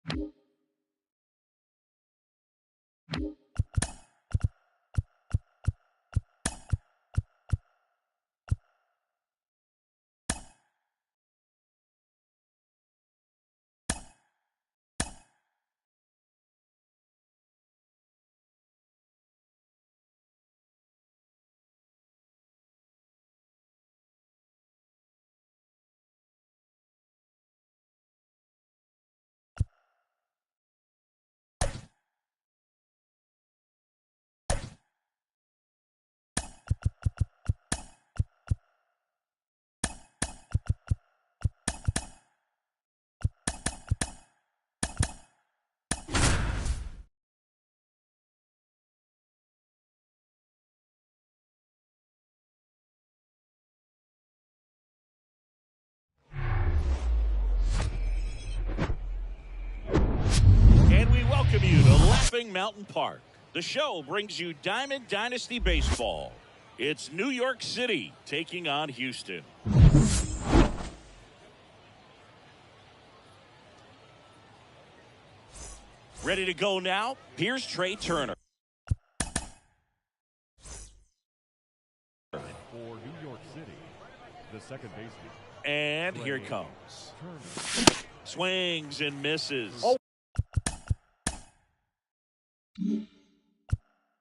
And we welcome you to Laughing Mountain Park. The show brings you Diamond Dynasty Baseball. It's New York City taking on Houston. Ready to go now? Here's Trea Turner. For New York City, the second baseman. And here it comes. Turner. Swings and misses. Oh.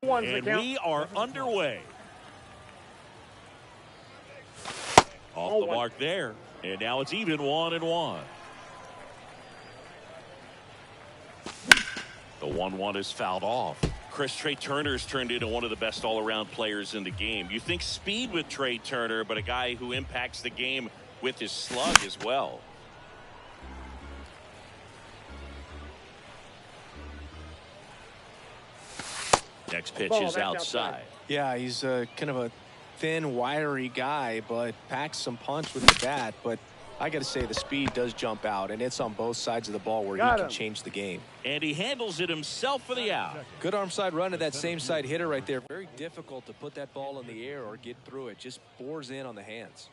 And we are underway. Off the mark there. And now it's even 1-1. The 1-1 is fouled off. Trea Turner's turned into one of the best all-around players in the game. You think speed with Trea Turner, but a guy who impacts the game with his slug as well. Next pitch is outside. Yeah, he's kind of a thin, wiry guy, but packs some punch with the bat. But I got to say, the speed does jump out, and it's on both sides of the ball where he can change the game. And he handles it himself for the out. Good arm side run to that same side hitter right there. Very difficult to put that ball in the air or get through it. Just bores in on the hands.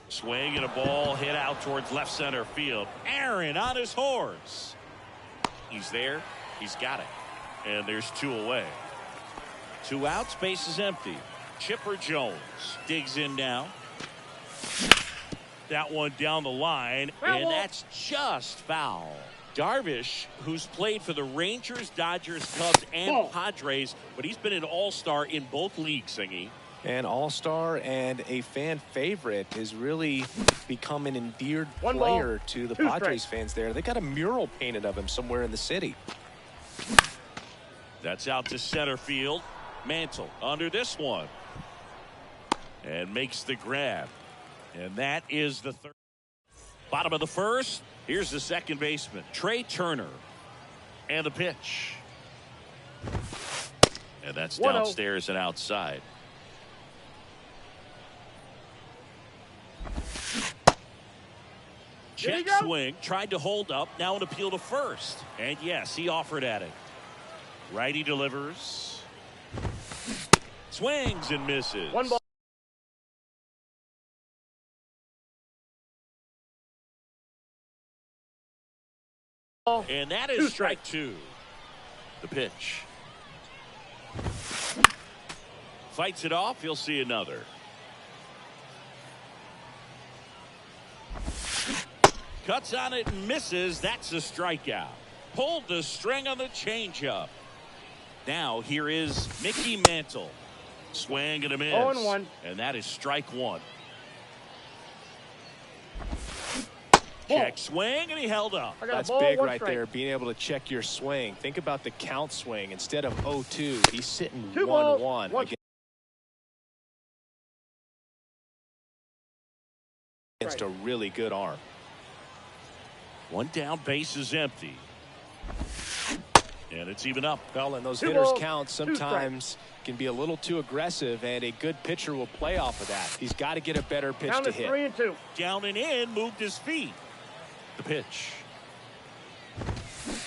Swing and a ball hit out towards left center field. Aaron on his horse. He's there. He's got it. And there's 2 away. 2 outs. Base is empty. Chipper Jones digs in now. That one down the line. And that's just foul. Darvish, who's played for the Rangers, Dodgers, Cubs, and Padres, but he's been an all-star in both leagues, Singy. An all-star and a fan favorite, is really become an endeared player to the Padres fans there. They got a mural painted of him somewhere in the city. That's out to center field. Mantle under this one. And makes the grab. And that is the third. Bottom of the first. Here's the second baseman, Trea Turner. And the pitch. And that's downstairs and outside. Check swing, tried to hold up, now an appeal to first. And yes, he offered at it. Righty delivers. Swings and misses. 1 ball. And that is strike 2. The pitch. Fights it off, he'll see another. Cuts on it and misses. That's a strikeout. Pulled the string on the changeup. Now here is Mickey Mantle. Swing and a miss. 0-1. And that is strike 1. Check swing and he held up. That's big right there, being able to check your swing. Think about the count swing. Instead of 0-2, he's sitting 1-1. against a really good arm. One down, base is empty. And it's even up. Well, and those hitters count sometimes can be a little too aggressive, and a good pitcher will play off of that. He's got to get a better pitch to hit. 3-2. Down and in, moved his feet. The pitch.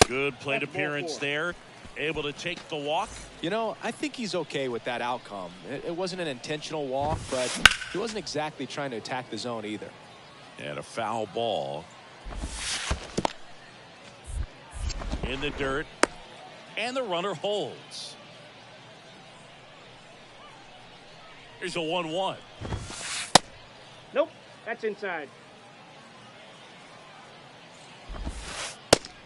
Good plate appearance there. Able to take the walk. You know, I think he's okay with that outcome. It wasn't an intentional walk, but he wasn't exactly trying to attack the zone either. And a foul ball. In the dirt. And the runner holds. Here's a 1-1. Nope, that's inside.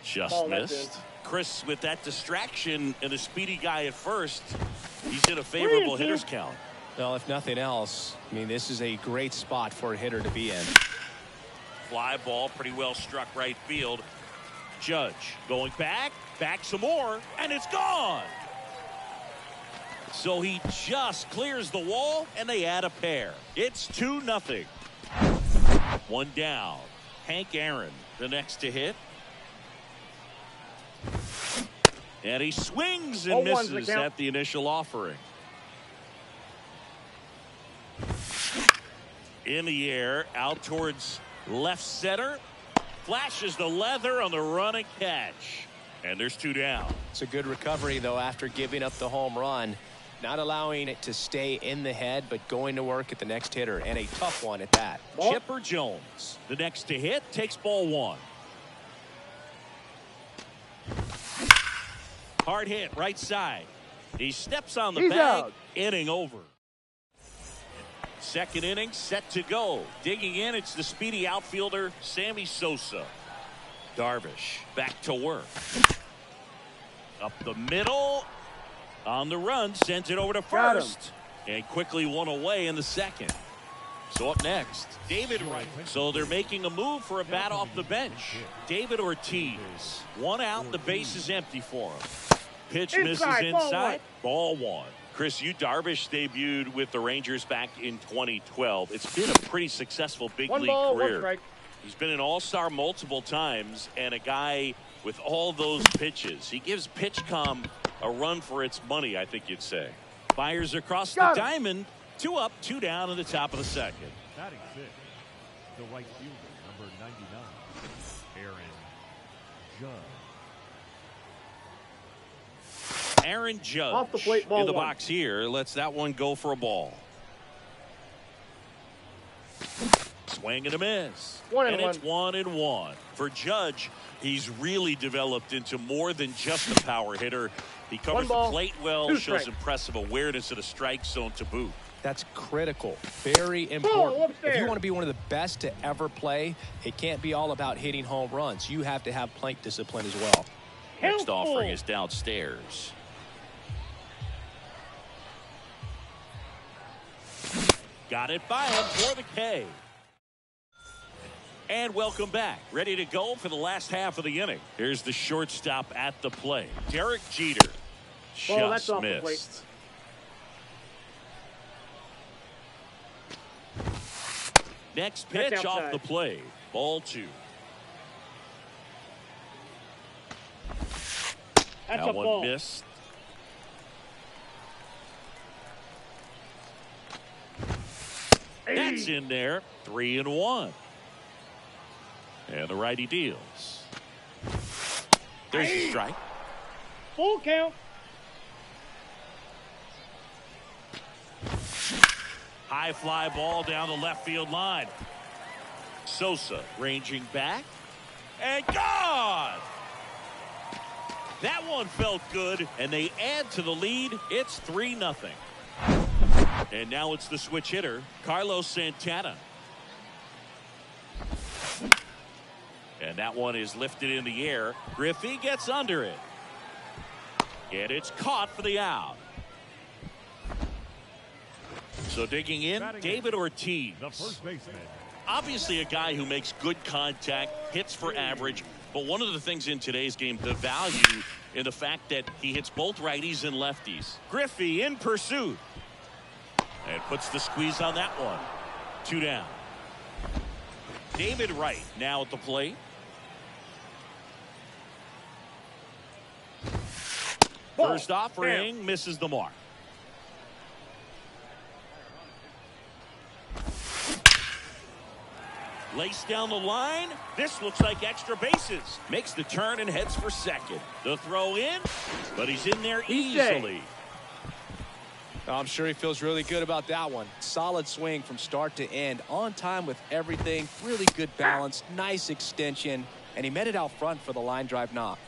Just missed. Chris, with that distraction and a speedy guy at first, he's in a favorable hitter's count. Well, if nothing else, I mean, this is a great spot for a hitter to be in. Fly ball, pretty well struck right field. Judge going back some more, and it's gone. So he just clears the wall, and they add a pair. It's 2-0. One down. Hank Aaron, the next to hit. And he swings and misses at the initial offering. In the air, out towards left center. Flashes the leather on the running catch. And there's 2 down. It's a good recovery, though, after giving up the home run. Not allowing it to stay in the head, but going to work at the next hitter, and a tough one at that. Chipper Jones, the next to hit, takes ball 1. Hard hit, right side. He steps on the bag, inning over. Second inning set to go. Digging in, it's the speedy outfielder, Sammy Sosa. Darvish back to work. Up the middle. On the run, sends it over to first. And quickly one away in the second. So up next, David Wright. So they're making a move for a bat off the bench. David Ortiz. 1 out, the base is empty for him. Pitch misses inside. Ball 1. Chris, Darvish debuted with the Rangers back in 2012. It's been a pretty successful big league career. He's been an all-star multiple times and a guy with all those pitches. He gives PitchCom a run for its money, I think you'd say. Fires across the diamond. 2 up, 2 down in the top of the second. Batting 6, the right fielder, number 99, Aaron Judge. Aaron Judge off the plate, ball in the 1. box here. Lets that one go for a ball. Swing and a miss. 1-1. It's 1-1. For Judge, he's really developed into more than just a power hitter. He covers the plate well, shows impressive awareness of the strike zone to boot. That's critical. Very important. If you want to be one of the best to ever play, it can't be all about hitting home runs. You have to have plate discipline as well. Next offering is downstairs. Got it by him for the K. And welcome back. Ready to go for the last half of the inning. Here's the shortstop at the plate. Derek Jeter. Just missed. Next pitch off the plate. Ball 2. That one missed. That's in there. 3-1. And the righty deals. There's a strike. Full count. High fly ball down the left field line. Sosa ranging back. And gone! That one felt good, and they add to the lead. It's 3-0. And now it's the switch hitter, Carlos Santana. And that one is lifted in the air. Griffey gets under it. And it's caught for the out. So digging in, David Ortiz. The first baseman. Obviously a guy who makes good contact, hits for average. But one of the things in today's game, the value in the fact that he hits both righties and lefties. Griffey in pursuit. And puts the squeeze on that one. 2 down. David Wright now at the plate. Ball. First offering misses the mark. Laced down the line. This looks like extra bases. Makes the turn and heads for second. The throw in, but he's in there easily. I'm sure he feels really good about that one. Solid swing from start to end. On time with everything. Really good balance. Nice extension. And he met it out front for the line drive knock.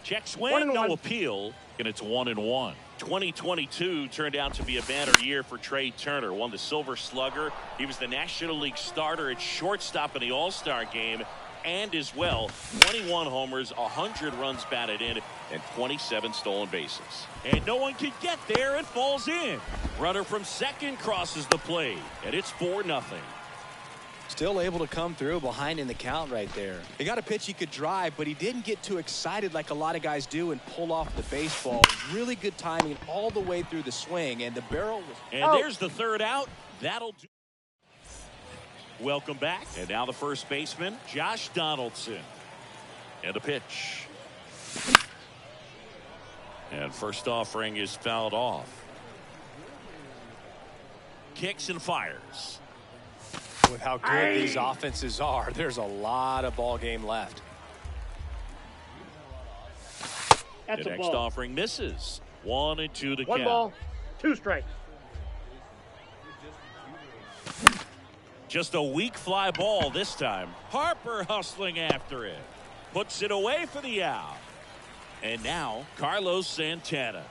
Check swing, no appeal, and it's 1-1. 2022 turned out to be a banner year for Trey Turner. Won the Silver Slugger. He was the National League starter at shortstop in the All-Star game, and as well, 21 homers, 100 runs batted in, and 27 stolen bases. And no one can get there. It falls in. Runner from second crosses the plate, and it's 4-0. Still able to come through behind in the count right there. He got a pitch he could drive, but he didn't get too excited like a lot of guys do and pull off the baseball. Really good timing all the way through the swing, and the barrel was... And there's the third out. That'll do. Welcome back. And now the first baseman, Josh Donaldson. And a pitch. And first offering is fouled off. Kicks and fires. With how good these offenses are, there's a lot of ball game left. That's the a next ball. offering misses. 1-2 to count. 1 ball, 2 strikes. Just a weak fly ball this time. Harper hustling after it. Puts it away for the out. And now Carlos Santana.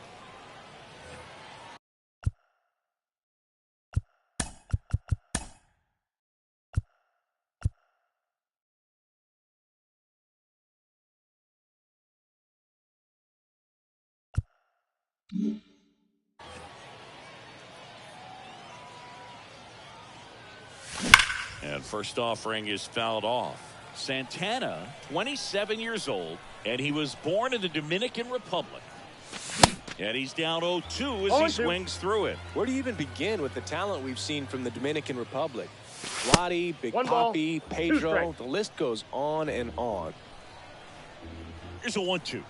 And first offering is fouled off. Santana, 27 years old, and he was born in the Dominican Republic. And he's down 0-2 as he swings through it. Where do you even begin with the talent we've seen from the Dominican Republic? Lottie, Big Papi, Pedro, the list goes on and on. Here's a 1-2.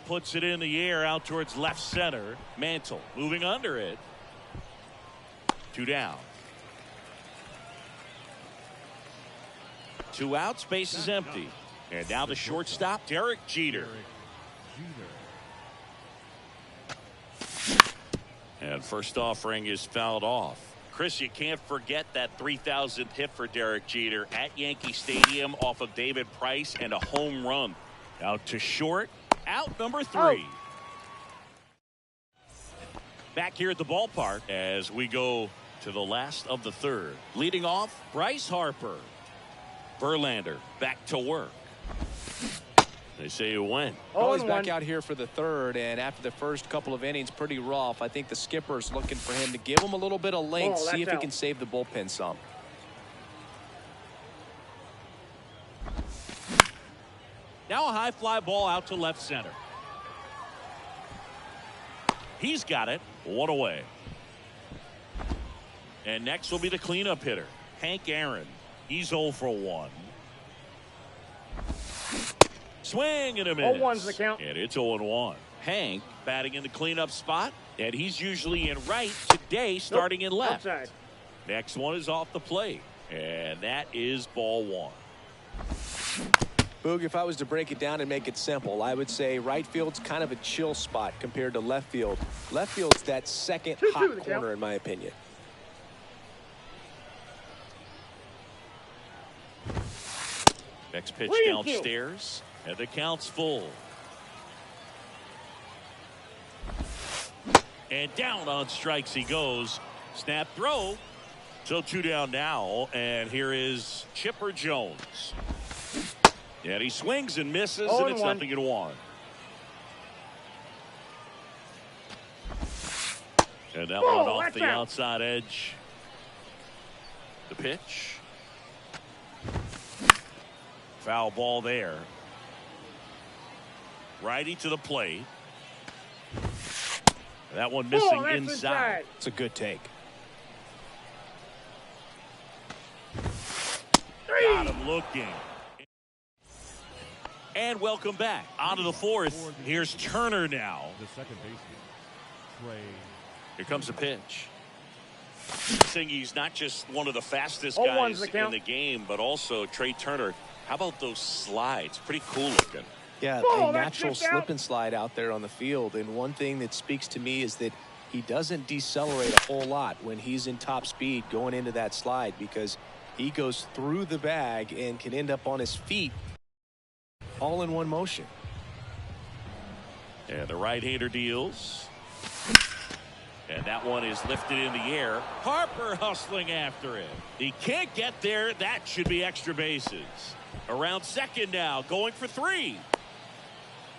Puts it in the air out towards left center. Mantle moving under it. 2 down. 2 outs, base is empty. And now the shortstop, Derek Jeter. And first offering is fouled off. Chris, you can't forget that 3,000th hit for Derek Jeter at Yankee Stadium off of David Price and a home run. Out to short. Out number 3. Back here at the ballpark as we go to the last of the third. Leading off, Bryce Harper. Verlander back to work. They say you win. He's back out here for the third, and after the first couple of innings, pretty rough. I think the skipper's looking for him to give him a little bit of length, see if he can save the bullpen some. Now a high fly ball out to left center. He's got it. 1 away. And next will be the cleanup hitter, Hank Aaron. He's 0 for 1. Swing and a miss. 0-1's the count. And it's 0-1. Hank batting in the cleanup spot, and he's usually in right today, starting in left. Outside. Next one is off the plate, and that is ball 1. Boog, if I was to break it down and make it simple, I would say right field's kind of a chill spot compared to left field. Left field's that second hot corner, in my opinion. Next pitch downstairs, and the count's full. And down on strikes he goes. Snap throw. So 2 down now, and here is Chipper Jones. And he swings and misses, and it's 0-1. And that one off the outside edge. The pitch. Foul ball there. Righty to the plate. That one missing inside. It's a good take. looking. And welcome back. On to the fourth. Here's Turner now. The second baseman, Trey. Here comes a pitch. Saying he's not just one of the fastest 0-1's guys the count. in the game, but also Trey Turner. How about those slides? Pretty cool looking. Yeah, Oh, a that natural chipped out. slip and slide out there on the field. And one thing that speaks to me is that he doesn't decelerate a whole lot when he's in top speed going into that slide, because he goes through the bag and can end up on his feet all in one motion. And the right-hander deals. And that one is lifted in the air. Harper hustling after it. He can't get there. That should be extra bases. Around second now, going for 3.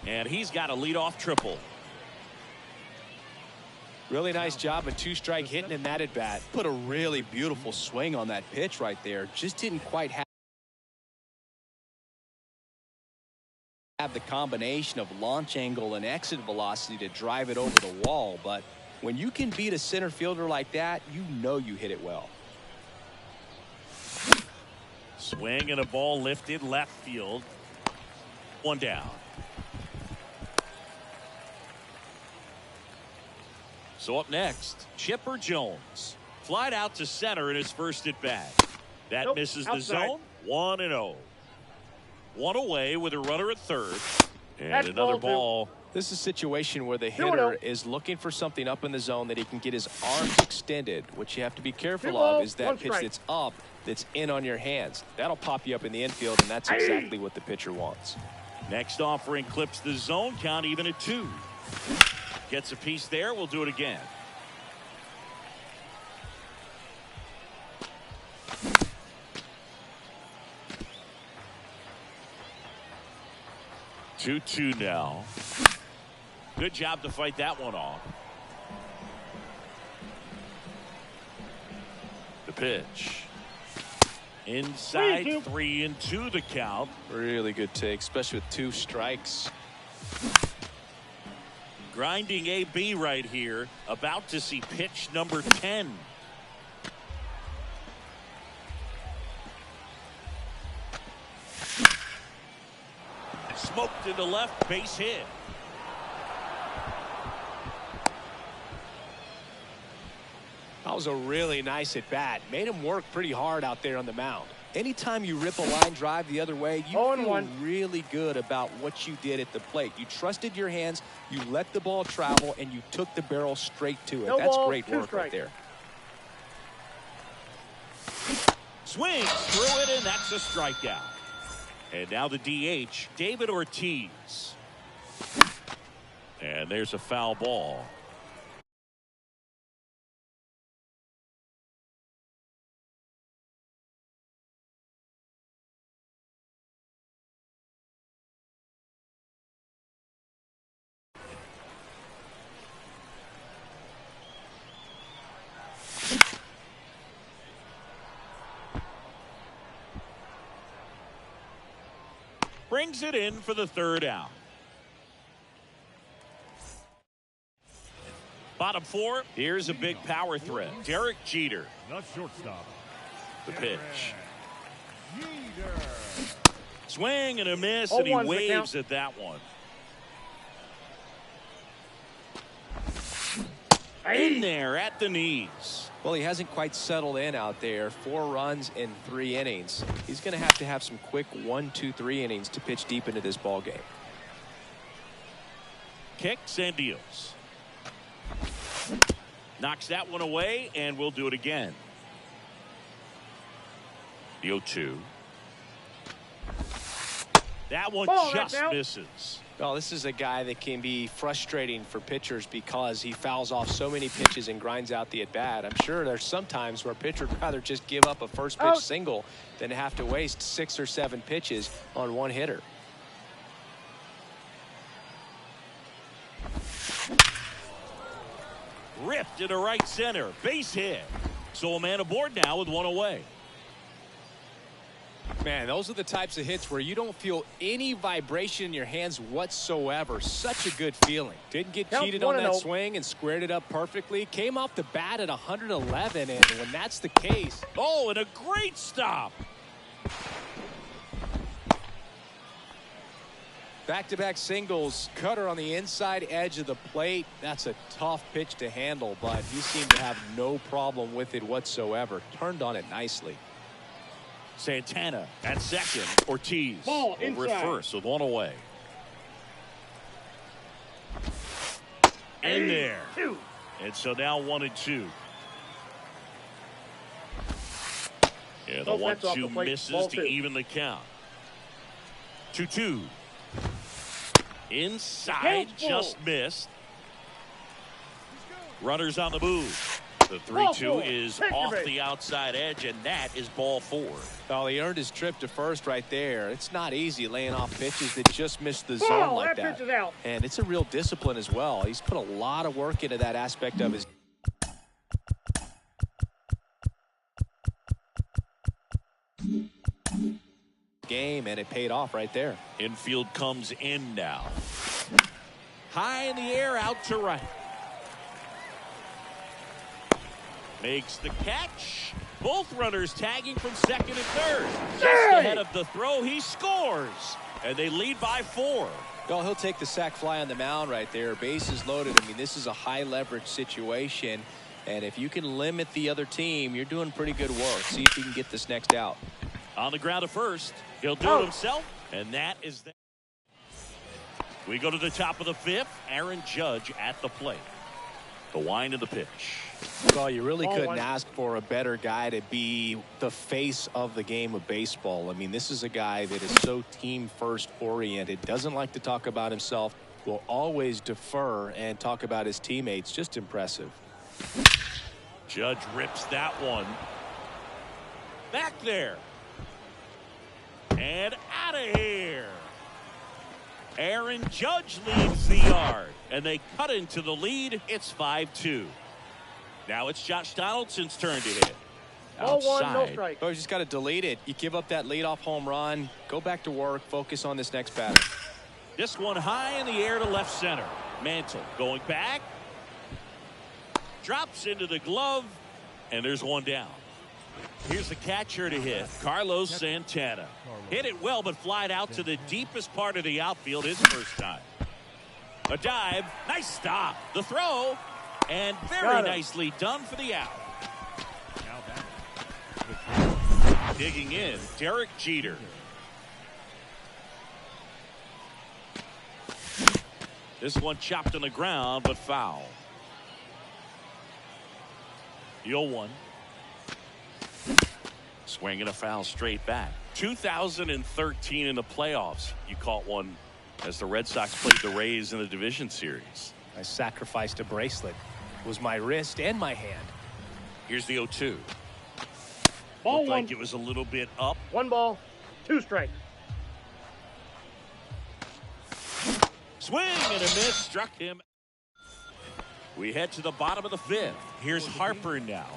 And he's got a leadoff triple. Really nice job of two-strike hitting in that at bat. Put a really beautiful swing on that pitch right there. Just didn't quite have the combination of launch angle and exit velocity to drive it over the wall. But when you can beat a center fielder like that, you know you hit it well. Swing and a ball lifted left field. One down. So up next, Chipper Jones. Flied out to center in his first at bat. That Nope, misses the outside. zone. 1-0. One away with a runner at third. And That's another ball ball. This is a situation where the 2-0. hitter is looking for something up in the zone that he can get his arms extended. What you have to be careful 2 of balls, is that 1 pitch strike. that's up, that's in on your hands. That'll pop you up in the infield, and that's exactly what the pitcher wants. Next offering clips the zone count even at 2. Gets a piece there. We'll do it again. Two now. Good job to fight that one off. The pitch. Inside 3-2. 3-2 the count. Really good take, especially with 2 strikes. Grinding AB right here. About to see pitch number 10. Smoked into left, base hit. That was a really nice at bat. Made him work pretty hard out there on the mound. Anytime you rip a line drive the other way, you 0-1. feel really good about what you did at the plate. You trusted your hands, you let the ball travel, and you took the barrel straight to it. No That's ball, great 2 work right strikes. there. Swings through it, and that's a strikeout. And now the DH, David Ortiz. And there's a foul ball. Brings it in for the third out. Bottom 4, here's a big power threat. Derek Jeter. The shortstop, The pitch. Jeter. Swing and a miss, and he 0-1's the waves count. at that one. In there at the knees. Well, he hasn't quite settled in out there. 4 runs in 3 innings. He's going to have some quick 1, 2, 3 innings to pitch deep into this ball game. Kicks and deals. Knocks that one away, and we'll do it again. The 0-2. That one Ball, just that's out. misses. Well, this is a guy that can be frustrating for pitchers because he fouls off so many pitches and grinds out the at-bat. I'm sure there's some times where a pitcher would rather just give up a first pitch Out. single than have to waste 6 or 7 pitches on one hitter. Ripped into right center. Base hit. So a man aboard now with one away. Man, those are the types of hits where you don't feel any vibration in your hands whatsoever. Such a good feeling. Didn't get Count cheated on that 1-0. swing and squared it up perfectly. Came off the bat at 111, and when that's the case, Oh, and a great stop. Back-to-back singles, cutter on the inside edge of the plate. That's a tough pitch to handle, but he seemed to have no problem with it whatsoever. Turned on it nicely. Santana at second. Ortiz Ball over at inside. first with one away. In there. 2. And so now 1-2. Yeah, the Nope, that's off the 1-2 plate. misses Ball to 2. even the count. 2-2. Inside, Count's just full. missed. Runners on the move. The Ball 3-2 4. is Take your off base. the outside edge, and that is ball 4. Oh, he earned his trip to first right there. It's not easy laying off pitches that just missed the zone Ball, like that that. pitch is out. And it's a real discipline as well. He's put a lot of work into that aspect of his game, and it paid off right there. Infield comes in now. High in the air, out to right. Makes the catch. Both runners tagging from second and third. Just Hey! ahead of the throw, he scores. And they lead by 4. Well, he'll take the sac fly on the mound right there. Bases loaded. I mean, this is a high leverage situation. And if you can limit the other team, you're doing pretty good work. See if you can get this next out. On the ground at first. He'll do it himself. And that is that. We go to the top of the 5th. Aaron Judge at the plate. The wind of the pitch. Well, you really Ball couldn't 1. ask for a better guy to be the face of the game of baseball. I mean, this is a guy that is so team first oriented, doesn't like to talk about himself, will always defer and talk about his teammates. Just impressive. Judge rips that one. Back there. And out of here. Aaron Judge leads the yard. And they cut into the lead. It's 5-2. Now it's Josh Donaldson's turn to hit. Ball 1, no Outside. strike. Oh, you just got to delete it. You give up that leadoff home run, go back to work, focus on this next batter. This one high in the air to left center. Mantle going back. Drops into the glove. And there's one down. Here's the catcher to hit, Carlos Santana. Hit it well, but flied out to the deepest part of the outfield his first time. A dive, nice stop. The throw, and very Got it. nicely done for the out. Now back. Digging in, Derek Jeter. This one chopped on the ground, but foul. The 0-1. Swinging a foul straight back. 2013 in the playoffs. You caught one as the Red Sox played the Rays in the division series. I sacrificed a bracelet. It was my wrist and my hand. Here's the 0-2. Ball Looked 1. like it was a little bit up. 1 ball, 2 strikes. Swing and a miss. Struck him. We head to the bottom of the 5th. Here's Harper now.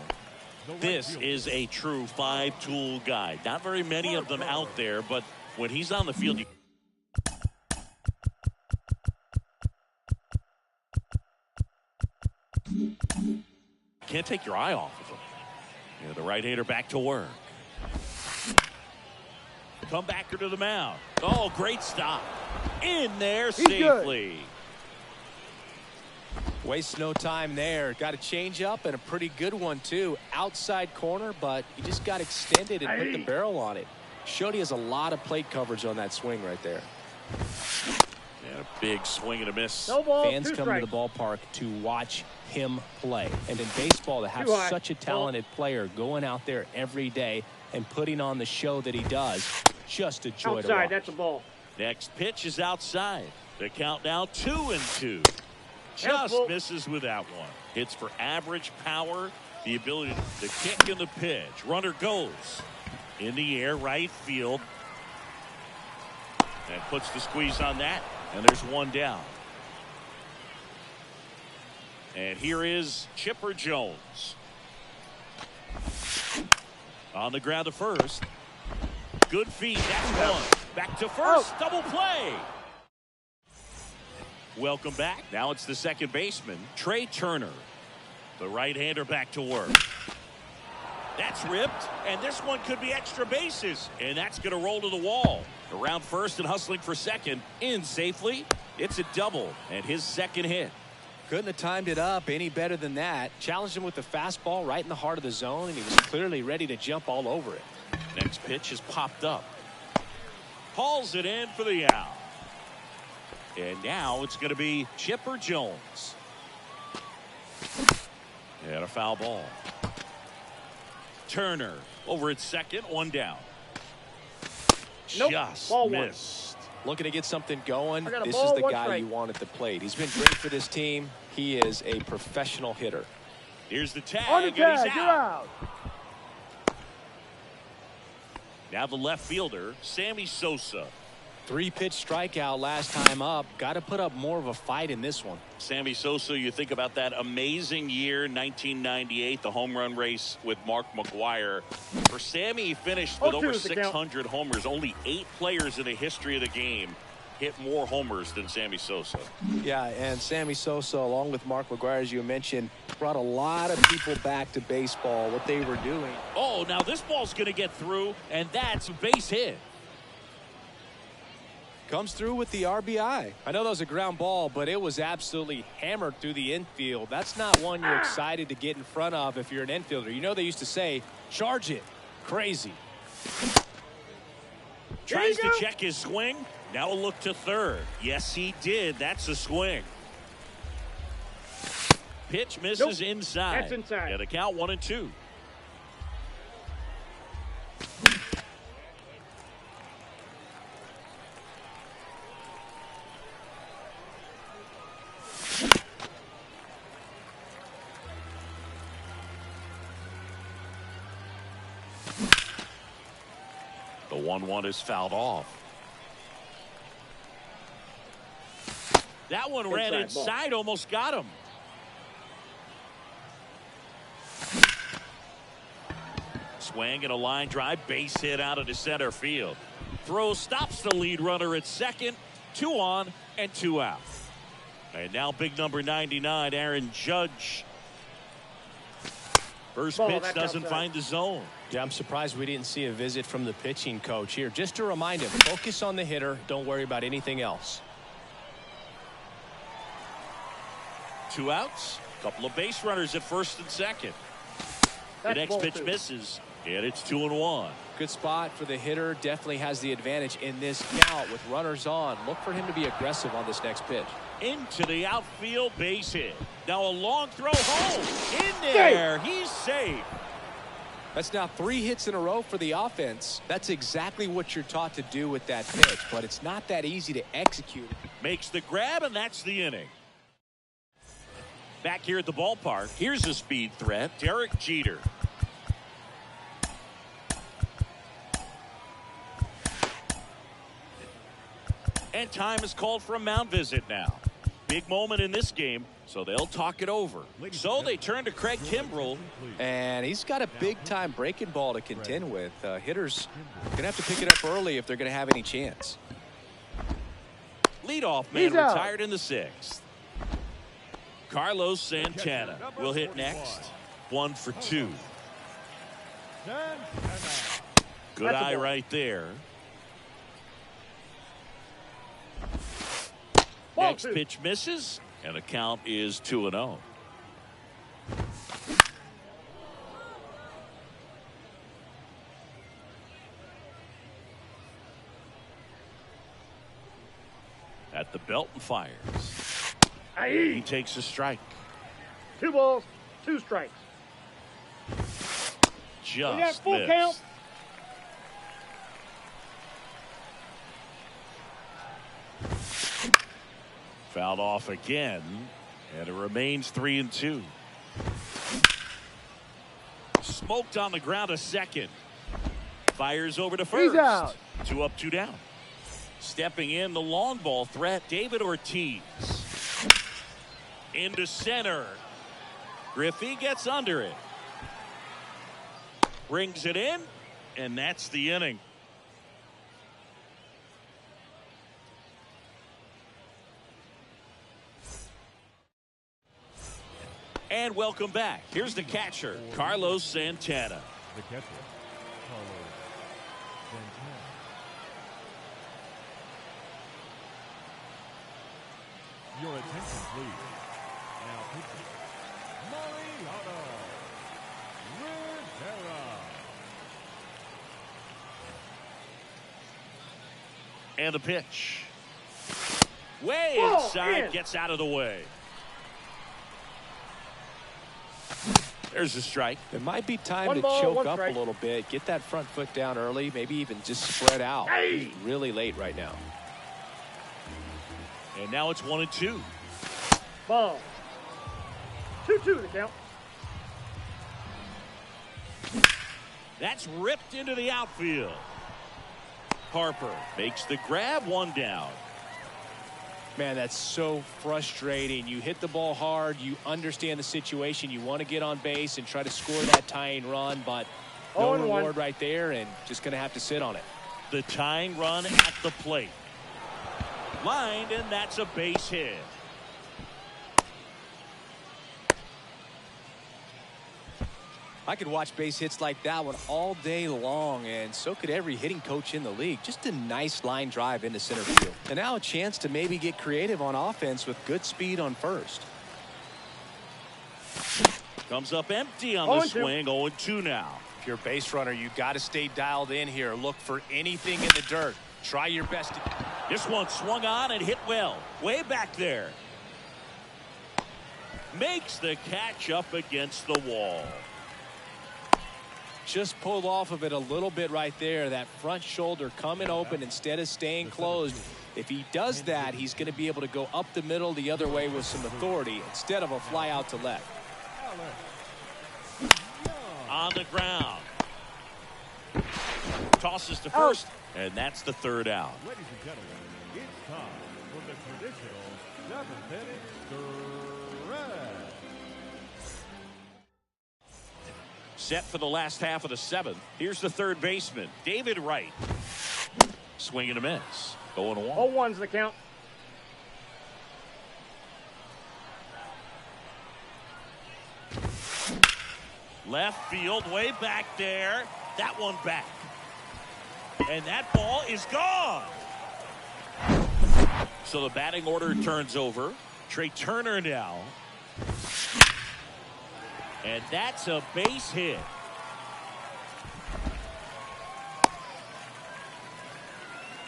This is a true 5-tool guy. Not very many of them out there, but when he's on the field, you can't take your eye off of him. Yeah, the right-hander back to work. Comebacker to the mound. Oh, great stop. In there He's good. safely. Wastes no time there. Got a change up and a pretty good one too. Outside corner, but he just got extended and put the barrel on it. Showed he has a lot of plate coverage on that swing right there. And a big swing and a miss. No ball, Fans 2 come strikes. to the ballpark to watch him play. And in baseball, to have Too high. such a talented player going out there every day and putting on the show that he does, just a joy to Outside, watch. that's a ball. Next pitch is outside. The count now 2-2. Just Helpful. misses with that one. Hits for average power. The ability to kick in the pitch. Runner goes in the air, right field. And puts the squeeze on that. And there's one down. And here is Chipper Jones. On the ground to first. Good feed. That's one. Back to first. Double play. Welcome back. Now it's the second baseman, Trey Turner. The right-hander back to work. That's ripped. And this one could be extra bases. And that's going to roll to the wall. Around first and hustling for second. In safely. It's a double and his second hit. Couldn't have timed it up any better than that. Challenged him with the fastball right in the heart of the zone, and he was clearly ready to jump all over it. Next pitch is popped up. Hauls it in for the out. And now it's going to be Chipper Jones. And a foul ball. Turner over at second, one down. Nope. Just Ball one. missed. Looking to get something going. I got a This ball, is the one guy strike. you want at the plate. He's been great for this team. He is a professional hitter. Here's the tag, On the and he's tag, you're out. out. Now the left fielder, Sammy Sosa. 3-pitch strikeout last time up. Got to put up more of a fight in this one. Sammy Sosa, you think about that amazing year, 1998, the home run race with Mark McGwire. For Sammy, he finished with 0-2 over is the count. 600 homers. Only 8 players in the history of the game hit more homers than Sammy Sosa. Yeah, and Sammy Sosa, along with Mark McGwire, as you mentioned, brought a lot of people back to baseball, what they were doing. Oh, now this ball's going to get through, and that's a base hit. Comes through with the RBI. I know that was a ground ball, but it was absolutely hammered through the infield. That's not one you're excited to get in front of if you're an infielder. You know they used to say, charge it. Crazy. Tries to check his swing. Now a look to third. Yes, he did. That's a swing. Pitch misses inside. That's inside. And a count 1-2. The 1-1 is fouled off. That one ran Inside ball. inside, almost got him. Swing and a line drive, base hit out into center field. Throw stops the lead runner at second. 2 on and 2 out. And now big number 99, Aaron Judge. First Ball, pitch that's doesn't outside. find the zone. Yeah, I'm surprised we didn't see a visit from the pitching coach here. Just to remind him, focus on the hitter. Don't worry about anything else. 2 outs. Couple of base runners at first and second. The That's next ball pitch 2. misses. And it's 2-1. Good spot for the hitter. Definitely has the advantage in this count with runners on. Look for him to be aggressive on this next pitch. Into the outfield, base hit. Now a long throw home. In there. He's safe. That's now 3 hits in a row for the offense. That's exactly what you're taught to do with that pitch, but it's not that easy to execute. Makes the grab, and that's the inning. Back here at the ballpark, here's a speed threat, Derek Jeter. And time is called for a mound visit now. Big moment in this game, so they'll talk it over. So they turn to Craig Kimbrell. And he's got a big-time breaking ball to contend with. Hitters going to have to pick it up early if they're going to have any chance. Leadoff man He's out. retired in the 6th. Carlos Santana will hit next. 1 for 2. Good That's a eye ball. right there. Ball Next 2. pitch misses, and the count is 2-0. At the belt and fires. He Aye. takes a strike. 2 balls, 2 strikes. We got Just full missed. count. Fouled off again, and it remains 3-2. Smoked on the ground a second. Fires over to first. He's out. 2 up, 2 down. Stepping in the long ball threat, David Ortiz. Into center. Griffey gets under it. Brings it in, and that's the inning. And welcome back. Here's the catcher, Carlos Santana. The catcher, Carlos Santana. Your attention, please. Now pitching. Mariano Rivera. And the pitch. Way Ball inside, in. gets out of the way. There's a strike. It might be time One to ball, choke one up strike. a little bit, get that front foot down early, maybe even just spread out. Hey! He's really late right now. And now it's 1-2. Ball. 2-2 the count. That's ripped into the outfield. Harper makes the grab, one down. Man, that's so frustrating. You hit the ball hard. You understand the situation. You want to get on base and try to score that tying run, but no 0-1. reward right there, and just going to have to sit on it. The tying run at the plate. Lined, and that's a base hit. I could watch base hits like that one all day long, and so could every hitting coach in the league. Just a nice line drive into center field. And now a chance to maybe get creative on offense with good speed on first. Comes up empty on the 0-2. swing. 0-2 now. If you're a base runner, you got to stay dialed in here. Look for anything in the dirt. Try your best. This one swung on and hit well. Way back there. Makes the catch up against the wall. Just pulled off of it a little bit right there. That front shoulder coming open instead of staying closed. If he does that, he's going to be able to go up the middle the other way with some authority instead of a fly out to left. On the ground. Tosses to first, and that's the third out. Ladies and gentlemen, it's time for the traditional seventh-inning stretch. Set for the last half of the seventh. Here's the third baseman, David Wright. Swing and a miss. 0-1. 0-1's the count. Left field, way back there. That one back. And that ball is gone. So the batting order turns over. Trey Turner now. And that's a base hit.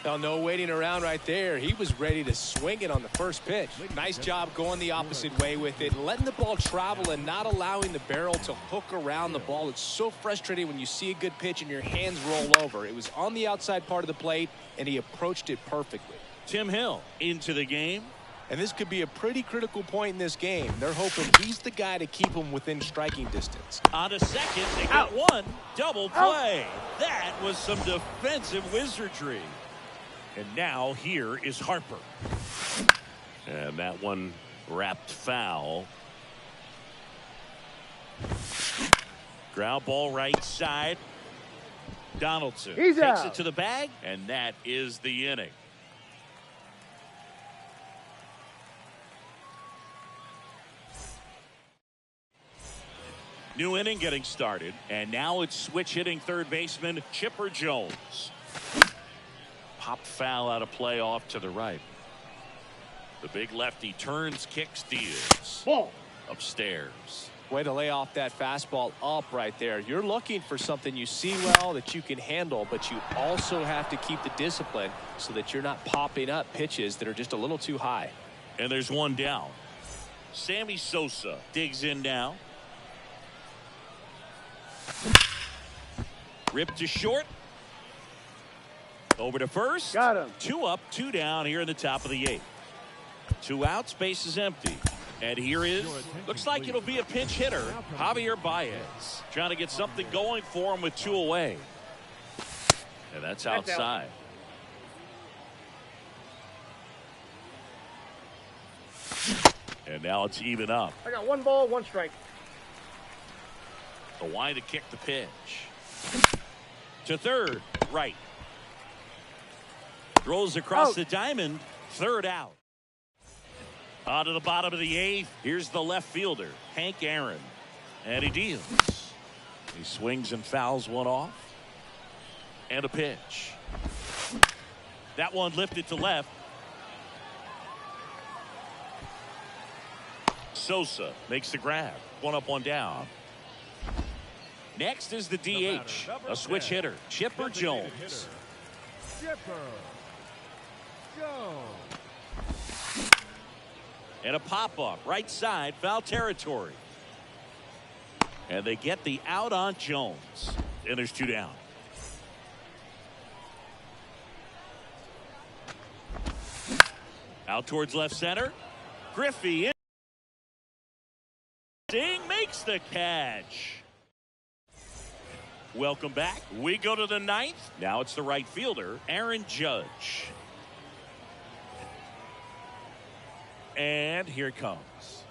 Now, no waiting around right there. He was ready to swing it on the first pitch. Nice job going the opposite way with it, letting the ball travel and not allowing the barrel to hook around the ball. It's so frustrating when you see a good pitch and your hands roll over. It was on the outside part of the plate, and he approached it perfectly. Tim Hill into the game. And this could be a pretty critical point in this game. They're hoping he's the guy to keep them within striking distance. On a second, they got one. Double play. That was some defensive wizardry. And now here is Harper. And that one wrapped foul. Ground ball right side. Donaldson He's takes out. it to the bag, and that is the inning. New inning getting started, and now it's switch hitting third baseman Chipper Jones. Popped foul out of play off to the right. The big lefty turns, kicks, deals. Ball. Upstairs. Way to lay off that fastball up right there. You're looking for something you see well that you can handle, but you also have to keep the discipline so that you're not popping up pitches that are just a little too high. And there's one down. Sammy Sosa digs in now. Ripped to short. Over to first. Got him. 2 up, 2 down here in the top of the 8th. 2 outs, base is empty. And here is, looks like it'll be a pinch hitter, Javier Baez. Trying to get something going for him with 2 away. And that's outside. And now it's even up. I got 1 ball, 1 strike. The wide to kick the pitch. To third, right. Throws across the diamond, third out. On to the bottom of the 8th. Here's the left fielder, Hank Aaron. And he deals. He swings and fouls one off. And a pitch. That one lifted to left. Sosa makes the grab. One up, one down. Next is the DH, a switch hitter, Chipper Jones. Chipper Jones. And a pop-up right side, foul territory. And they get the out on Jones. And there's 2 down. Out towards left center. Griffey in. Ding makes the catch. Welcome back. We go to the 9th. Now it's the right fielder, Aaron Judge. And here it comes.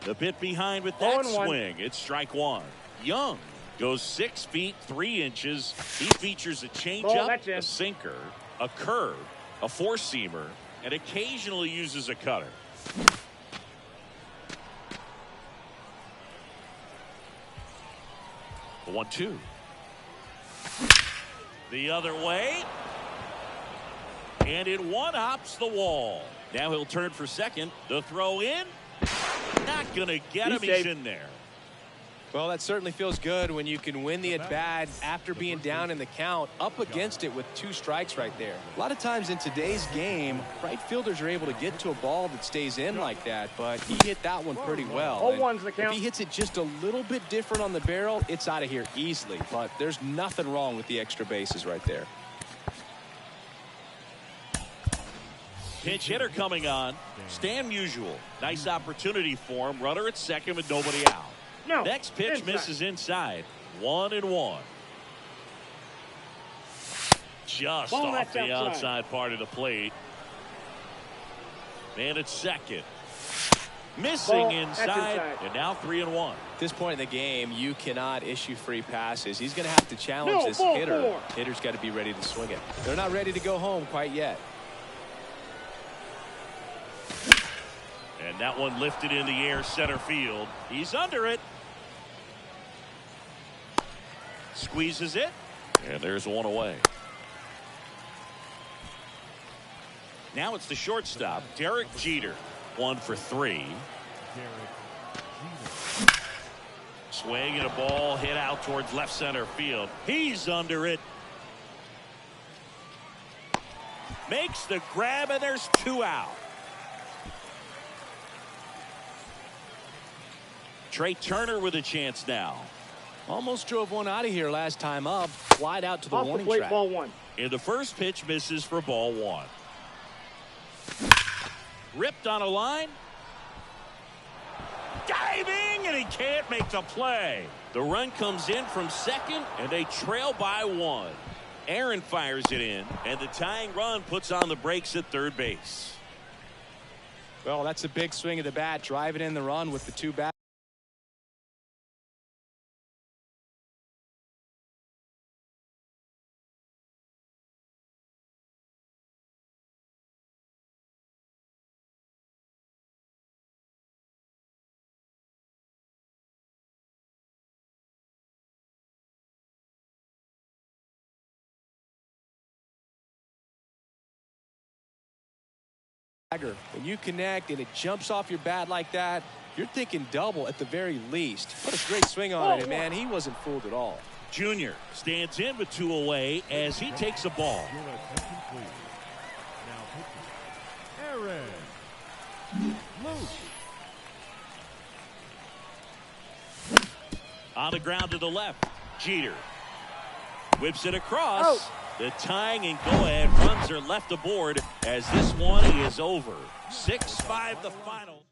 The bit behind with that swing. It's strike 1. Young goes 6 feet 3 inches. He features a changeup, a sinker, a curve, a four-seamer, and occasionally uses a cutter. The 1-2. The other way. And it one-hops the wall. Now he'll turn for second. The throw in. Not going to get him. He's in there. Well, that certainly feels good when you can win the at-bat after being down in the count, up against it with 2 strikes right there. A lot of times in today's game, right fielders are able to get to a ball that stays in like that, but he hit that one pretty well. 0-1's the count. If he hits it just a little bit different on the barrel, it's out of here easily, but there's nothing wrong with the extra bases right there. Pinch hitter coming on. Stan Musial. Nice opportunity for him. Runner at second with nobody out. No, next pitch inside. misses inside. 1-1. Just Ball off the outside. outside part of the plate. Man at second. Missing Ball inside. And now 3-1. At this point in the game, you cannot issue free passes. He's going to have to challenge this hitter. Hitter's got to be ready to swing it. They're not ready to go home quite yet. And that one lifted in the air center field. He's under it. Squeezes it. And there's one away. Now it's the shortstop, Derek Jeter. 1 for 3. Swing and a ball hit out towards left center field. He's under it. Makes the grab, and there's 2 out. Trey Turner with a chance now. Almost drove one out of here last time up. Flied out to the warning track. Ball 1. And the first pitch misses for ball 1. Ripped on a line. Diving, and he can't make the play. The run comes in from second, and they trail by 1. Aaron fires it in, and the tying run puts on the brakes at third base. Well, that's a big swing of the bat, driving in the run with the 2 bats. When you connect and it jumps off your bat like that, you're thinking double at the very least. What a great swing on it, and man, he wasn't fooled at all. Junior stands in with 2 away as he takes a ball. Your attention, please. Now pitching. Aaron Luke. On the ground to the left. Jeter whips it across. Oh. The tying and go-ahead runs are left aboard as this one is over. 6-5 the final.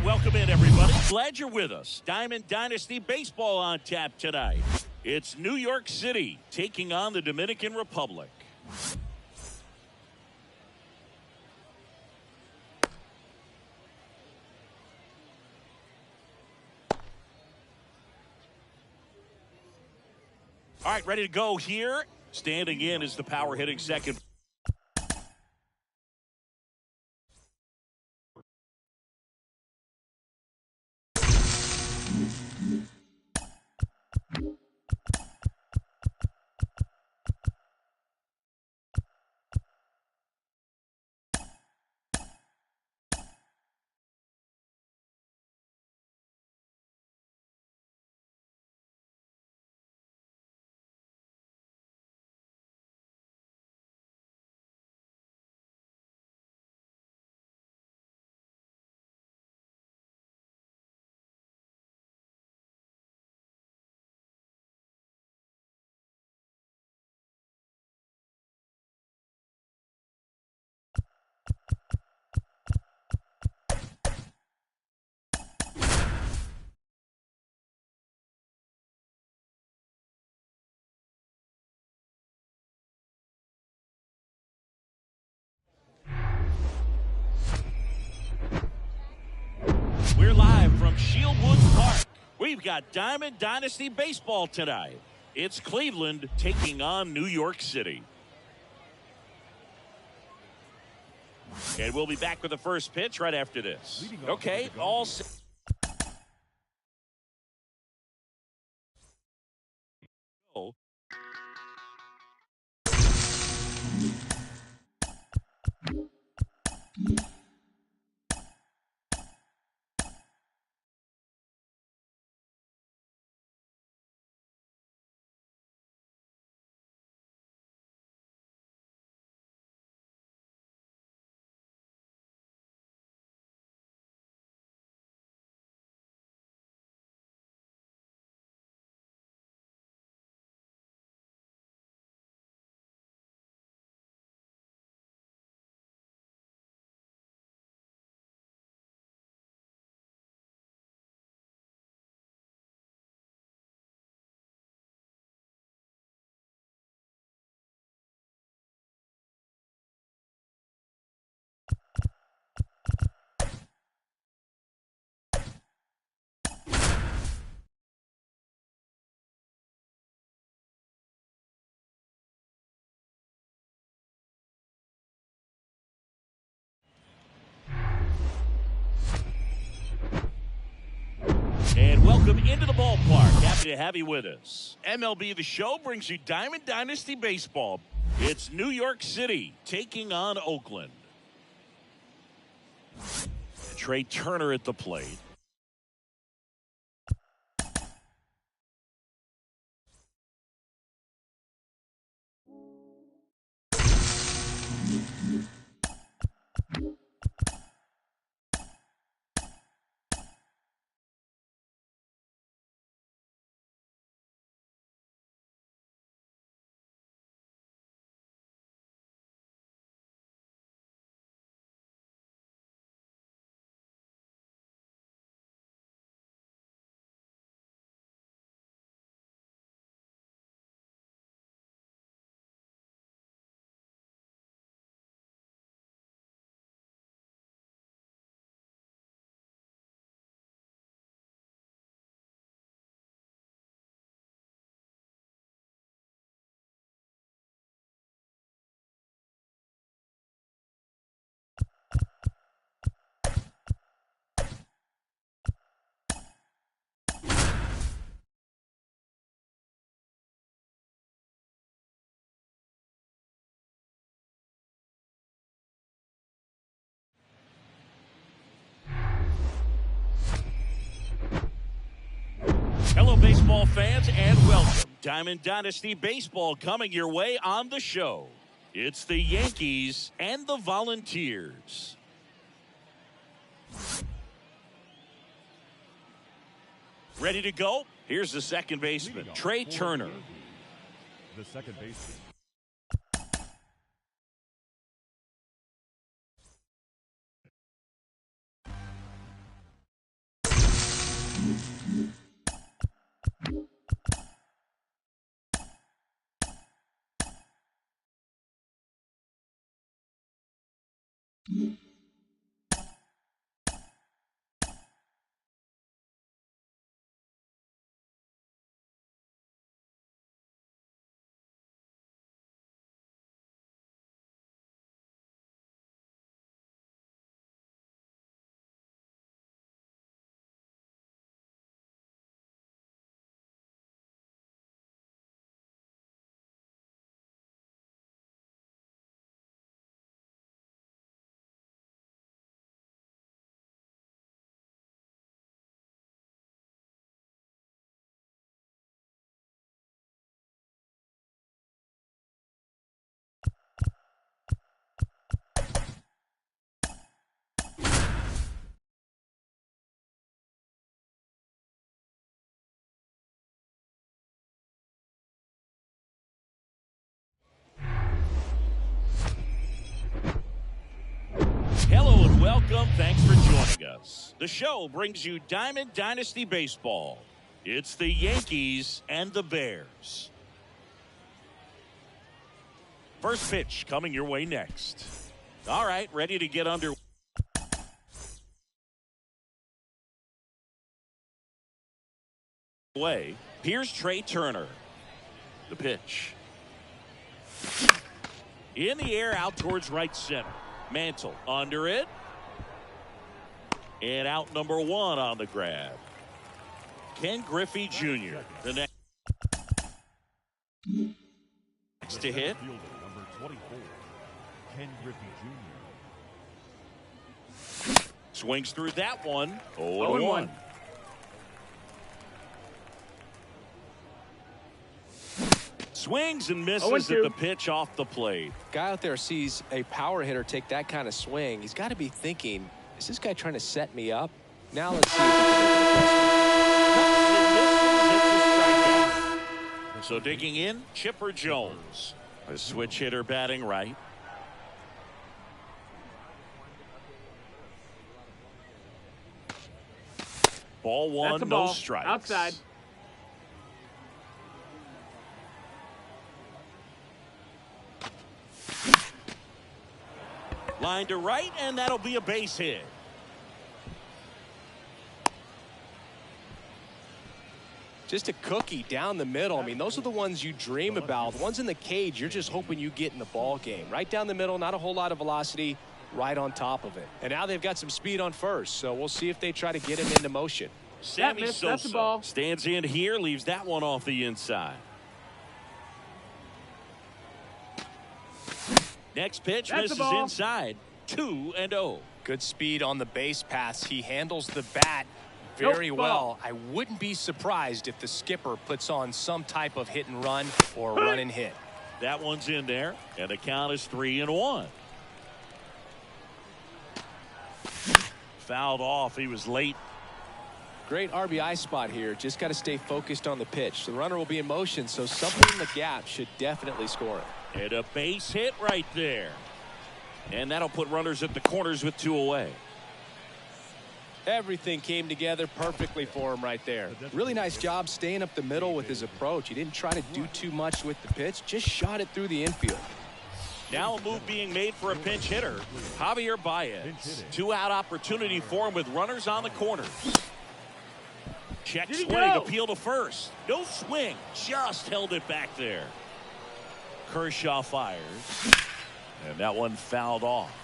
Welcome in, everybody. Glad you're with us. Diamond Dynasty Baseball on tap tonight. It's New York City taking on the Dominican Republic. All right, ready to go here. Standing in is the power hitting second. We're live from Shieldwoods Park. We've got Diamond Dynasty Baseball tonight. It's Cleveland taking on New York City. And we'll be back with the first pitch right after this. Okay, all set. Oh. And welcome into the ballpark. Happy to have you with us. MLB The Show brings you Diamond Dynasty Baseball. It's New York City taking on Oakland. Trey Turner at the plate. Hello, baseball fans, and welcome. Diamond Dynasty Baseball coming your way on the show. It's the Yankees and the Volunteers. Ready to go? Here's the second baseman, Trey Turner. The second baseman. Hello and welcome. Thanks for joining us. The show brings you Diamond Dynasty Baseball. It's the Yankees and the Bears. First pitch coming your way next. All right, ready to get under. Way. Here's Trey Turner. The pitch. In the air out towards right center. Mantle under it. And out number one on the grab. Ken Griffey Jr. The next to hit. Fielder, number 24, Ken Griffey Jr. Swings through that one. 0-1. Swings and misses at the pitch off the plate. Guy out there sees a power hitter take that kind of swing. He's got to be thinking, is this guy trying to set me up? Now let's see if he can make an So digging in, Chipper Jones. A switch hitter batting right. Ball one, no strikes. Outside. Line to right, and that'll be a base hit. Just a cookie down the middle. I mean, those are the ones you dream about. The ones in the cage, you're just hoping you get in the ball game. Right down the middle, not a whole lot of velocity, right on top of it. And now they've got some speed on first, so we'll see if they try to get him into motion. Sammy That's the Sosa ball. stands in here, leaves that one off the inside. Next pitch That's the misses ball. inside. 2-0. Good speed on the base paths. He handles the bat very well. I wouldn't be surprised if the skipper puts on some type of hit and run or run and hit. That one's in there, and the count is 3-1. Fouled off. He was late. Great RBI spot here. Just got to stay focused on the pitch. The runner will be in motion, so something in the gap should definitely score it. And a base hit right there. And that'll put runners at the corners with 2 away. Everything came together perfectly for him right there. Really nice job staying up the middle with his approach. He didn't try to do too much with the pitch, just shot it through the infield. Now a move being made for a pinch hitter, Javier Baez. 2-out opportunity for him with runners on the corners. Check swing, appeal to first. No swing, just held it back there. Kershaw fires. And that one fouled off.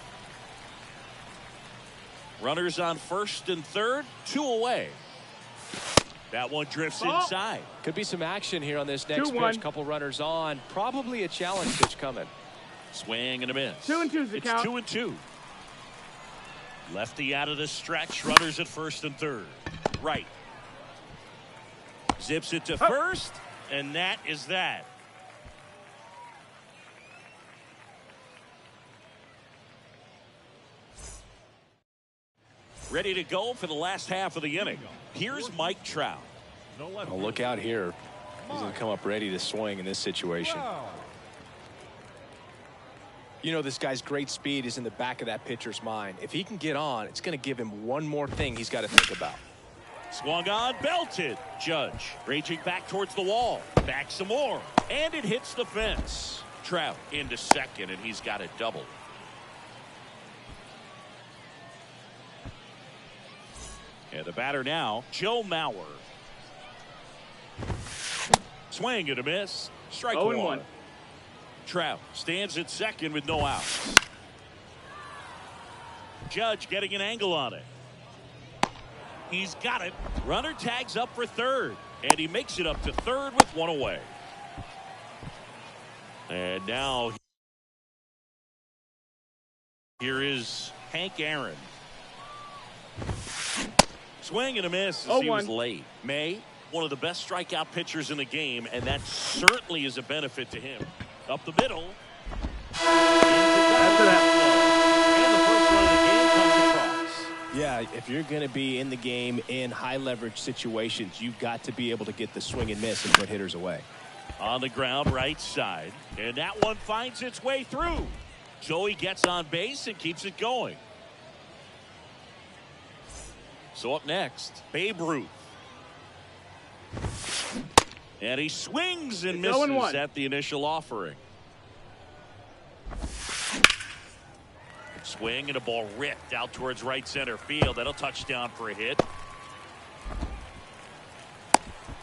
Runners on first and third, 2 away. That one drifts inside. Could be some action here on this next 2-1. pitch. Couple runners on. Probably a challenge pitch coming. Swing and a miss. 2-2's the count. It's 2-2. Lefty out of the stretch. Runners at first and third. Right. Zips it to first, and that is that. Ready to go for the last half of the inning. Here's Mike Trout. Oh, look out here. He's going to come up ready to swing in this situation. You know, this guy's great speed is in the back of that pitcher's mind. If he can get on, it's going to give him one more thing he's got to think about. Swung on, belted. Judge raging back towards the wall. Back some more. And it hits the fence. Trout into second, and he's got it doubled. And the batter now, Joe Mauer. Swing and a miss. Strike 1. Trout stands at second with no outs. Judge getting an angle on it. He's got it. Runner tags up for third, and he makes it up to third with 1 away. And now here is Hank Aaron. Swing and a miss as he was late. May, one of the best strikeout pitchers in the game, and that certainly is a benefit to him. Up the middle. After that. And the first run of the game comes across. Yeah, if you're going to be in the game in high leverage situations, you've got to be able to get the swing and miss and put hitters away. On the ground, right side. And that one finds its way through. Joey gets on base and keeps it going. So up next, Babe Ruth. And he swings and misses at the initial offering. Swing and a ball ripped out towards right center field. That'll touch down for a hit.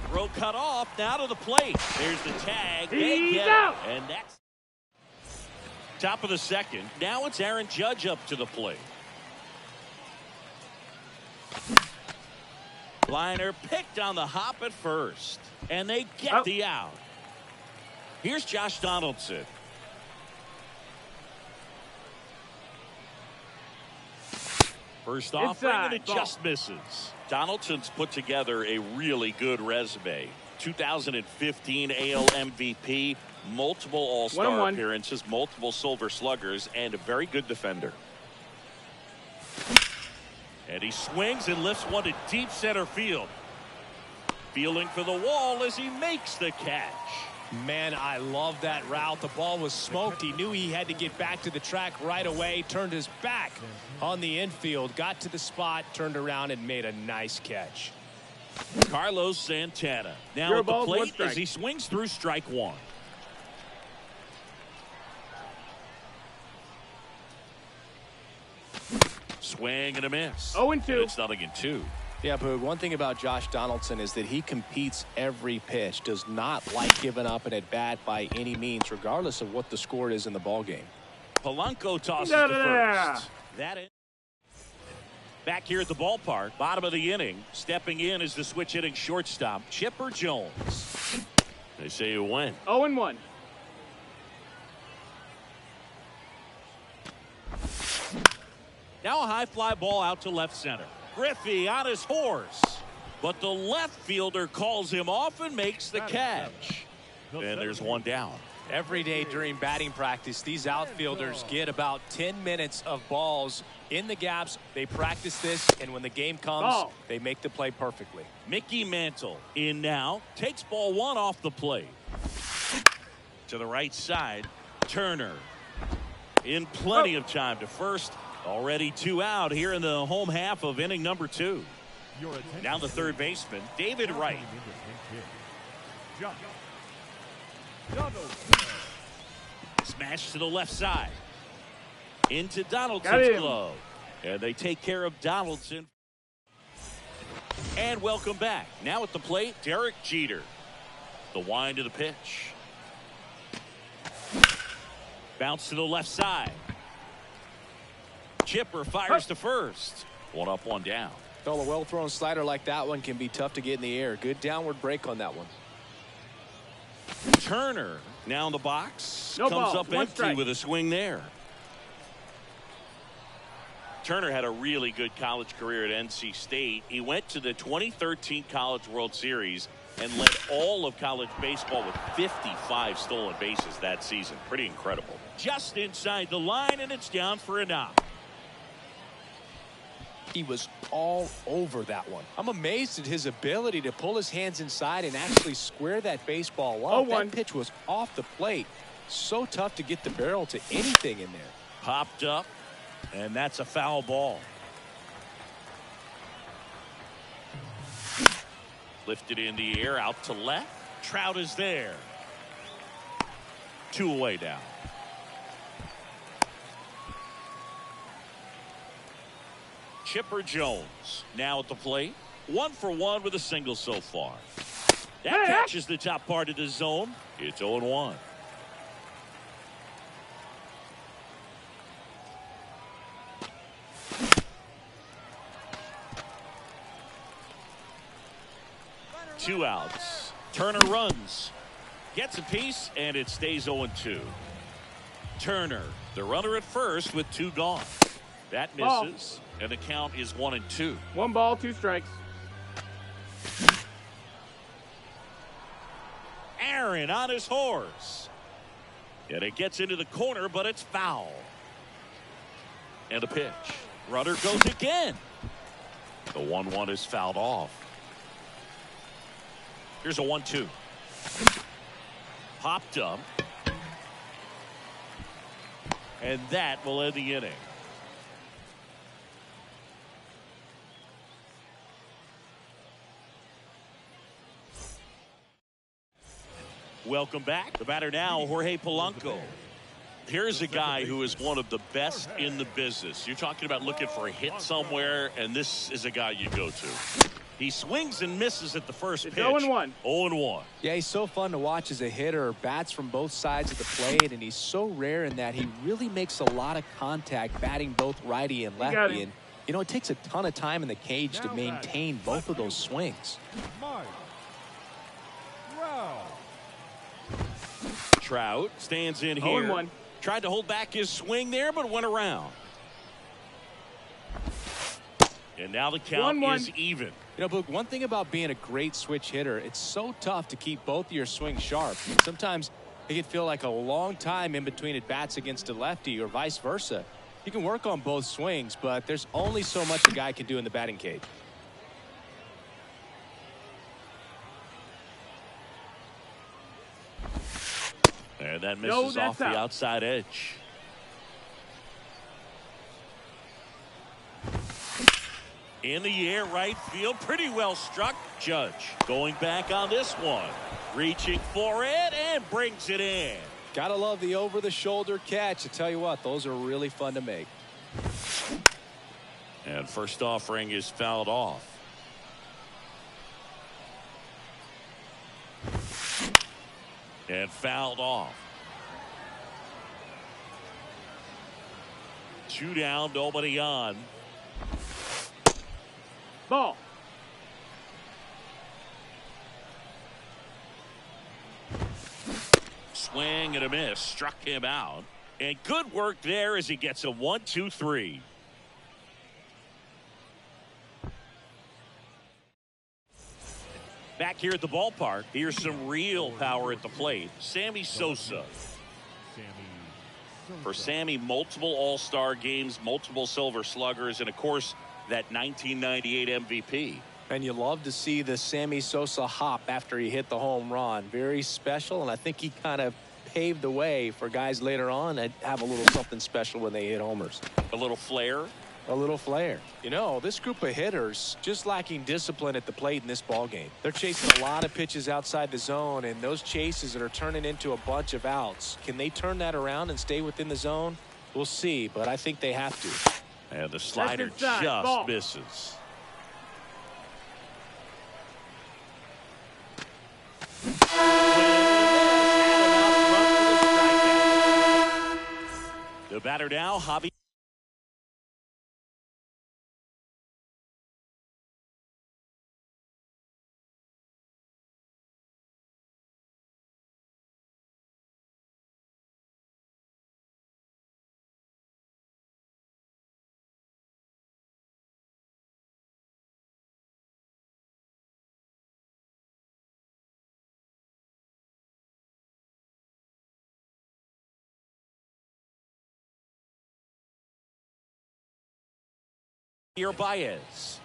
Throw cut off. Now to the plate. There's the tag. He's out. And that's top of the second. Now it's Aaron Judge up to the plate. Liner picked on the hop at first. And they get the out. Here's Josh Donaldson. First offering, and it just misses. Donaldson's put together a really good resume. 2015 AL MVP, multiple All-Star appearances, multiple Silver Sluggers, and a very good defender. And he swings and lifts one to deep center field. Feeling for the wall as he makes the catch. Man, I love that route. The ball was smoked. He knew he had to get back to the track right away. Turned his back on the infield. Got to the spot. Turned around and made a nice catch. Carlos Santana. Now at the plate as he swings through strike 1. Swing and a miss. 0-2. And it's 0-2. Yeah, Boog, one thing about Josh Donaldson is that he competes every pitch, does not like giving up an at-bat by any means, regardless of what the score is in the ballgame. Polanco tosses to first. That is. Back here at the ballpark, bottom of the inning, stepping in is the switch hitting shortstop, Chipper Jones. They say you win. 0-1. Now a high fly ball out to left center. Griffey on his horse. But the left fielder calls him off and makes the catch. And there's one down. Every day during batting practice, these outfielders get about 10 minutes of balls in the gaps. They practice this, and when the game comes, they make the play perfectly. Mickey Mantle in now. Takes ball one off the plate. To the right side, Turner. In plenty of time to first. Already 2 out here in the home half of inning number 2. Now the third baseman, David Wright. Smash to the left side. Into Donaldson's glove. And they take care of Donaldson. And welcome back. Now at the plate, Derek Jeter. The wind of the pitch. Bounce to the left side. Chipper fires to first. 1 up, 1 down. Well, a well-thrown slider like that one can be tough to get in the air. Good downward break on that one. Turner now in the box. No Comes ball, up 1 empty strike. with a swing there. Turner had a really good college career at NC State. He went to the 2013 College World Series and led all of college baseball with 55 stolen bases that season. Pretty incredible. Just inside the line, and it's down for a knock. He was all over that one. I'm amazed at his ability to pull his hands inside and actually square that baseball up. That pitch was off the plate. So tough to get the barrel to anything in there. Popped up, and that's a foul ball. Lifted in the air, out to left. Trout is there. 2 away now. Chipper Jones now at the plate. 1 for 1 with a single so far. That catches the top part of the zone. It's 0-1. Two outs. Turner runs. Gets a piece, and it stays 0-2. Turner, the runner at first with 2 gone. That misses, and the count is 1-2. 1 ball, 2 strikes. Aaron on his horse. And it gets into the corner, but it's foul. And the pitch. Runner goes again. The 1-1 is fouled off. Here's a 1-2. Popped up. And that will end the inning. Welcome back. The batter now, Jorge Polanco. Here's a guy who is one of the best in the business. You're talking about looking for a hit somewhere, and this is a guy you go to. He swings and misses at the first pitch. 0-1. 0-1. Yeah, he's so fun to watch as a hitter. Bats from both sides of the plate, and he's so rare in that he really makes a lot of contact batting both righty and lefty. And, you know, it takes a ton of time in the cage to maintain both of those swings. Trout stands in here. 0-1. Tried to hold back his swing there, but went around. And now the count 1-1. is even. You know, Boog, one thing about being a great switch hitter, it's so tough to keep both of your swings sharp. Sometimes it can feel like a long time in between at bats against a lefty or vice versa. You can work on both swings, but there's only so much a guy can do in the batting cage. And that misses off the outside edge. In the air, right field, pretty well struck. Judge going back on this one. Reaching for it and brings it in. Gotta love the over-the-shoulder catch. I tell you what, those are really fun to make. And first offering is fouled off. And fouled off. 2 down, nobody on. Ball. Swing and a miss. Struck him out. And good work there as he gets a 1-2-3. Back here at the ballpark, here's some real power at the plate. Sammy Sosa. For Sammy, multiple All-Star games, multiple Silver Sluggers, and of course, that 1998 MVP. And you love to see the Sammy Sosa hop after he hit the home run. Very special, and I think he kind of paved the way for guys later on that have a little something special when they hit homers. A little flair. A little flair. You know, this group of hitters just lacking discipline at the plate in this ball game. They're chasing a lot of pitches outside the zone, and those chases that are turning into a bunch of outs. Can they turn that around and stay within the zone? We'll see, but I think they have to. And the slider just ball. misses. The batter now, Javi. Here, Baez.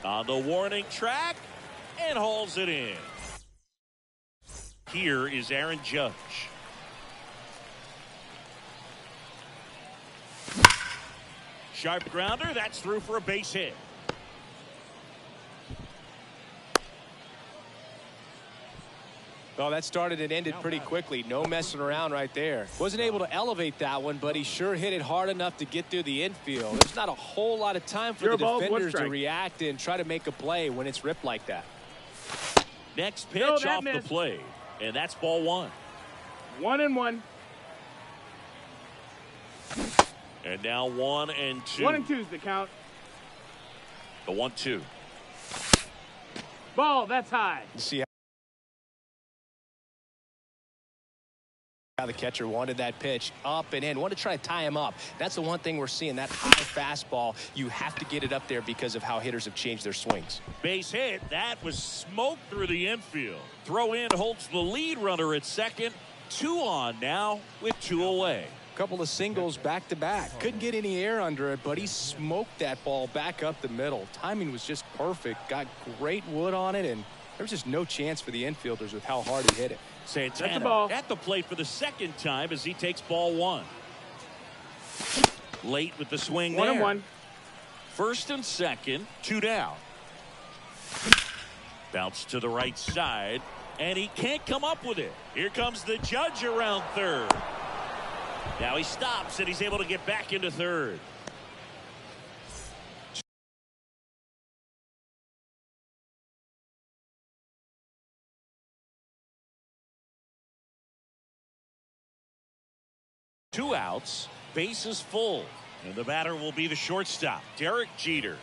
On the warning track and hauls it in. Here is Aaron Judge. Sharp grounder, that's through for a base hit. Well, that started and ended pretty quickly. No messing around right there. Wasn't able to elevate that one, but he sure hit it hard enough to get through the infield. There's not a whole lot of time for the defenders to react and try to make a play when it's ripped like that. Next pitch off the plate, and that's ball one. 1-1. And now 1-2. 1-2's the count. The 1-2. Ball, that's high. See how the catcher wanted that pitch up and in. Wanted to try to tie him up. That's the one thing we're seeing. That high fastball, you have to get it up there because of how hitters have changed their swings. Base hit. That was smoked through the infield. Throw in holds the lead runner at second. 2 on now with 2 away. Couple of singles back to back. Couldn't get any air under it, but he smoked that ball back up the middle. Timing was just perfect. Got great wood on it, and there was just no chance for the infielders with how hard he hit it. Santana at the plate for the second time as he takes ball 1. Late with the swing there. 1-1. First and second, 2 down. Bounce to the right side, and he can't come up with it. Here comes the Judge around third. Now he stops, and he's able to get back into third. Two outs, bases full, and the batter will be the shortstop, Derek Jeter.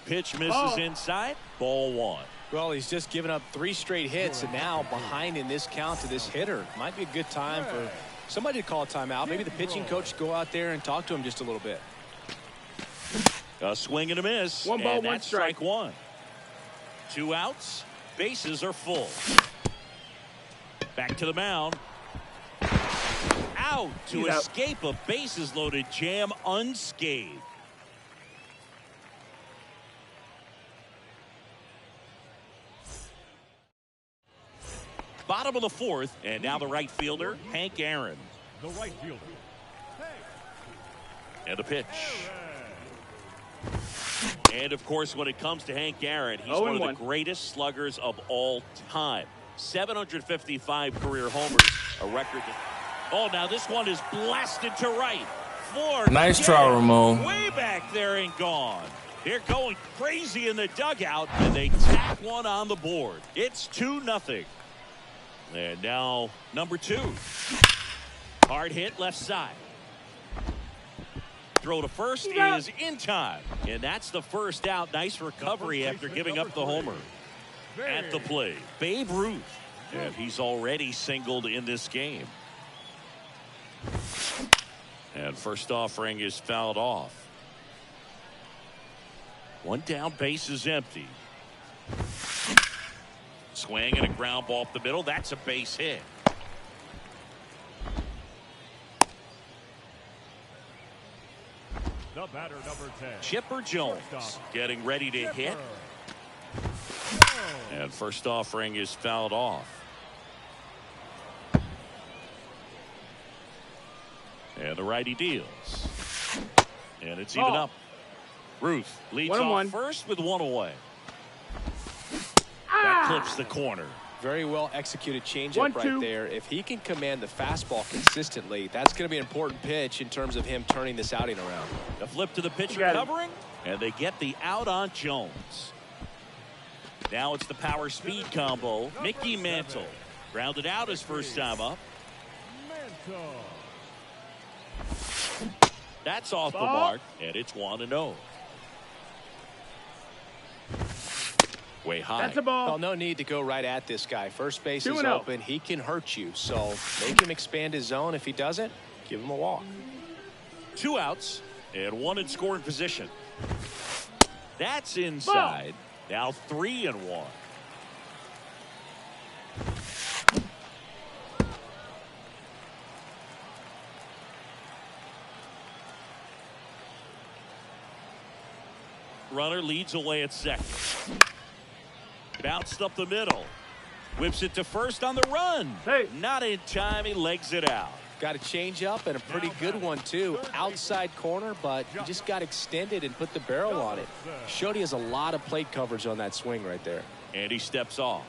Pitch misses inside, ball 1. Well, he's just given up 3 straight hits, and now behind in this count to this hitter. Might be a good time for somebody to call a timeout. Maybe the pitching coach go out there and talk to him just a little bit. A swing and a miss. 1 ball, and 1 that's strike. 1. 2 outs, bases are full. Back to the mound. Out to escape a bases loaded jam unscathed. Bottom of the 4th, and now the right fielder, Hank Aaron. The right fielder. And a pitch. And of course, when it comes to Hank Aaron, he's one of the greatest sluggers of all time. 755 career homers, a record. Oh, now this one is blasted to right. Nice try, Ramon. Way back there and gone. They're going crazy in the dugout, and they tack one on the board. It's 2-0. And now number 2. Hard hit left side. Throw to first is in time. And that's the first out. Nice recovery after giving up the homer. At the plate, Babe Ruth. And he's already singled in this game. And first offering is fouled off. One down, base is empty. Swing and a ground ball up the middle. That's a base hit. The batter, number 10. Chipper Jones getting ready to hit. And first offering is fouled off. And the righty deals. And it's even up. Ruth leads off first with one away. That clips the corner. Very well executed changeup right there. If he can command the fastball consistently, that's going to be an important pitch in terms of him turning this outing around. The flip to the pitcher covering, and they get the out on Jones. Now it's the power speed combo. Mickey Mantle grounded out his first time up. That's off the mark, and it's 1-0. Way high. That's a ball. Well, no need to go right at this guy. First base is open. He can hurt you. So make him expand his zone. If he doesn't, give him a walk. 2 outs and 1 in scoring position. That's inside. Now 3-1. Runner leads away at second. Bounced up the middle. Whips it to first on the run. Not in time. He legs it out. Got a change up and a pretty good one too. Outside corner, but he just got extended and put the barrel on it. Showed he has a lot of plate coverage on that swing right there. And he steps off.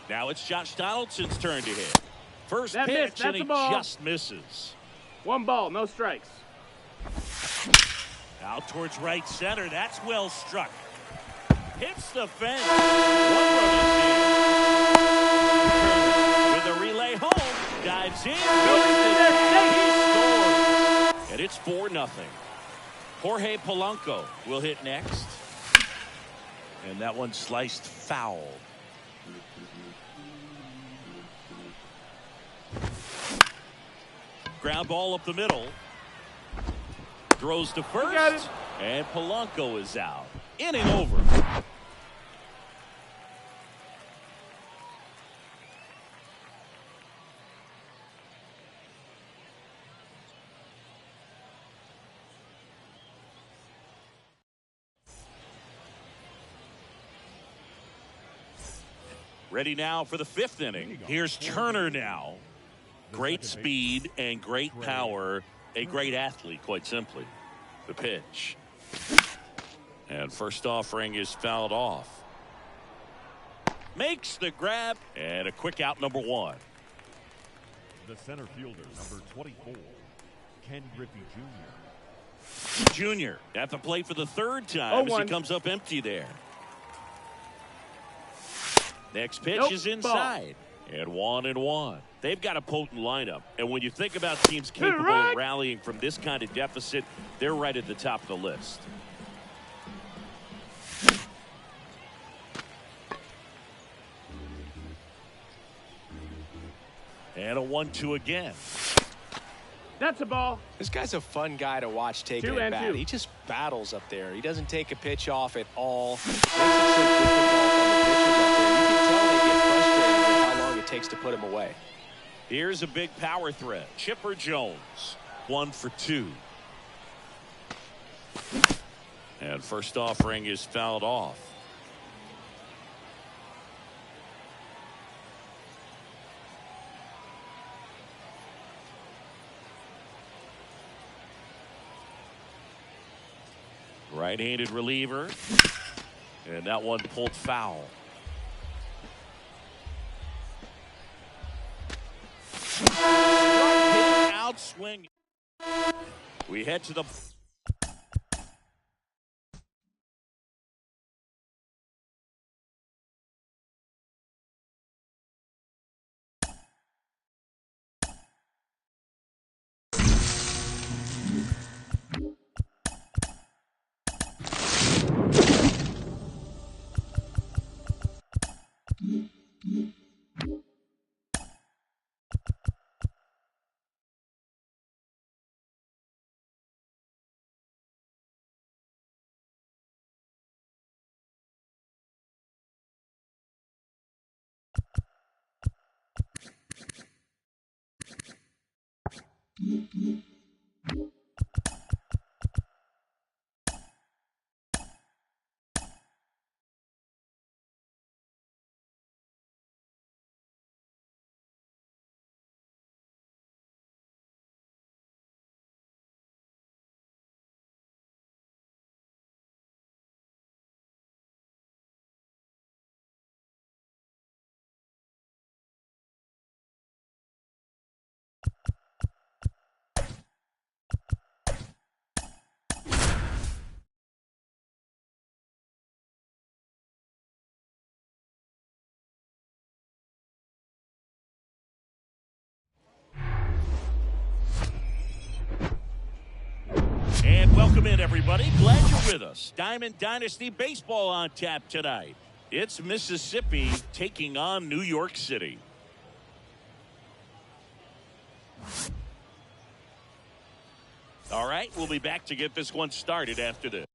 Now it's Josh Donaldson's turn to hit. First pitch, and he just misses. 1 ball, no strikes. Out towards right center. That's well struck. Hits the fence. 1 run is in. With a relay home. Dives in. He scores. And it's 4-0. Jorge Polanco will hit next. And that one sliced foul. Ground ball up the middle. Throws to first, and Polanco is out. Inning over. Ready now for the 5th inning. Here's Turner now. Great speed and great power. A great athlete, quite simply. The pitch. And first offering is fouled off. Makes the grab. And a quick out, number 1. The center fielder, number 24, Ken Griffey Jr. Jr. at the plate for the 3rd time as he comes up empty there. Next pitch is inside. And 1-1. They've got a potent lineup. And when you think about teams capable of rallying from this kind of deficit, they're right at the top of the list. And a 1-2 again. That's a ball. This guy's a fun guy to watch take it at bat. He just battles up there. He doesn't take a pitch off at all. Makes it so difficult on the pitchers up there. You can tell they get frustrated with how long it takes to put him away. Here's a big power threat. Chipper Jones, 1 for 2. And first offering is fouled off. Right-handed reliever. And that one pulled foul. Out swing. We head to the And welcome in, everybody. Glad you're with us. Diamond Dynasty Baseball on tap tonight. It's Mississippi taking on New York City. All right, we'll be back to get this one started after this.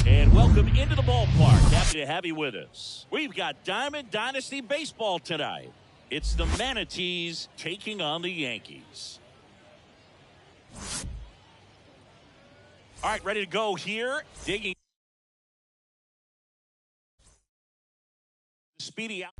And welcome into the ballpark. Happy to have you with us. We've got Diamond Dynasty Baseball tonight. It's the Manatees taking on the Yankees. All right, ready to go here. Digging. Speedy out.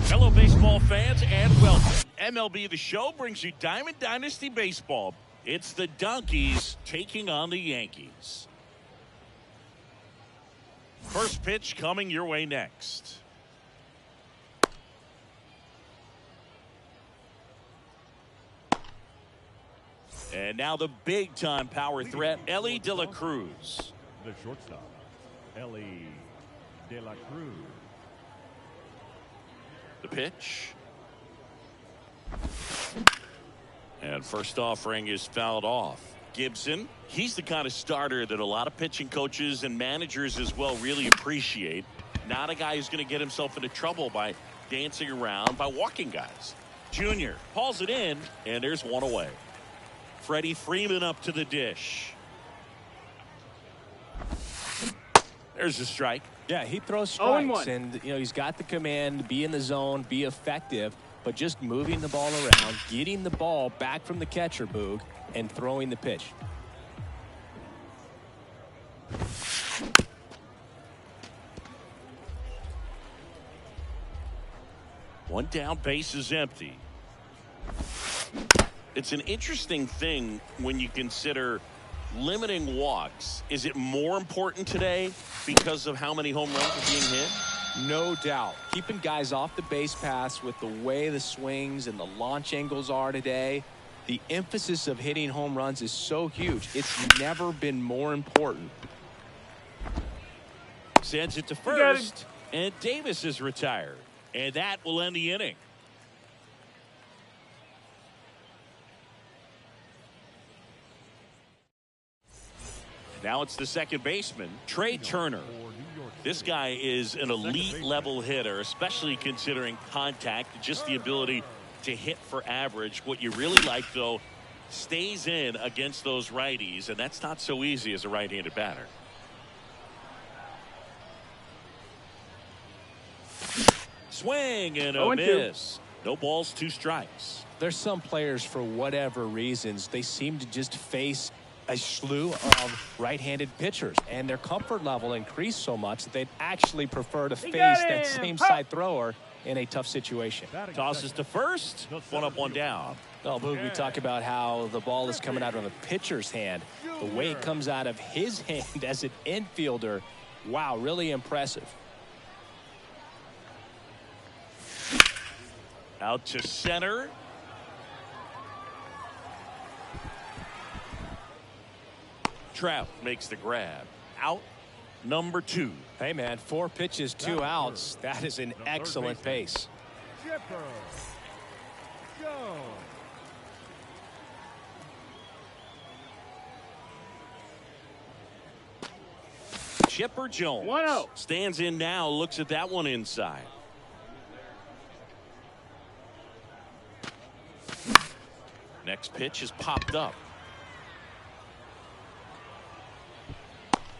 Hello, baseball fans, and welcome. MLB The Show brings you Diamond Dynasty Baseball. It's the Donkeys taking on the Yankees. First pitch coming your way next. And now the big-time power threat, Elly De La Cruz. The shortstop, Elly De La Cruz. The pitch. And first offering is fouled off. Gibson, he's the kind of starter that a lot of pitching coaches and managers as well really appreciate. Not a guy who's going to get himself into trouble by dancing around, by walking guys. Junior hauls it in, and there's one away. Freddie Freeman up to the dish. There's a strike. Yeah, he throws strikes, and you know he's got the command, be in the zone, be effective, but just moving the ball around, getting the ball back from the catcher, Boog, and throwing the pitch. One down, base is empty. It's an interesting thing when you consider limiting walks. Is it more important today because of how many home runs are being hit? No doubt. Keeping guys off the base paths with the way the swings and the launch angles are today, the emphasis of hitting home runs is so huge. It's never been more important. Sends it to first, and Davis is retired. And that will end the inning. Now it's the second baseman, Trey Turner. This guy is an elite level hitter, especially considering contact, just the ability to hit for average. What you really like, though, stays in against those righties, and that's not so easy as a right-handed batter. Swing and a miss. No balls, 2 strikes. There's some players, for whatever reasons, they seem to just face a slew of right-handed pitchers, and their comfort level increased so much that they'd actually prefer to face that same side thrower in a tough situation. Tosses to first. 1 up, 1 down. Well, Boog, we talk about how the ball is coming out of the pitcher's hand. The way it comes out of his hand as an infielder, wow, really impressive. Out to center. Trout makes the grab. Out number 2. Hey, man, 4 pitches, 2 outs. That is an excellent pace. Chipper Jones. Chipper Jones 1-0. stands in now, looks at that one inside. Next pitch is popped up.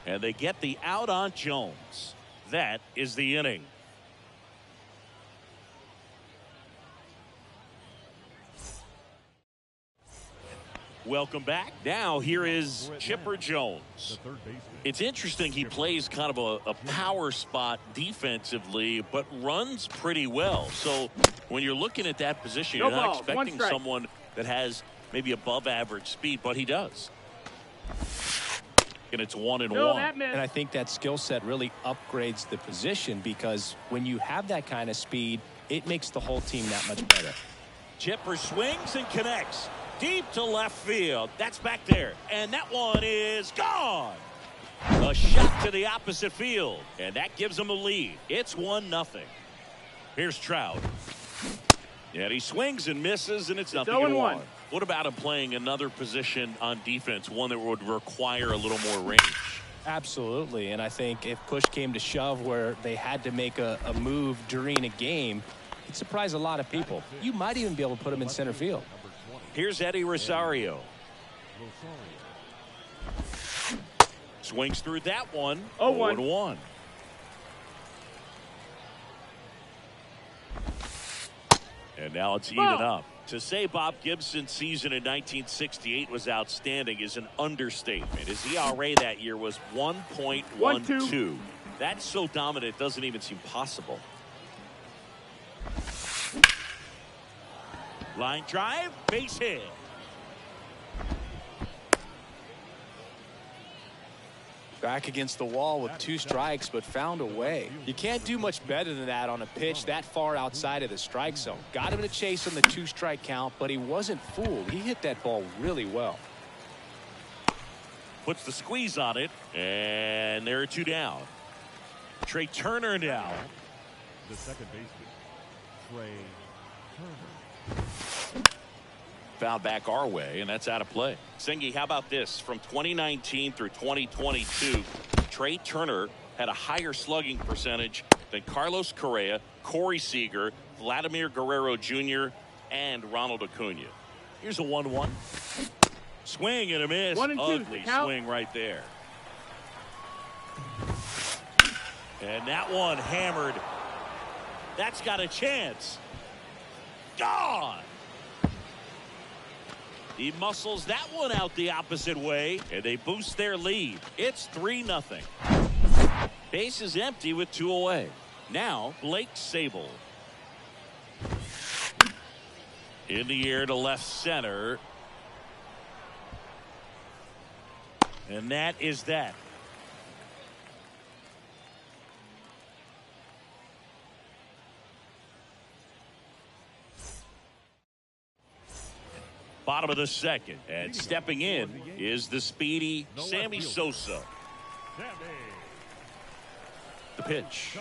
And they get the out on Jones. That is the inning. Welcome back. Now here is Chipper Jones. It's interesting, he plays kind of a power spot defensively, but runs pretty well. So when you're looking at that position, you're not expecting someone that has maybe above average speed, but he does. And it's 1-1. And I think that skill set really upgrades the position, because when you have that kind of speed, it makes the whole team that much better. Chipper swings and connects deep to left field. That's back there, and that one is gone. A shot to the opposite field, and that gives them a lead. It's 1-0. Here's Trout. And he swings and misses, and it's 0-1. What about him playing another position on defense, one that would require a little more range? Absolutely, and I think if push came to shove where they had to make a move during a game, it'd surprise a lot of people. You might even be able to put him in center field. Here's Eddie Rosario. Swings through that one. 0-1. And now it's even up. To say Bob Gibson's season in 1968 was outstanding is an understatement. His ERA that year was 1.12. That's so dominant, it doesn't even seem possible. Line drive, base hit. Back against the wall with 2 strikes, but found a way. You can't do much better than that on a pitch that far outside of the strike zone. Got him in a chase on the 2-strike count, but he wasn't fooled. He hit that ball really well. Puts the squeeze on it, and there are 2 down. Trey Turner now. The second baseman, Trey Turner. Foul back our way, and that's out of play. Sengi, how about this? From 2019 through 2022, Trey Turner had a higher slugging percentage than Carlos Correa, Corey Seager, Vladimir Guerrero Jr., and Ronald Acuna. Here's a 1-1. Swing and a miss. 1-2. Ugly swing right there. And that one hammered. That's got a chance. Gone. He muscles that one out the opposite way, and they boost their lead. It's 3-0. Base is empty with 2 away. Now, Blake Sabol. In the air to left center. And that is that. Bottom of the second. And stepping in is the speedy Sammy Sosa. The pitch.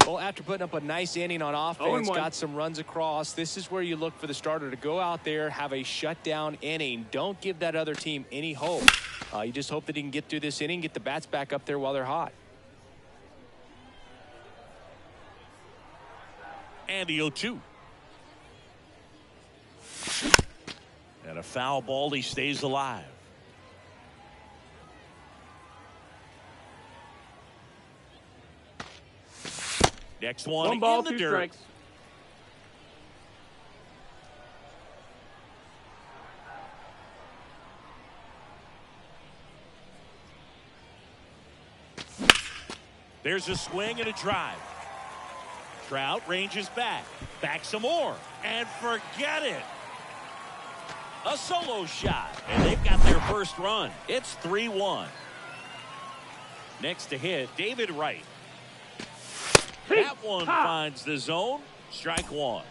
Well, after putting up a nice inning on offense, got some runs across, this is where you look for the starter to go out there, have a shutdown inning. Don't give that other team any hope. You just hope that he can get through this inning, get the bats back up there while they're hot. And the 0-2. And a foul ball. He stays alive. Next one ball, in the 2 dirt. strikes. There's a swing and a drive. Trout ranges back. Back some more. And forget it. A solo shot. And they've got their first run. It's 3-1. Next to hit, David Wright. That one finds the zone. Strike one.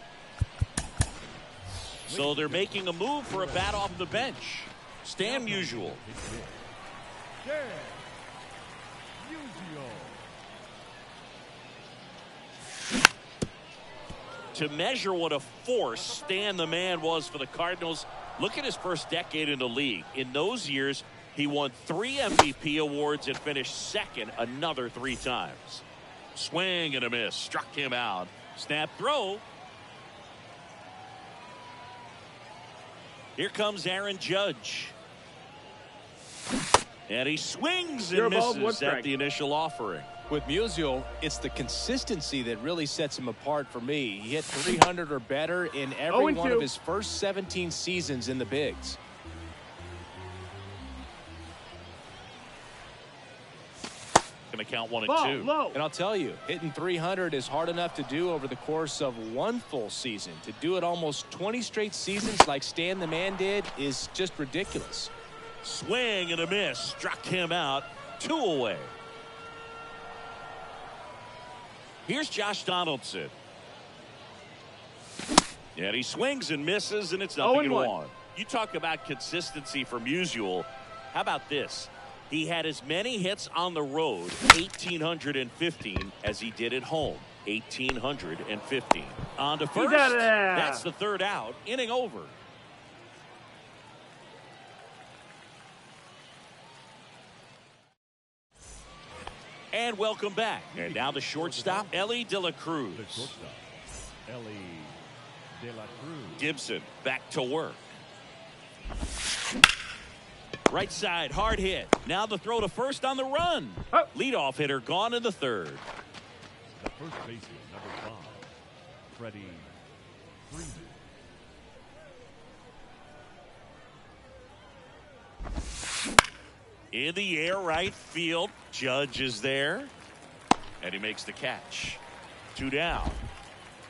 So they're making a move for a bat off the bench. Stan Musial. To measure what a force Stan the Man was for the Cardinals, look at his first decade in the league. In those years, he won 3 MVP awards and finished second another 3 times. Swing and a miss. Struck him out. Snap throw. Here comes Aaron Judge. And he swings and misses at the initial offering. With Musial, it's the consistency that really sets him apart for me. He hit 300 or better in every one of his first 17 seasons in the bigs. Going to count 1 and 2. Low. And I'll tell you, hitting 300 is hard enough to do over the course of 1 full season. To do it almost 20 straight seasons like Stan the Man did is just ridiculous. Swing and a miss. Struck him out. 2 away. Here's Josh Donaldson. And he swings and misses, and it's nothing to 1. You talk about consistency for Musial. How about this? He had as many hits on the road, 1,815, as he did at home, 1,815. On to first. That's the 3rd out. Inning over. And welcome back. And now the shortstop, Elly De La Cruz. Elly De La Cruz. Gibson back to work. Right side, hard hit. Now the throw to first on the run. Leadoff hitter gone in the 3rd. The first baseman, number 5, Freddie Freeman. In the air, right field. Judge is there. And he makes the catch. 2 down.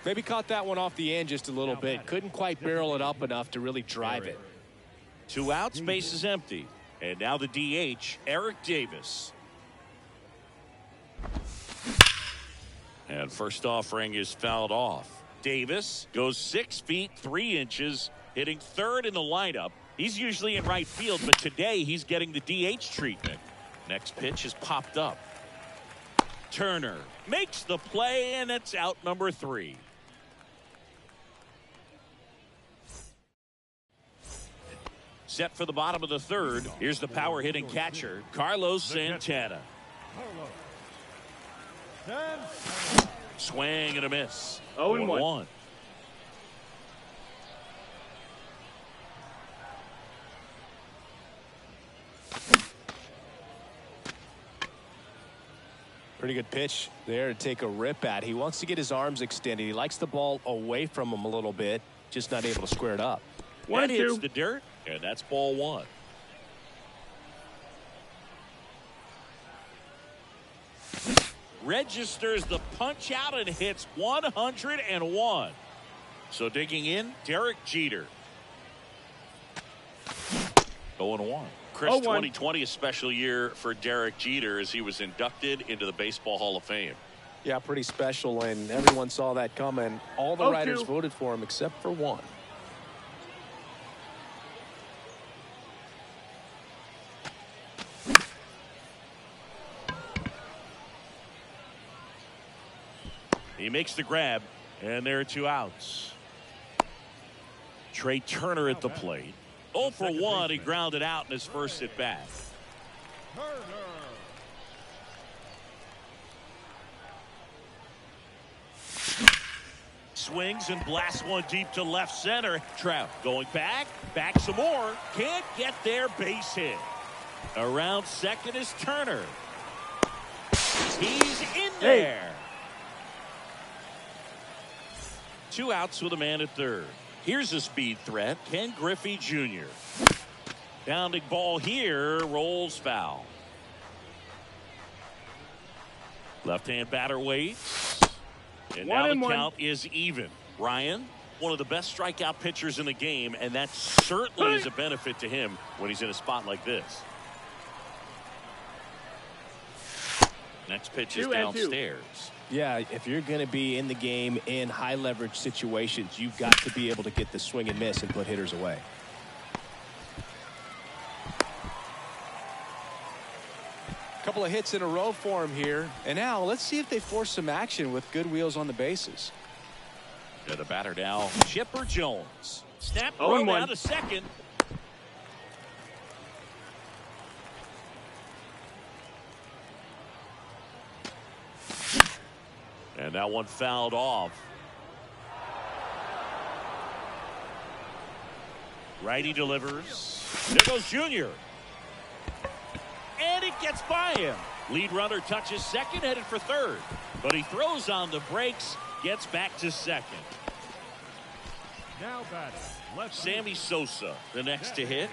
Maybe caught that one off the end just a little bit. Couldn't quite barrel it up enough to really drive it. 2 outs, base is empty. And now the DH, Eric Davis. And first offering is fouled off. Davis goes 6 feet 3 inches, hitting 3rd in the lineup. He's usually in right field, but today he's getting the DH treatment. Next pitch is popped up. Turner makes the play, and it's out number 3. Set for the bottom of the 3rd. Here's the power hitting catcher, Carlos Santana. Swing and a miss. 0-1. Pretty good pitch there to take a rip at. He wants to get his arms extended. He likes the ball away from him a little bit, just not able to square it up. That hits the dirt, and that's ball 1. Registers the punch out and hits 101. So digging in, Derek Jeter. 0-1. Chris, 2020 a special year for Derek Jeter as he was inducted into the Baseball Hall of Fame. Yeah, pretty special, and everyone saw that coming. All the writers voted for him except for one. He makes the grab, and there are 2 outs. Trey Turner at the plate. 0 for 1. He grounded out in his first at bat. Swings and blasts one deep to left center. Trout going back some more. Can't get there. Base hit. Around second is Turner. He's in there. 2 outs with a man at third. Here's a speed threat, Ken Griffey Jr. Bounding ball here, rolls foul. Left-hand batter waits. And now the count is even. Ryan, one of the best strikeout pitchers in the game, and that certainly is a benefit to him when he's in a spot like this. Next pitch is downstairs. Yeah, if you're going to be in the game in high leverage situations, you've got to be able to get the swing and miss and put hitters away. Couple of hits in a row for him here. And now let's see if they force some action with good wheels on the bases. To the batter now, Chipper Jones. Snap throw down to second. And that one fouled off. Righty delivers. There goes Junior. And it gets by him. Lead runner touches second, headed for third. But he throws on the brakes, gets back to second. Now batting, left Sammy Sosa, the next to hit.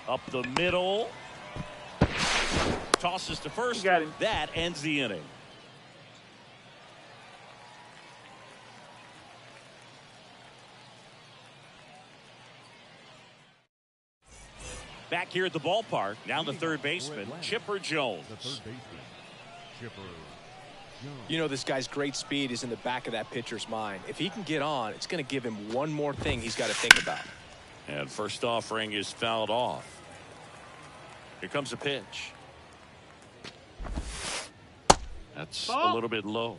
Up the middle. Tosses to first. That ends the inning. Back here at the ballpark, now the third baseman, Chipper Jones. the third baseman, Chipper Jones. You know, this guy's great speed is in the back of that pitcher's mind. If he can get on, it's going to give him one more thing he's got to think about. And first offering is fouled off. Here comes a pitch. That's a little bit low.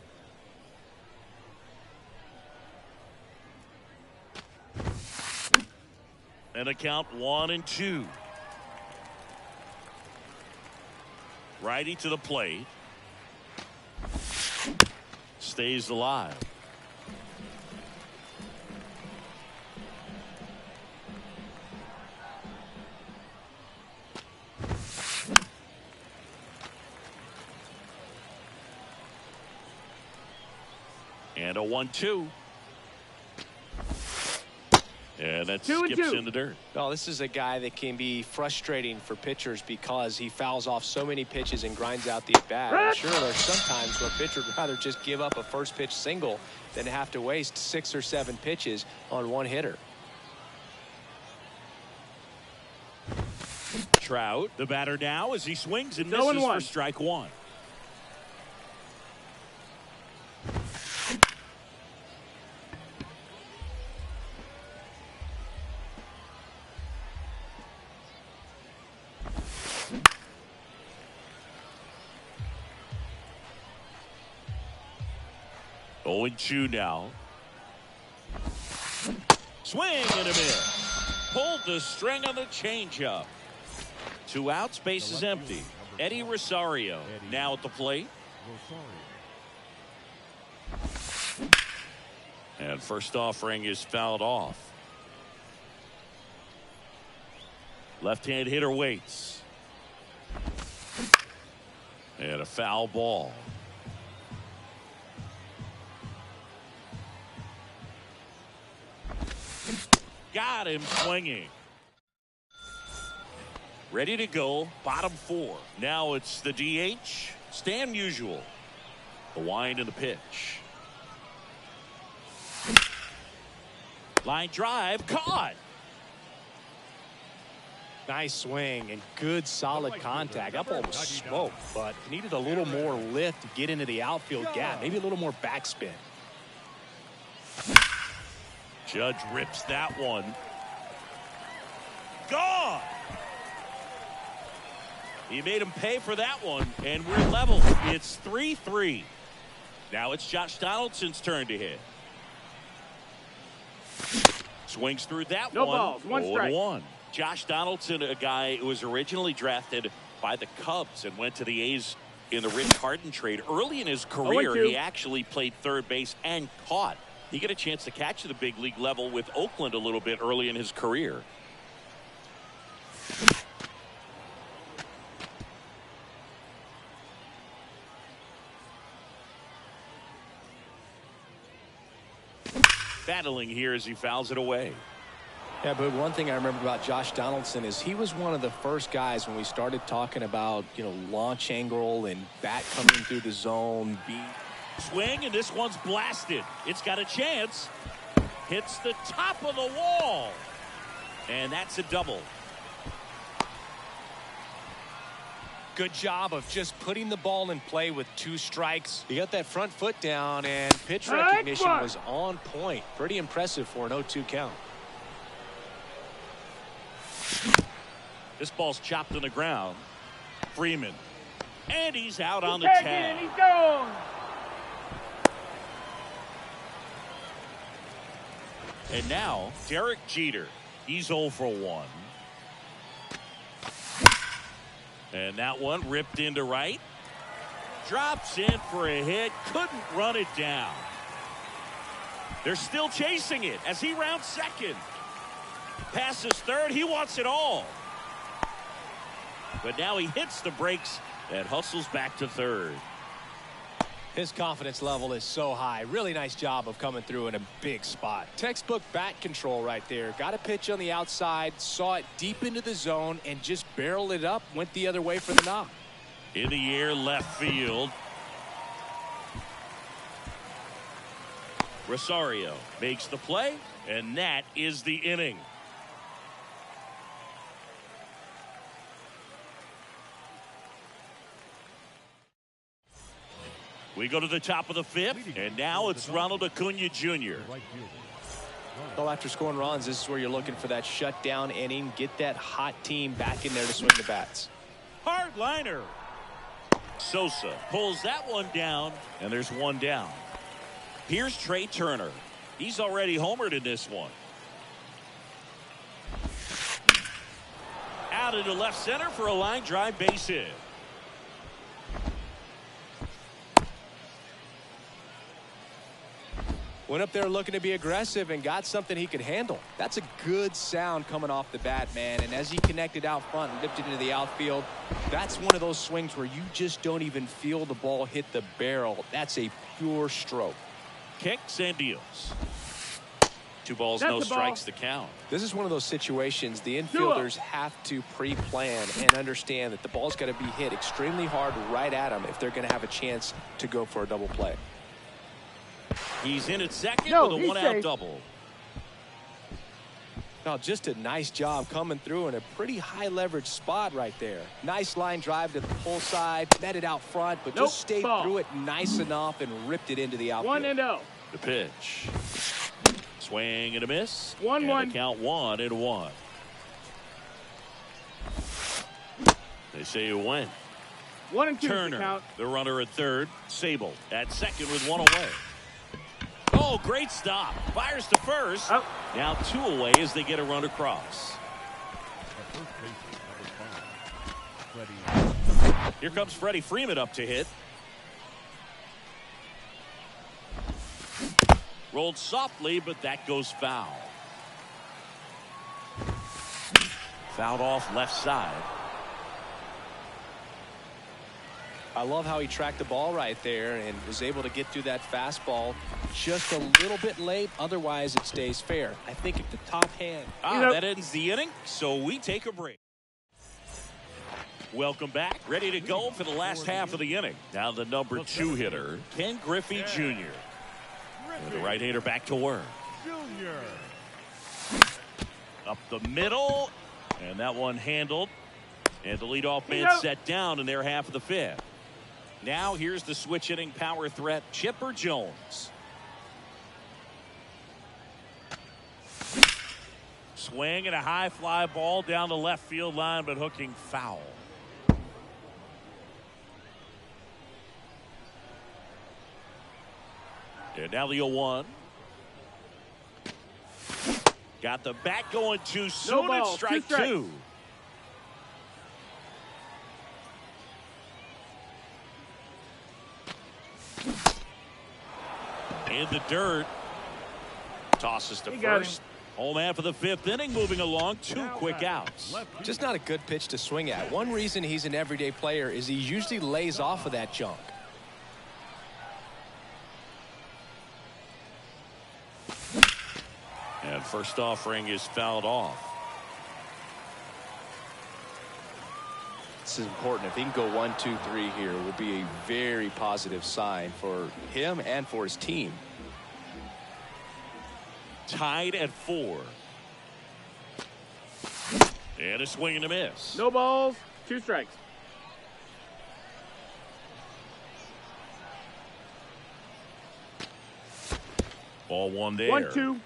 And a count 1-2. Righty to the plate. Stays alive. And a 1-2. And that skips in the dirt. Well, this is a guy that can be frustrating for pitchers because he fouls off so many pitches and grinds out the at-bat. I'm sure there's sometimes where a pitcher would rather just give up a first pitch single than have to waste 6 or 7 pitches on one hitter. Trout, the batter now as he swings and misses for strike one. Oh, and 2 now. Swing and a miss. Pulled the string on the changeup. 2 outs, base is empty. Eddie Rosario now at the plate. And first offering is fouled off. Left-hand hitter waits. And a foul ball. Got him swinging. Ready to go, bottom 4. Now it's the DH, Stan Musial. The wind and the pitch. Line drive, caught. Nice swing and good solid contact. That ball was smoked, but needed a little more lift to get into the outfield gap. Maybe a little more backspin. Judge rips that one. Gone. He made him pay for that one, and we're level. It's 3-3. Now it's Josh Donaldson's turn to hit. Swings through that No one. balls, one strike. 0-1. Josh Donaldson, a guy who was originally drafted by the Cubs and went to the A's in the Rich Harden trade. Early in his career, 0-2. he actually played third base and caught. He got a chance to catch at the big league level with Oakland a little bit early in his career. Battling here as he fouls it away. Yeah, but one thing I remember about Josh Donaldson is he was one of the first guys when we started talking about, launch angle and bat coming through the zone. Swing, and this one's blasted. It's got a chance. Hits the top of the wall. And that's a double. Good job of just putting the ball in play with 2 strikes. He got that front foot down, and pitch recognition was on point. Pretty impressive for an 0-2 count. This ball's chopped on the ground. Freeman. And he's out on the Tag tag. in, he's gone. And now, Derek Jeter. He's 0 for 1. And that one ripped into right. Drops in for a hit. Couldn't run it down. They're still chasing it as he rounds second. Passes third. He wants it all. But now he hits the brakes and hustles back to third. His confidence level is so high. Really nice job of coming through in a big spot. Textbook bat control right there. Got a pitch on the outside, saw it deep into the zone, and just barreled it up. Went the other way for the knock. In the air, left field. Rosario makes the play, and that is the inning. We go to the top of the 5th, and now it's Ronald Acuna Jr. Well, after scoring runs, this is where you're looking for that shutdown inning. Get that hot team back in there to swing the bats. Hard liner. Sosa pulls that one down, and there's one down. Here's Trey Turner. He's already homered in this one. Out into left center for a line drive base hit. Went up there looking to be aggressive and got something he could handle. That's a good sound coming off the bat, man. And as he connected out front and lifted into the outfield, that's one of those swings where you just don't even feel the ball hit the barrel. That's a pure stroke. Kicks and deals. 2 balls, That's no the ball. strikes to count. This is one of those situations the infielders have to pre-plan and understand that the ball's got to be hit extremely hard right at them if they're going to have a chance to go for a double play. He's in at second No, with a he's one-out safe. double. Now, just a nice job coming through in a pretty high leverage spot right there. Nice line drive to the pull side, met it out front, but Nope, just stayed ball. through it nice enough and ripped it into the outfield. 1-0. The pitch. Swing and a miss. 1-1. And the count 1-1. They say you win. 1-2 to Turner, count. the runner at third. Sable at second with 1 away. Oh, great stop. Fires to first. Out. Now 2 away as they get a run across. At first base, number 5, Freddie. Here comes Freddie Freeman up to hit. Rolled softly, but that goes foul. Fouled off left side. I love how he tracked the ball right there and was able to get through that fastball just a little bit late. Otherwise, it stays fair. I think at the top hand. That ends the inning, so we take a break. Welcome back. Ready to go for the last half of the inning. Now the number 2 hitter, Ken Griffey Jr. And the right-hander back to work. Junior. Up the middle. And that one handled. And the leadoff man set down in their half of the fifth. Now here's the switch hitting power threat, Chipper Jones. Swing and a high fly ball down the left field line, but hooking foul. And now the 0-1. Got the bat going too soon. No It's ball, strike 2 strikes. 2. In the dirt. Tosses to He got first. Home half of the fifth inning, moving along. 2 quick outs. Just not a good pitch to swing at. One reason he's an everyday player is he usually lays off of that junk. And first offering is fouled off. This is important. If he can go 1, 2, 3 here, it will be a very positive sign for him and for his team. Tied at 4. And a swing and a miss. No balls, 2 strikes. Ball 1 there. 1-2.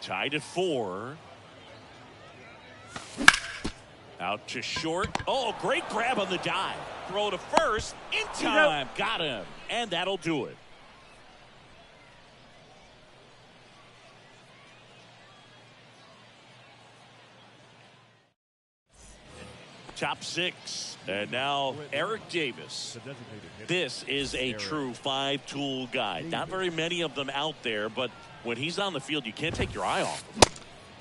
Tied at 4. Out to short. Oh, great grab on the dive. Throw to first. In time. Got him. And that'll do it. Top 6. And now Eric Davis. The designated hitter. This is a true 5-tool guy. Not very many of them out there, but when he's on the field, you can't take your eye off of him.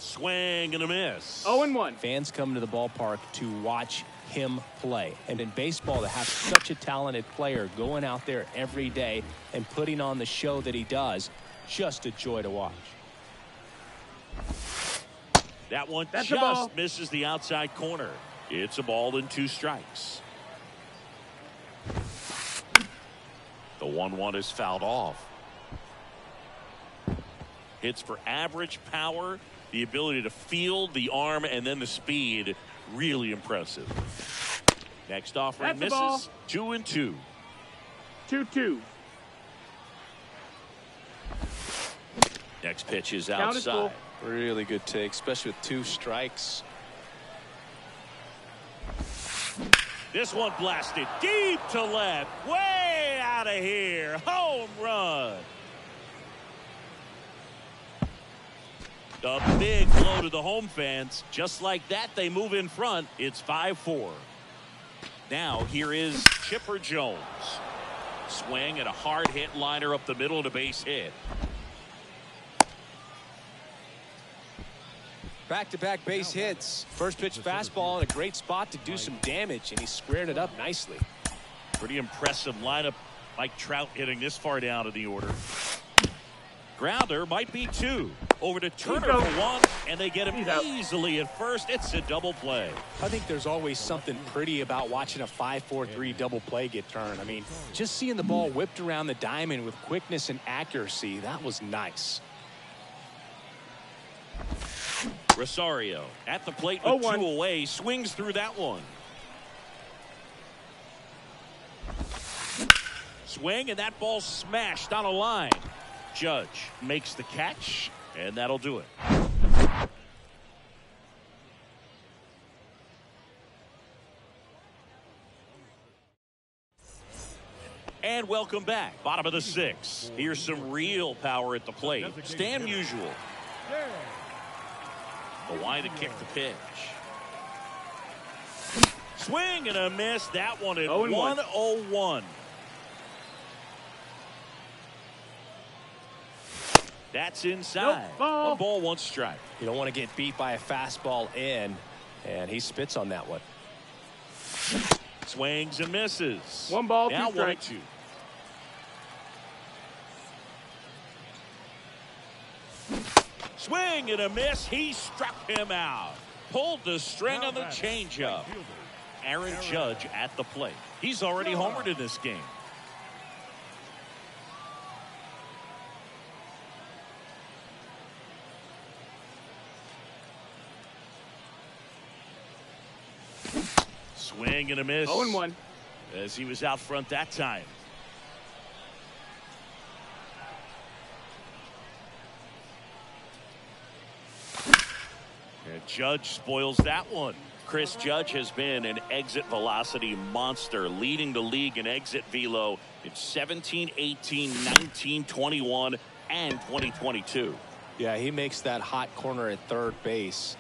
Swing and a miss. 0-1. Fans come to the ballpark to watch him play. And in baseball, to have such a talented player going out there every day and putting on the show that he does, just a joy to watch. That one That's a ball. just misses the outside corner. It's a ball and 2 strikes. The 1-1 is fouled off. Hits for average power, the ability to field, the arm, and then the speed. Really impressive. Next offering That's a ball. misses. 2-2. 2-2. Next pitch is Count is full. outside. Really good take, especially with 2 strikes. This one blasted deep to left. Way out of here. Home run. A big blow to the home fans. Just like that, they move in front. It's 5-4. Now, here is Chipper Jones. Swing and a hard hit liner up the middle and a base hit. Back-to-back base hits. First pitch fastball in a great spot to do some damage, and he squared it up nicely. Pretty impressive lineup. Mike Trout hitting this far down in the order. Grounder might be 2. Over to Turner for 1, and they get him easily at first. It's a double play. I think there's always something pretty about watching a 5-4-3 double play get turned. I mean, just seeing the ball whipped around the diamond with quickness and accuracy, that was nice. Rosario at the plate with 2 away. Swings through that one. Swing, and that ball smashed on a line. Judge makes the catch, and that'll do it. And welcome back. Bottom of the 6th. Here's some real power at the plate. Stan Musial. The wide to kick the pitch. Swing and a miss. That one at 1-0-1. That's inside. Nope, ball. 1 ball, 1 strike. You don't want to get beat by a fastball in, and he spits on that one. Swings and misses. 1 ball, now 2 strikes. 1-2. Swing and a miss. He struck him out. Pulled the string on the changeup. Aaron Judge at the plate. He's already homered in this game. Swing and a miss. 0-1. As he was out front that time. And Judge spoils that one. Chris Judge has been an exit velocity monster, leading the league in exit velo in 17, 18, 19, 21, and 2022. Yeah, he makes that hot corner at third base.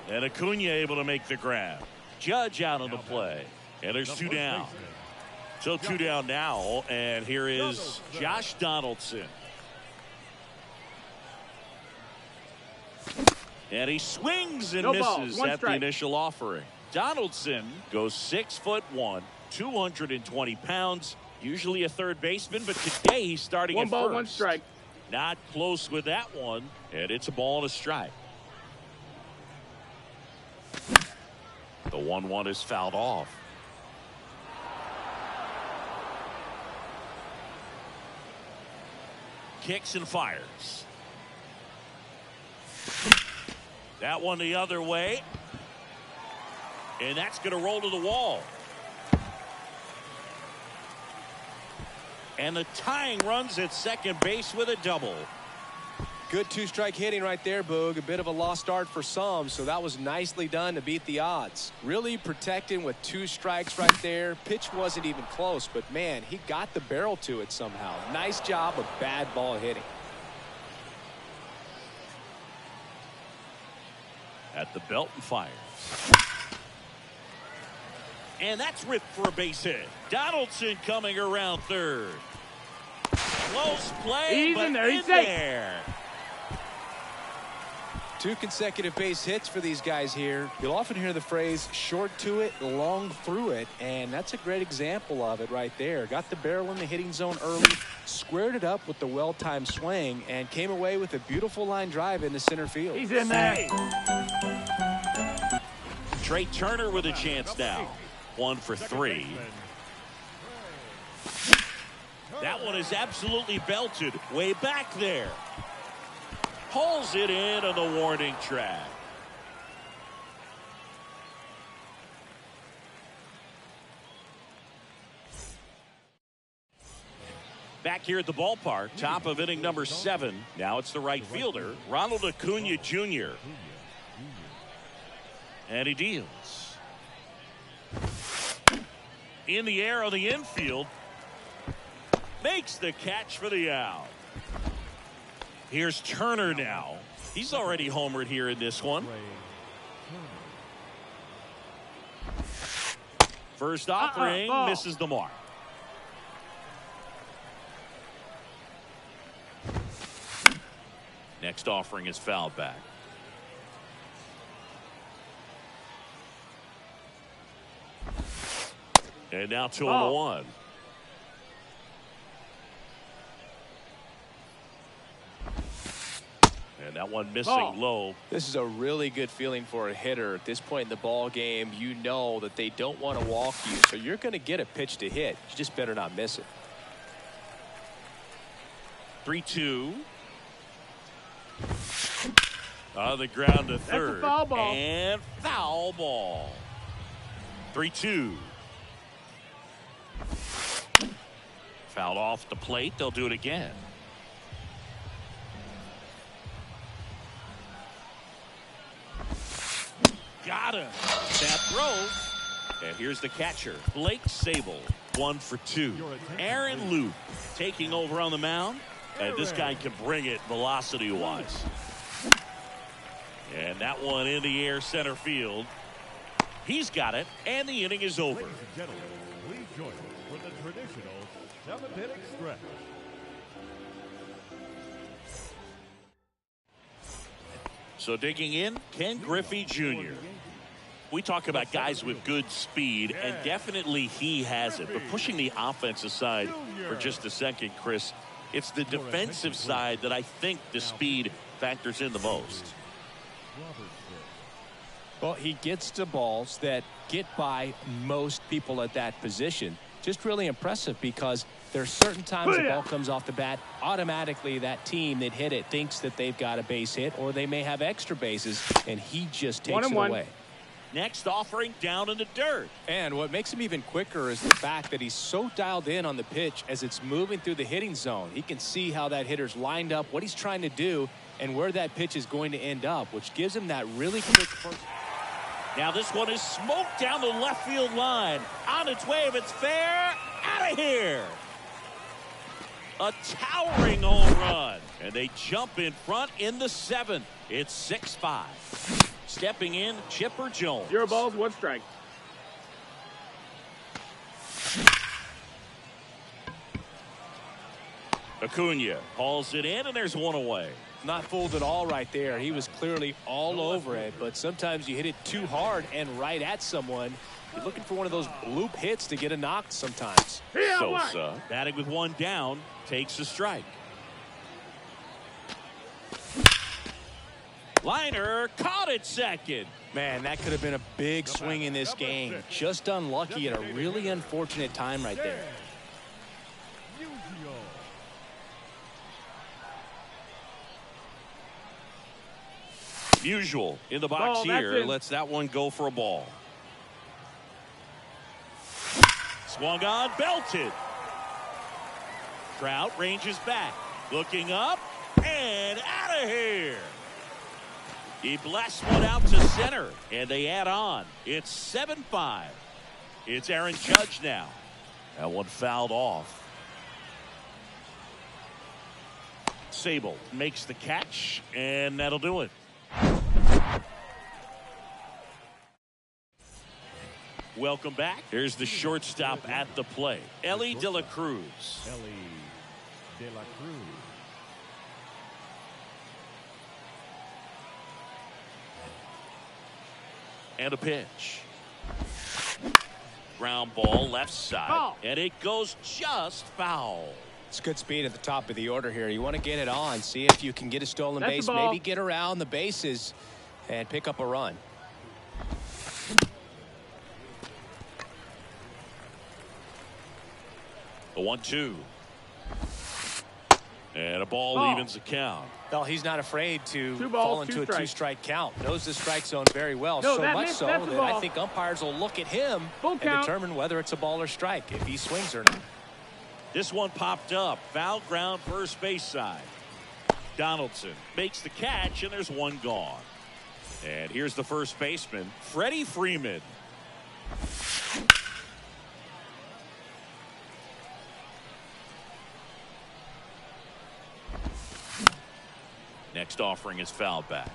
And Acuna able to make the grab. Judge out on the play. And there's two down. So two down now. And here is Josh Donaldson. And he swings and misses at the initial offering. Donaldson goes 6'1", 220 pounds. Usually a third baseman, but today he's starting at first. 1 ball, 1 strike. Not close with that one, and it's a ball and a strike. The 1-1 is fouled off. Kicks and fires. That one the other way. And that's going to roll to the wall. And the tying runs at second base with a double. Good two-strike hitting right there, Boog. A bit of a lost start for some, so that was nicely done to beat the odds. Really protecting with 2 strikes right there. Pitch wasn't even close, but man, he got the barrel to it somehow. Nice job of bad ball hitting. At the belt and fires. And that's ripped for a base hit. Donaldson coming around third. Close play, He's but in there. He's safe. there. 2 consecutive base hits for these guys here. You'll often hear the phrase short to it, long through it, and that's a great example of it right there. Got the barrel in the hitting zone early, squared it up with the well-timed swing, and came away with a beautiful line drive into center field. He's in there. Trey Turner with a chance now. 1 for 3. That one is absolutely belted way back there. Pulls it in on the warning track. Back here at the ballpark, top of inning number 7. Now it's the right fielder, Ronald Acuna Jr. And he deals. In the air on the infield. Makes the catch for the out. Here's Turner now. He's already homered here in this one. First offering misses the mark. Next offering is fouled back. And now 2-1. And that one missing low. This is a really good feeling for a hitter at this point in the ball game. You know that they don't want to walk you, so you're going to get a pitch to hit. You just better not miss it. 3-2. On the ground to third. That's a foul ball. And foul ball. 3-2. Fouled off the plate. They'll do it again. Got him. That throw. And here's the catcher, Blake Sabol. 1 for 2. Aaron Loup taking over on the mound. And this guy can bring it velocity-wise. And that one in the air center field. He's got it, and the inning is over. Ladies and gentlemen, please join us for the traditional 7th-inning stretch. So digging in, Ken Griffey Jr. We talk about guys with good speed, and definitely he has it. But pushing the offense aside for just a second, Chris, it's the defensive side that I think the speed factors in the most. Well, he gets to balls that get by most people at that position. Just really impressive because there's certain times the ball comes off the bat, automatically that team that hit it thinks that they've got a base hit or they may have extra bases, and he just takes it away. Next offering down in the dirt. And what makes him even quicker is the fact that he's so dialed in on the pitch as it's moving through the hitting zone. He can see how that hitter's lined up, what he's trying to do, and where that pitch is going to end up, which gives him that really quick first. Now this one is smoked down the left field line. On its way, if it's fair, out of here. A towering home run. And they jump in front in the 7th. It's 6-5. Stepping in, Chipper Jones. 0 balls, 1 strike. Acuna hauls it in, and there's 1 away. Not fooled at all right there. He was clearly all over it, but sometimes you hit it too hard and right at someone. You're looking for one of those bloop hits to get a knock sometimes. Sosa, batting with 1 down, takes a strike. Liner caught it second. Man, that could have been a big swing in this game. Just unlucky at a really unfortunate time right there. Usual in the box here. Lets that one go for a ball. Swung on, belted. Trout ranges back. Looking up and out of here. He blasts one out to center, and they add on. It's 7-5. It's Aaron Judge now. That one fouled off. Sable makes the catch, and that'll do it. Welcome back. Here's the shortstop at the plate, Elly De La Cruz. Elly De La Cruz. And a pitch. Ground ball left side. Ball. And it goes just foul. It's good speed at the top of the order here. You want to get it on, see if you can get a stolen That's base, the ball. maybe get around the bases and pick up a run. The 1-2. And a ball evens the count. Well, he's not afraid to 2 balls, fall into 2 a strikes. 2-strike count. Knows the strike zone very well. No, so that much missed. so That's the that I ball. think umpires will look at him Full and count. determine whether it's a ball or strike, if he swings or not. This one popped up. Foul ground, first base side. Donaldson makes the catch, and there's 1 gone. And here's the first baseman, Freddie Freeman. Next offering is fouled back.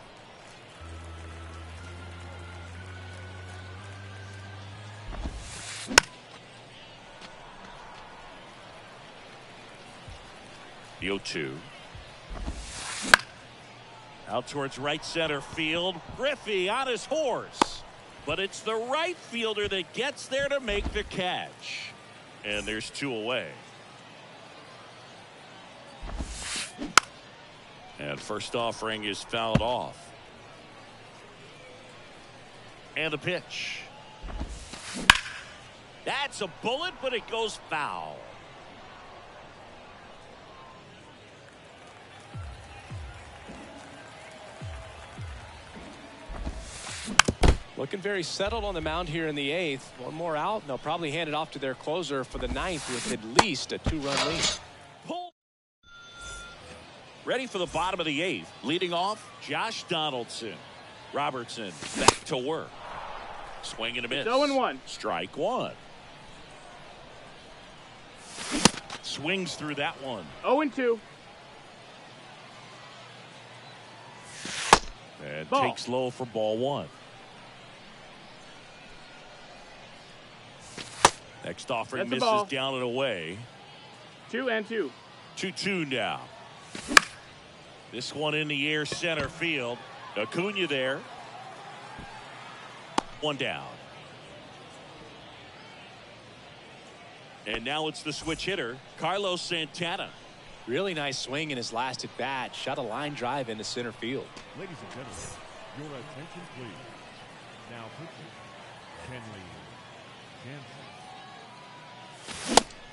The 0-2. Out towards right center field. Griffey on his horse. But it's the right fielder that gets there to make the catch. And there's 2 away. And first offering is fouled off. And the pitch. That's a bullet, but it goes foul. Looking very settled on the mound here in the 8th. 1 more out, and they'll probably hand it off to their closer for the 9th with at least a 2-run lead. Pull. Ready for the bottom of the 8th. Leading off, Josh Donaldson. Robertson back to work. Swing and a miss. 0-1. Strike 1. Swings through that one. 0-2. And Ball. takes low for ball 1. Next offering That's a ball. misses down and away. 2-2. 2-2 now. This one in the air, center field. Acuna there. 1 down. And now it's the switch hitter, Carlos Santana. Really nice swing in his last at bat. Shot a line drive into center field. Ladies and gentlemen, your attention please. Now pitching, Kenley Jansen.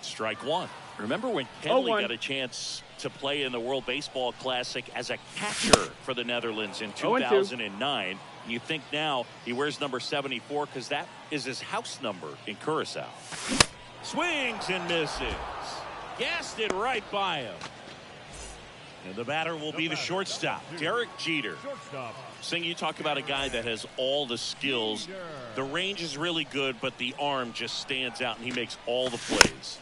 Strike one. Remember when Kenley 0-1. got a chance to play in the World Baseball Classic as a catcher for the Netherlands in 2009? You think now he wears number 74 because that is his house number in Curacao. Swings and misses. Gassed it right by him. And the batter will be the shortstop, Derek Jeter. Shortstop. Sing, you talk about a guy that has all the skills. The range is really good, but the arm just stands out, and he makes all the plays.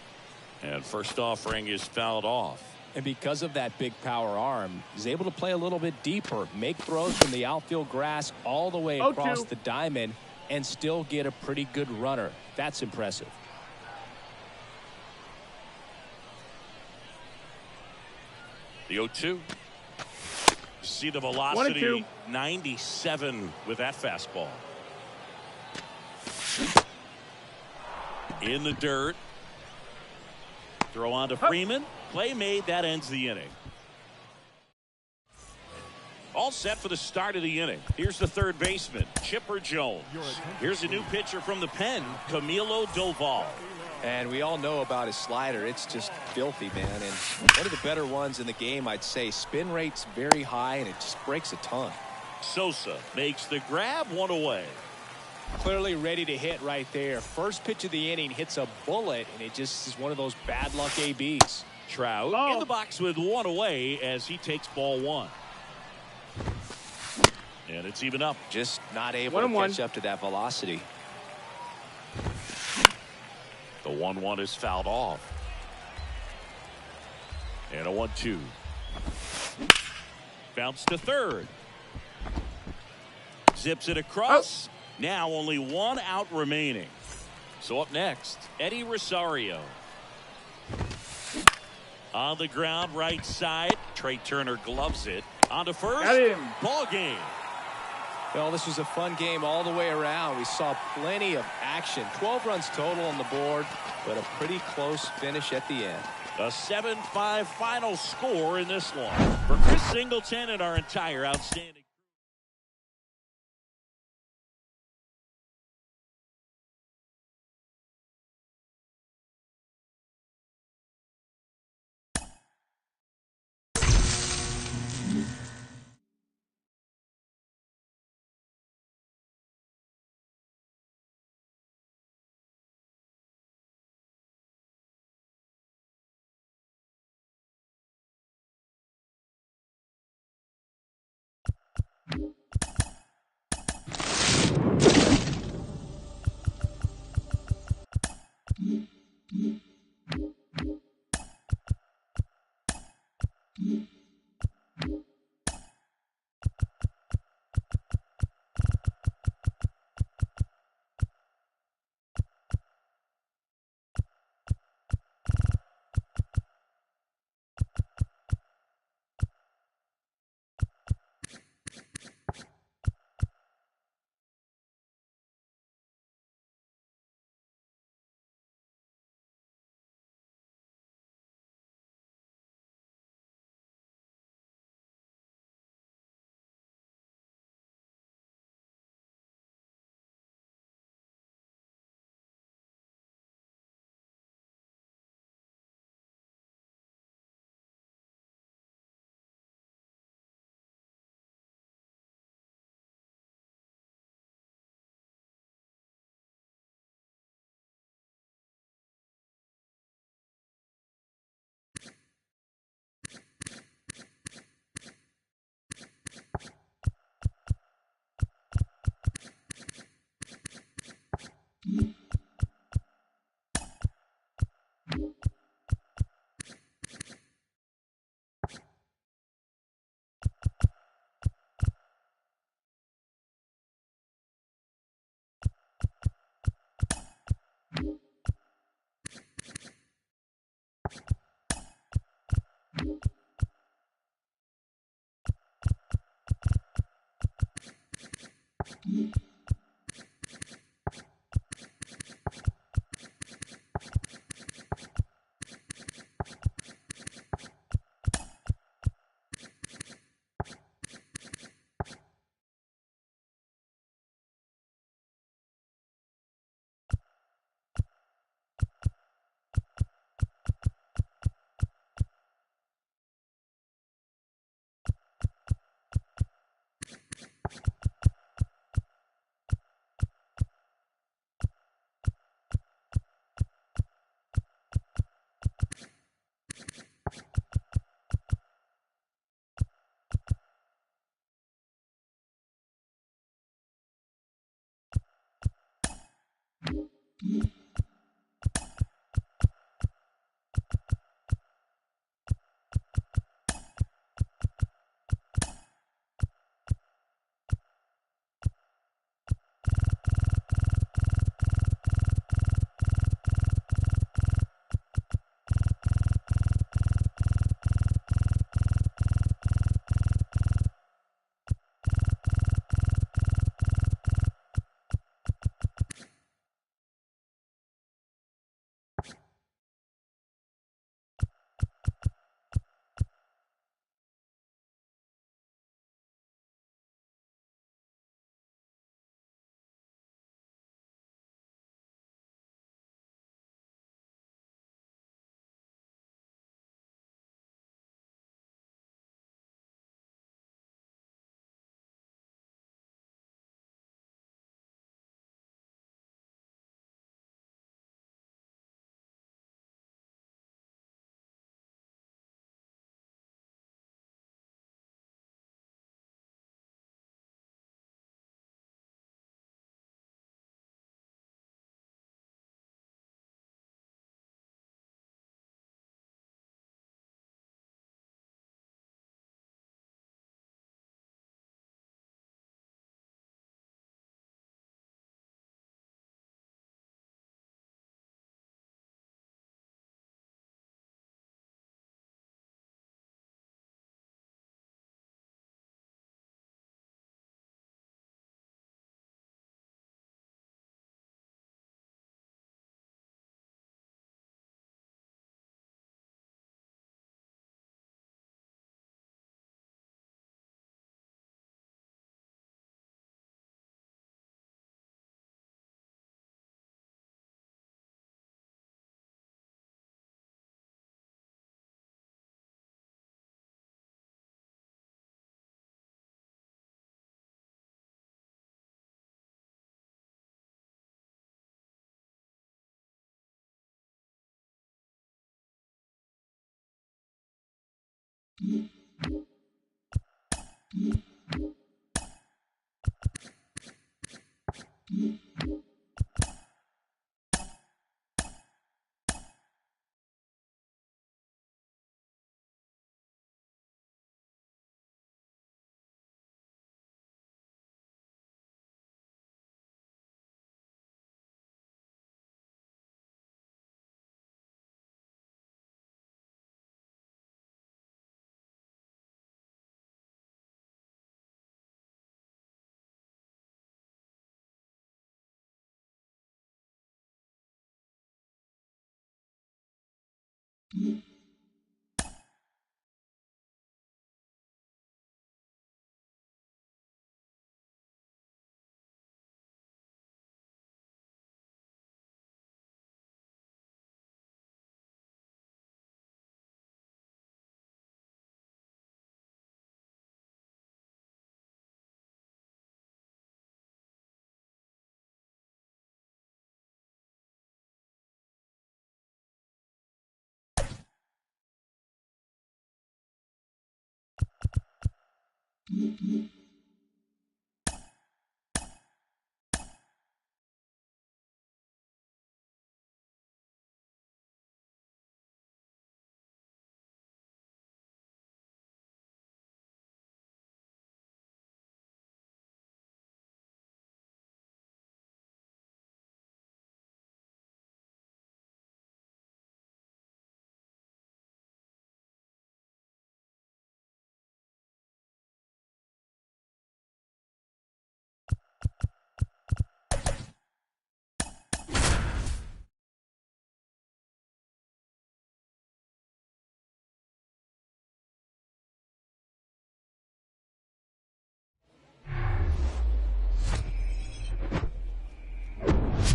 And first offering is fouled off. And because of that big power arm, he's able to play a little bit deeper, make throws from the outfield grass all the way across 0-2. the diamond, and still get a pretty good runner. That's impressive. The 0-2. See the velocity, 97 with that fastball. In the dirt. Throw on to Freeman. Play made. That ends the inning. All set for the start of the inning. Here's the third baseman, Chipper Jones. Here's a new pitcher from the pen, Camilo Doval. And we all know about his slider. It's just filthy, man. And one of the better ones in the game, I'd say. Spin rate's very high, and it just breaks a ton. Sosa makes the grab, one away. Clearly ready to hit right there. First pitch of the inning hits a bullet, and it just is one of those bad luck ABs. Trout in the box with one away as he takes ball one. And it's even up. Just not able to catch up to that velocity. The 1-1 is fouled off. And a 1-2. Bounce to third. Zips it across. Now only one out remaining. So up next, Eddie Rosario. On the ground, right side. Trey Turner gloves it. On to first. Got him. Ball game. Well, this was a fun game all the way around. We saw plenty of action. 12 runs total on the board, but a pretty close finish at the end. A 7-5 final score in this one. For Chris Singleton and our entire outstanding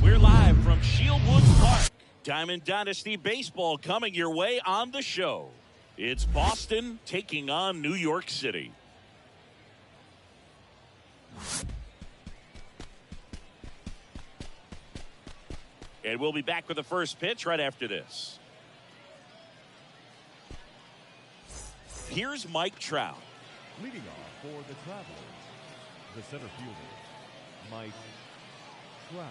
We're live from Shieldwood Park. Diamond Dynasty Baseball coming your way on the show. It's Boston taking on New York City. And we'll be back with the first pitch right after this. Here's Mike Trout. Leading off for the Travelers, the center fielder, Mike Trout.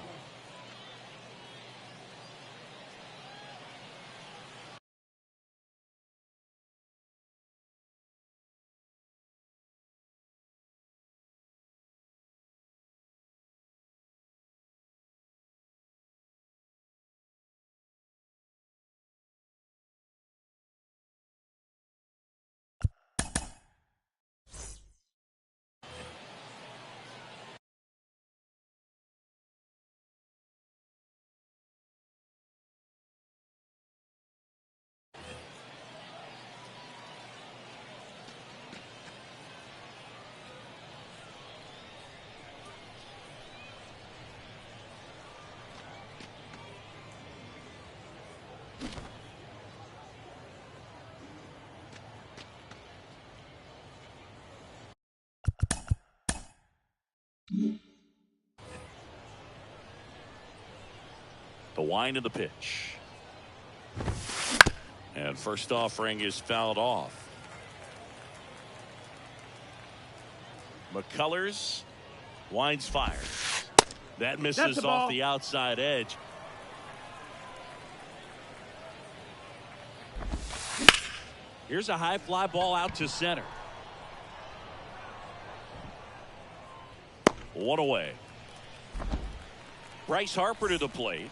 The wind of the pitch. And first offering is fouled off. McCullers winds fire. That misses off the outside edge. Here's a high fly ball out to center. One away. Bryce Harper to the plate.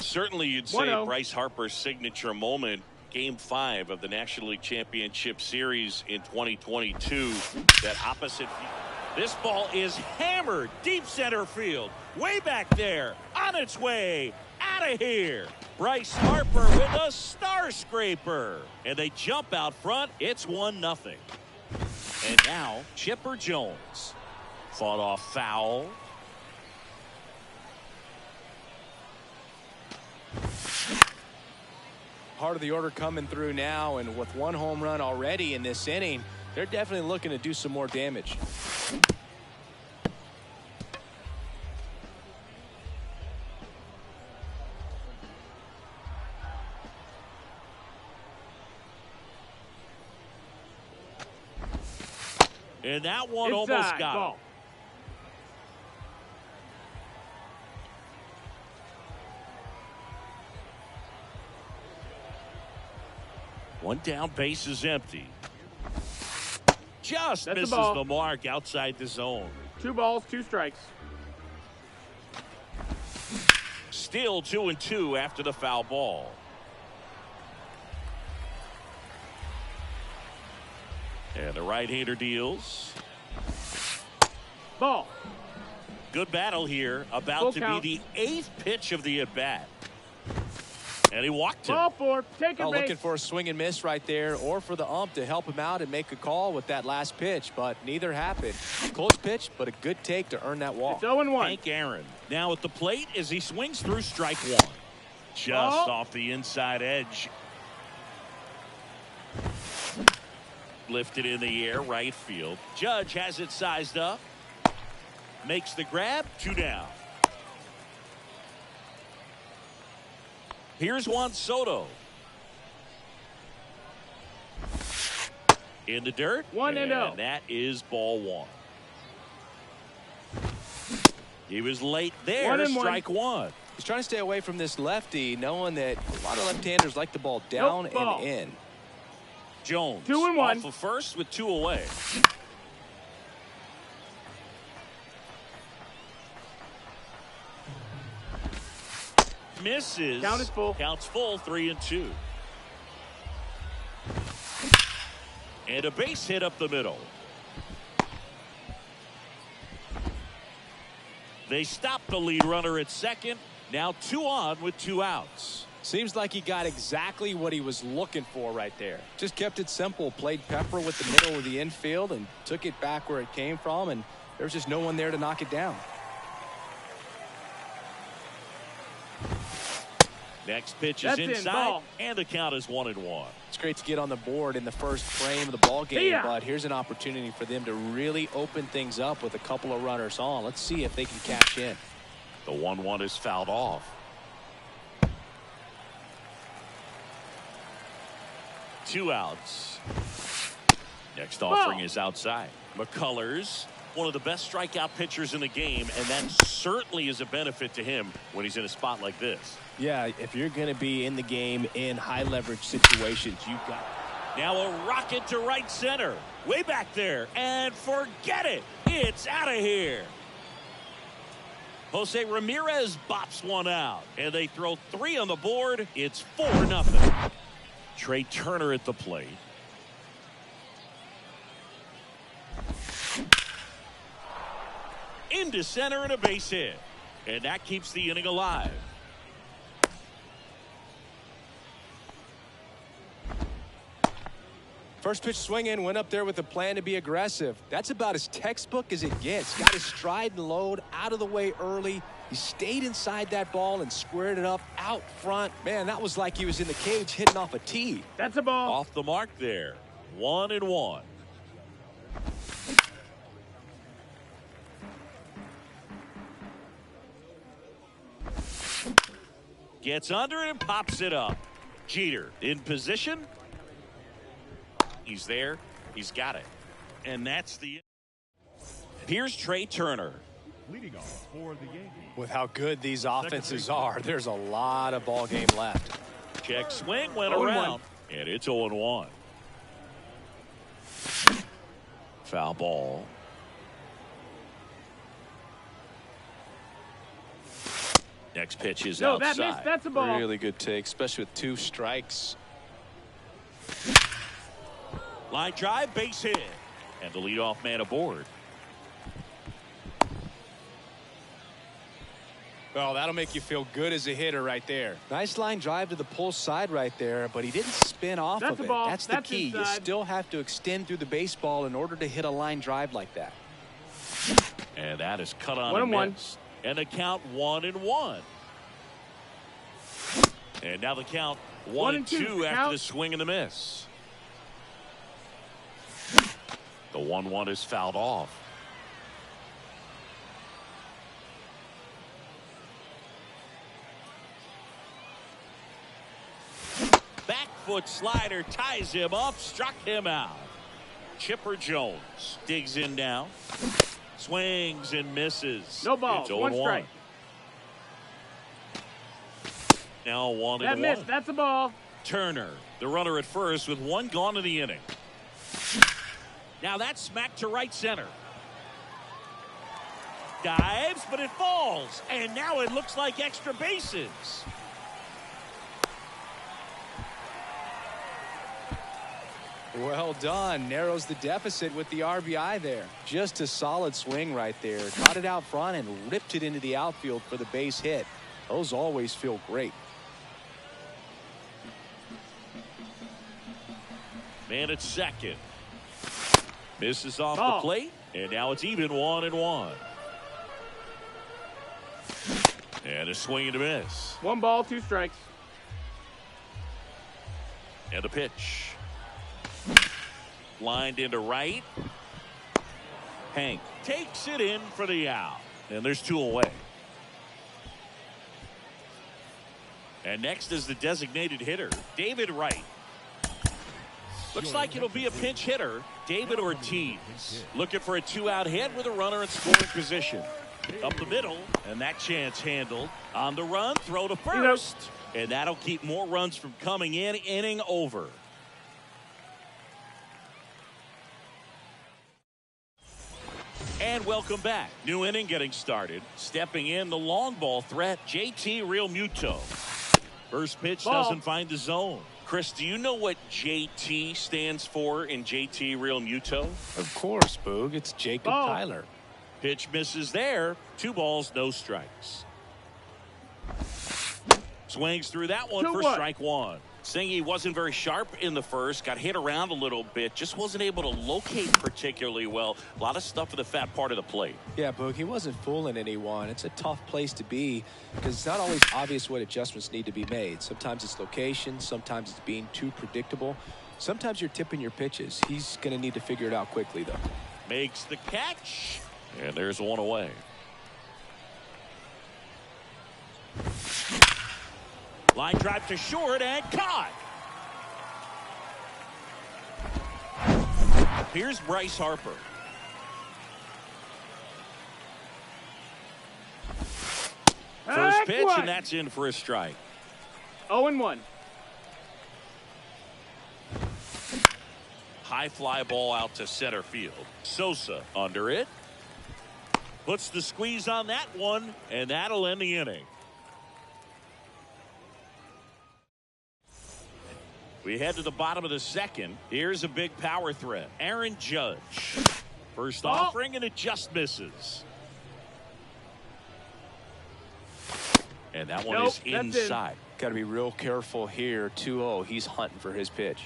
Certainly you'd say 1-0. Bryce Harper's signature moment, Game 5 of the National League Championship Series in 2022. That opposite. This ball is hammered deep center field. Way back there. On its way. Out of here. Bryce Harper with a star scraper. And they jump out front. It's 1-0. And now Chipper Jones. Fought off foul. Part of the order coming through now, and with one home run already in this inning, they're definitely looking to do some more damage. And that one Inside, almost got ball. him. One down, base is empty. Just That's misses the ball. the mark outside the zone. 2 balls, 2 strikes. Still 2-2 after the foul ball. And the right-hander deals. Ball. Good battle here. About Full to count. be the 8th pitch of the at-bat. And he walked him. Ball 4. Take it, Looking base. for a swing and miss right there, or for the ump to help him out and make a call with that last pitch, but neither happened. Close pitch, but a good take to earn that walk. It's 0-1. Hank Aaron now at the plate as he swings through strike one. Just off the inside edge. Lifted in the air, right field. Judge has it sized up. Makes the grab, 2 down. Here's Juan Soto. In the dirt. 1-0. And that is ball 1. He was late there. 1-1. Strike 1. He's trying to stay away from this lefty, knowing that a lot of left-handers like the ball down ball. and in. Jones 2-1. off of first with 2 away. Misses. Count is full. Counts full, 3-2. And a base hit up the middle. They stop the lead runner at second. Now 2 on with 2 outs. Seems like he got exactly what he was looking for right there. Just kept it simple, played pepper with the middle of the infield and took it back where it came from, and there was just no one there to knock it down. Next pitch is That's in, inside, ball. and the count is 1-1. It's great to get on the board in the first frame of the ball game, Yeah. but here's an opportunity for them to really open things up with a couple of runners on. Let's see if they can cash in. The 1-1 is fouled off. 2 outs. Next offering is outside. McCullers, one of the best strikeout pitchers in the game, and that certainly is a benefit to him when he's in a spot like this. Yeah, if you're going to be in the game in high leverage situations, you've got. Now a rocket to right center. Way back there. And forget it. It's out of here. Jose Ramirez bops one out. And they throw 3 on the board. It's 4-0. Trey Turner at the plate. Into center and a base hit. And that keeps the inning alive. First pitch swinging, went up there with a plan to be aggressive. That's about as textbook as it gets. Got his stride and load out of the way early, He stayed inside that ball and squared it up out front. Man, that was like he was in the cage hitting off a tee. That's a ball. Off the mark there. 1-1. Gets under it and pops it up. Jeter in position. He's there. He's got it. And that's the. Here's Trey Turner. Leading off for the Yankees. With how good these offenses are, there's a lot of ball game left. Check swing went 0-1. around. And it's 0-1. Foul ball. Next pitch is No, outside. that missed. That's a ball. Really good take, especially with 2 strikes. Line drive, base hit. And the leadoff man aboard. Well, that'll make you feel good as a hitter right there. Nice line drive to the pull side right there, but he didn't spin off That's of a it. ball. That's the That's key. You inside. still have to extend through the baseball in order to hit a line drive like that. And that is cut on 1-1. and missed. And the count 1-1. And now the count 1-2 after Count. the swing and the miss. The 1-1 is fouled off. Back foot slider ties him up, struck him out. Chipper Jones digs in now. Swings and misses. No balls. It's 1 0-1. strike. Now 1-1. That missed. That's a ball. Turner, the runner at first with 1 gone in the inning. Now that's smacked to right center. Dives, but it falls. And now it looks like extra bases. Well done. Narrows the deficit with the RBI there. Just a solid swing right there. Caught it out front and ripped it into the outfield for the base hit. Those always feel great. Man at second. Misses off Ball. the plate. And now it's even 1-1. And a swing and a miss. 1 ball, 2 strikes. And a pitch. Lined into right. Hank takes it in for the out. And there's 2 away. And next is the designated hitter, David Wright. Looks like it'll be a pinch hitter, David Ortiz. Looking for a 2-out hit with a runner in scoring position. Up the middle, and that chance handled. On the run, throw to first. And that'll keep more runs from coming in. Inning over. And welcome back. New inning getting started. Stepping in the long ball threat, JT Realmuto. First pitch Ball. doesn't find the zone. Chris, do you know what JT stands for in JT Realmuto? Of course, Boog. It's Jacob Ball. Tyler. Pitch misses there. 2 balls, no strikes. Swings through that one for 2-1. strike 1. Saying he wasn't very sharp in the first, got hit around a little bit, just wasn't able to locate particularly well. A lot of stuff for the fat part of the plate. Yeah, Boog, he wasn't fooling anyone. It's a tough place to be because it's not always obvious what adjustments need to be made. Sometimes it's location, sometimes it's being too predictable. Sometimes you're tipping your pitches. He's going to need to figure it out quickly, though. Makes the catch, and there's 1 away. Line drive to short and caught. Here's Bryce Harper. First pitch, and that's in for a strike. 0-1. High fly ball out to center field. Sosa under it. Puts the squeeze on that one, and that'll end the inning. We head to the bottom of the second. Here's a big power threat. Aaron Judge. First offering, and it just misses. And that one is inside. Got to be real careful here. 2-0. He's hunting for his pitch.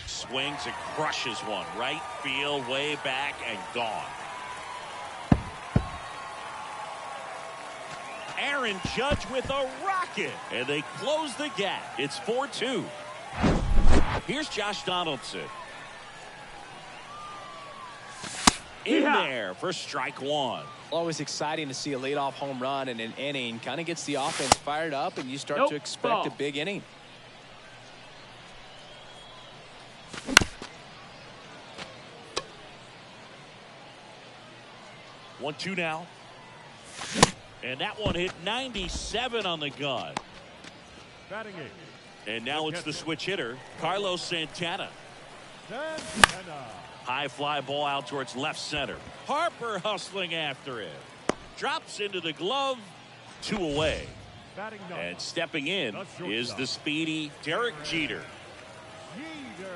Swings and crushes one. Right field, way back, and gone. Aaron Judge with a rocket. And they close the gap. It's 4-2. Here's Josh Donaldson. In there for strike one. Always exciting to see a leadoff home run in an inning. Kind of gets the offense fired up, and you start to expect a big inning. 1-2 now. And that one hit 97 on the gun. Batting eighth. And now it's the switch hitter, Carlos Santana. Santana. High fly ball out towards left center. Harper hustling after it. Drops into the glove. 2 away. Batting ninth. And stepping in is the speedy Derek Jeter. Jeter.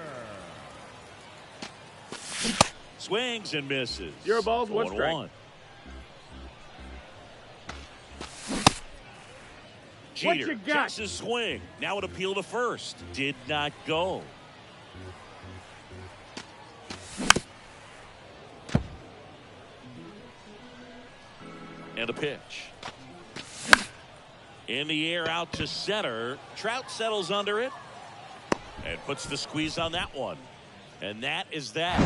Swings and misses. 0 balls, 1 strike. Jeter checks his swing. Now an appeal to first. Did not go. And a pitch. In the air out to center. Trout settles under it. And puts the squeeze on that one. And that is that.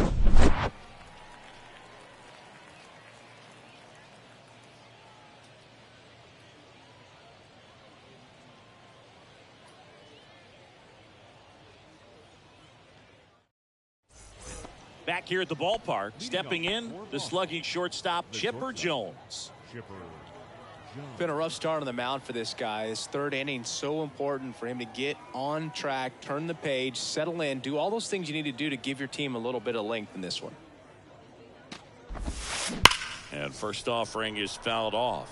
Back here at the ballpark, stepping in, the slugging shortstop, Chipper Jones. Been a rough start on the mound for this guy. His third inning, so important for him to get on track, turn the page, settle in, do all those things you need to do to give your team a little bit of length in this one. And first offering is fouled off.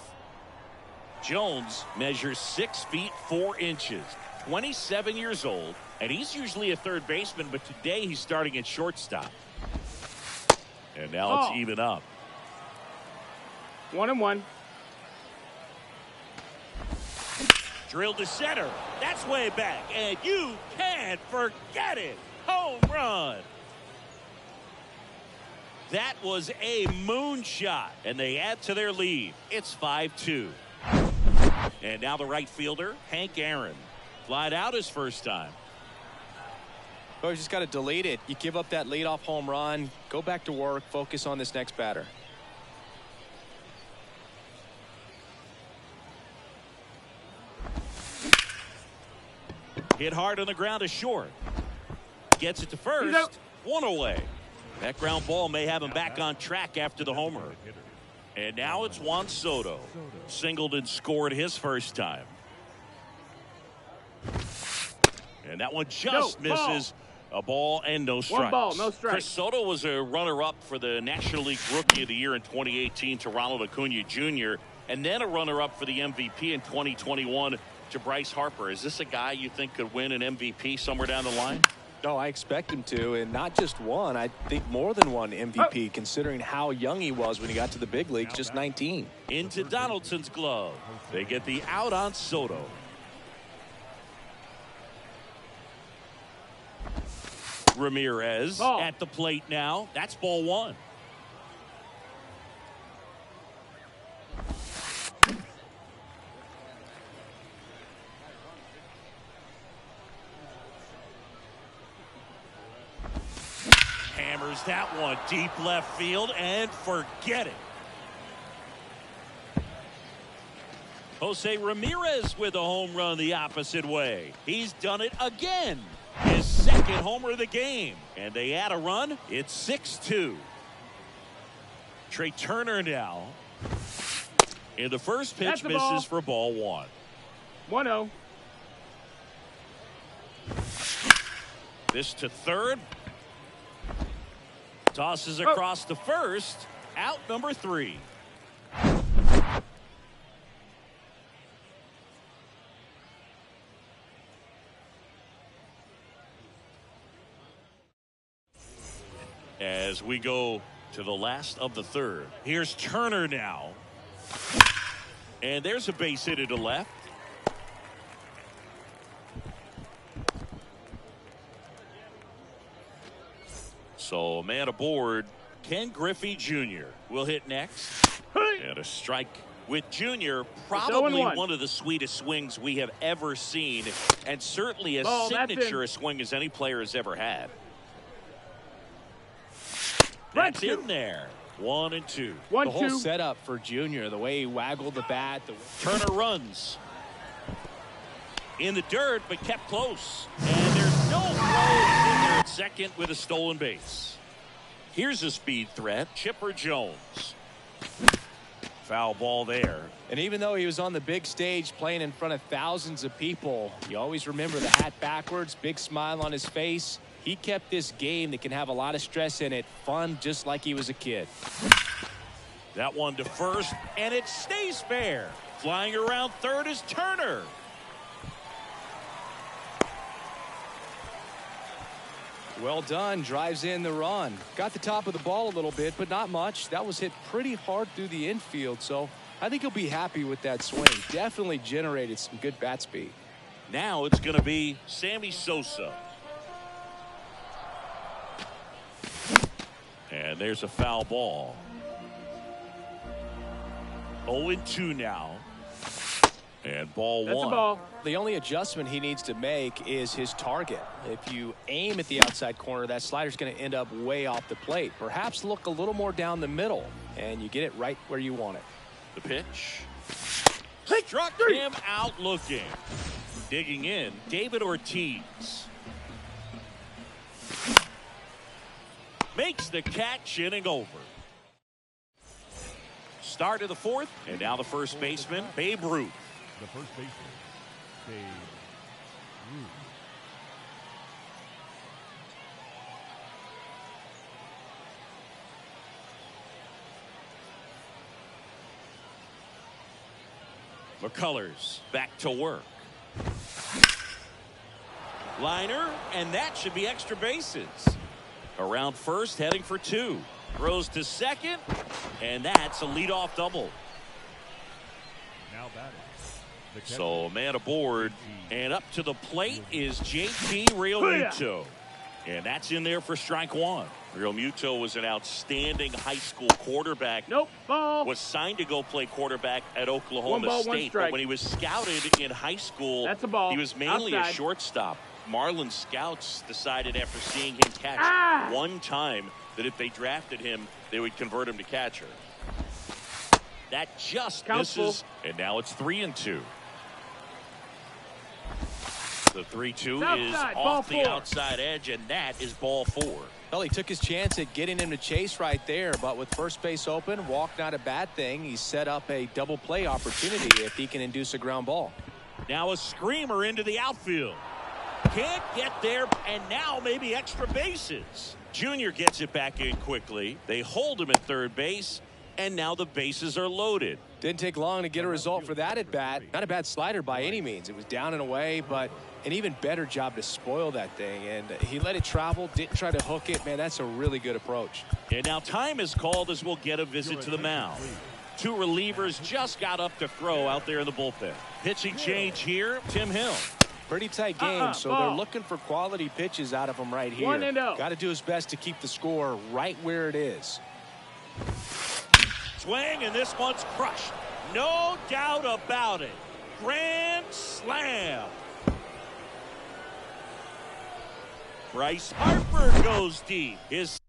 Jones measures 6 feet 4 inches, 27 years old, and he's usually a third baseman, but today he's starting at shortstop. And now it's even up. 1-1. Drilled to center. That's way back. And you can't forget it. Home run. That was a moonshot. And they add to their lead. It's 5-2. And now the right fielder, Hank Aaron. Flied out his first time. Oh, you just got to delete it. You give up that leadoff home run. Go back to work. Focus on this next batter. Hit hard on the ground to short. Gets it to first. 1 away. That ground ball may have him back on track after the homer. And now it's Juan Soto. Singled and scored his first time. And that one just misses. A ball and no strikes. 1 ball, no strikes. Chris Soto was a runner-up for the National League Rookie of the Year in 2018 to Ronald Acuna Jr. and then a runner-up for the MVP in 2021 to Bryce Harper. Is this a guy you think could win an MVP somewhere down the line? No, I expect him to, and not just one. I think more than one MVP, considering how young he was when he got to the big leagues, just 19. Into Donaldson's glove. They get the out on Soto. Ramirez at the plate now. That's ball 1. Hammers that one deep left field and forget it. Jose Ramirez with a home run the opposite way. He's done it again. His second homer of the game. And they add a run. It's 6-2. Trey Turner now. And the first pitch misses for ball 1. 1-0. This to third. Tosses across to first. Out number 3. As we go to the last of the third. Here's Turner now. And there's a base hit to left. So a man aboard. Ken Griffey Jr. will hit next. And a strike With Junior, 0-1. probably one of the sweetest swings we have ever seen, and certainly as Ball, that's signature in. a swing as any player has ever had. Right That's two. in there. 1-2. 1-2. The whole setup for Junior, the way he waggled the bat. Turner runs in the dirt, but kept close. And there's no throw in there at second with a stolen base. Here's a speed threat, Chipper Jones. Foul ball there. And even though he was on the big stage playing in front of thousands of people, you always remember the hat backwards, big smile on his face. He kept this game that can have a lot of stress in it fun, just like he was a kid. That one to first, and it stays fair. Flying around third is Turner. Well done. Drives in the run. Got the top of the ball a little bit, but not much. That was hit pretty hard through the infield, so I think he'll be happy with that swing. Definitely generated some good bat speed. Now it's going to be Sammy Sosa. And there's a foul ball. 0-2 now. And ball That's one. a ball. The only adjustment he needs to make is his target. If you aim at the outside corner, that slider's going to end up way off the plate. Perhaps look a little more down the middle, and you get it right where you want it. The pitch. Struck him out looking. Digging in, David Ortiz. Makes the catch, inning over. Start of the fourth, and now the first baseman, Babe Ruth. The first baseman, Babe Ruth. McCullers back to work. Liner, and that should be extra bases. Around first, heading for two. Throws to second, and that's a leadoff double. Now batting. The catcher, So a man aboard, and up to the plate is JT Realmuto. And that's in there for strike one. Realmuto was an outstanding high school quarterback. Nope. Ball. Was signed to go play quarterback at Oklahoma 1 ball, 1 State. strike. But when he was scouted in high school, That's a ball. he was mainly Outside. a shortstop. Marlin scouts decided after seeing him catch one time that if they drafted him, they would convert him to catcher. That just Count's misses, and now it's 3-2. The 3-2 is Outside, ball off the 4. outside edge, and that is ball 4. Well, he took his chance at getting him to chase right there, but with first base open, walk not a bad thing. He set up a double play opportunity if he can induce a ground ball. Now a screamer into the outfield. Can't get there, and now maybe extra bases. Junior gets it back in quickly. They hold him at third base, and now the bases are loaded. Didn't take long to get a result for that at bat. Not a bad slider by any means. It was down and away, but an even better job to spoil that thing. And he let it travel, didn't try to hook it. Man, that's a really good approach. And now time is called as we'll get a visit to the mound. Two relievers just got up to throw out there in the bullpen. Pitching change here, Tim Hill. Pretty tight game, so ball. they're looking for quality pitches out of him right here. 1-0. Got to do his best to keep the score right where it is. Swing, and this one's crushed. No doubt about it. Grand slam. Bryce Harper goes deep. His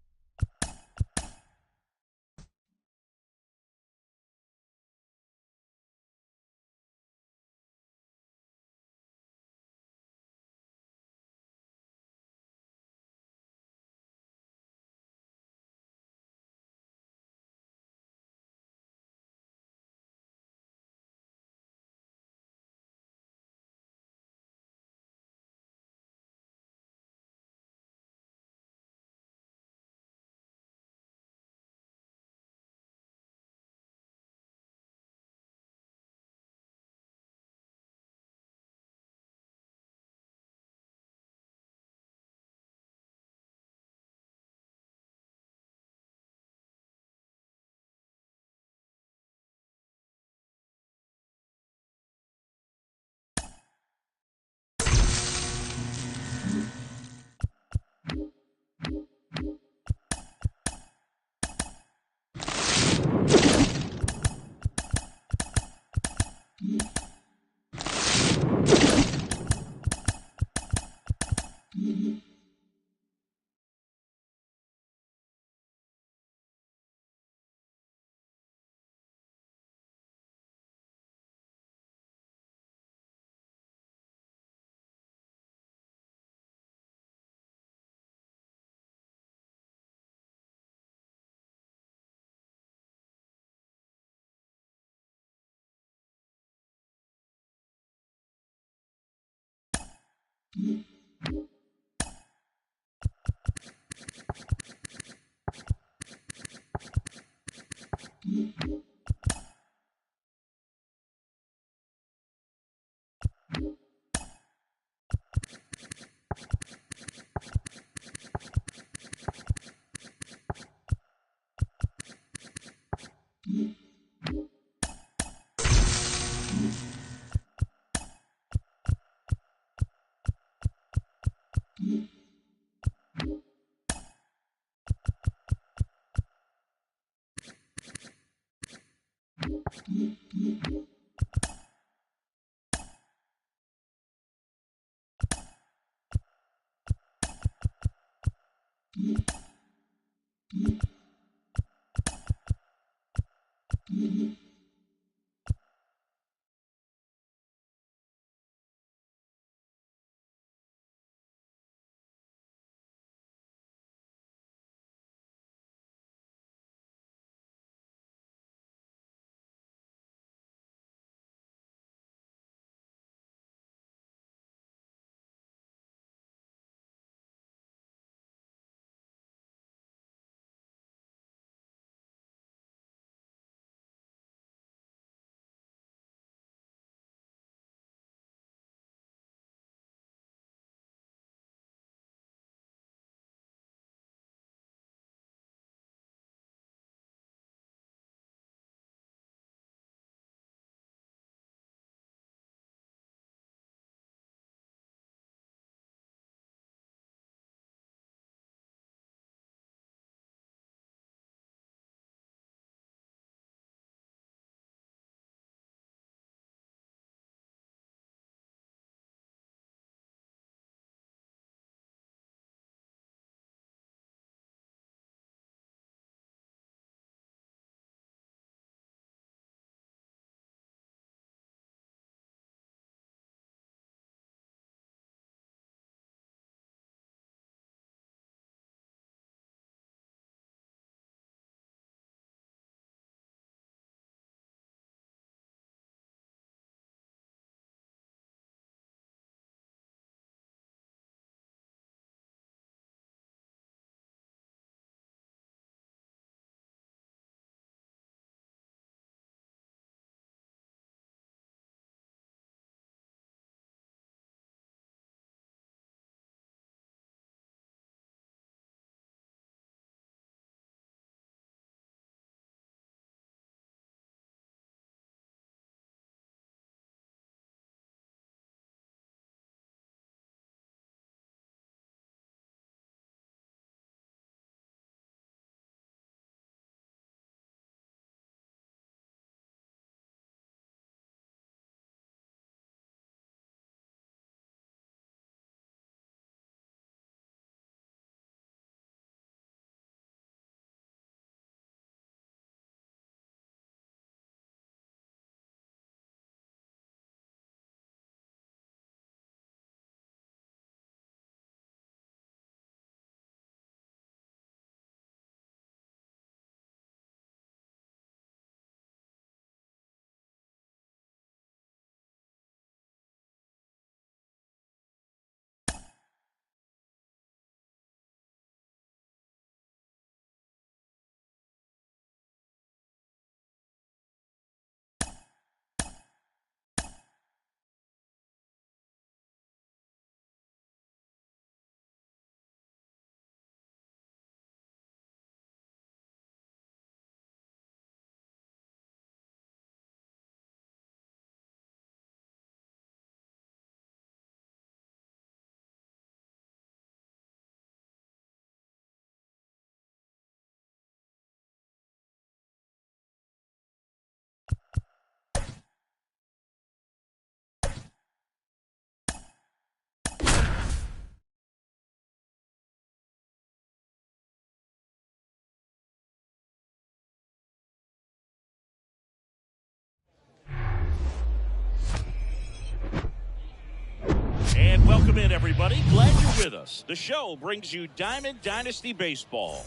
And welcome in, everybody. Glad you're with us. The show brings you Diamond Dynasty Baseball.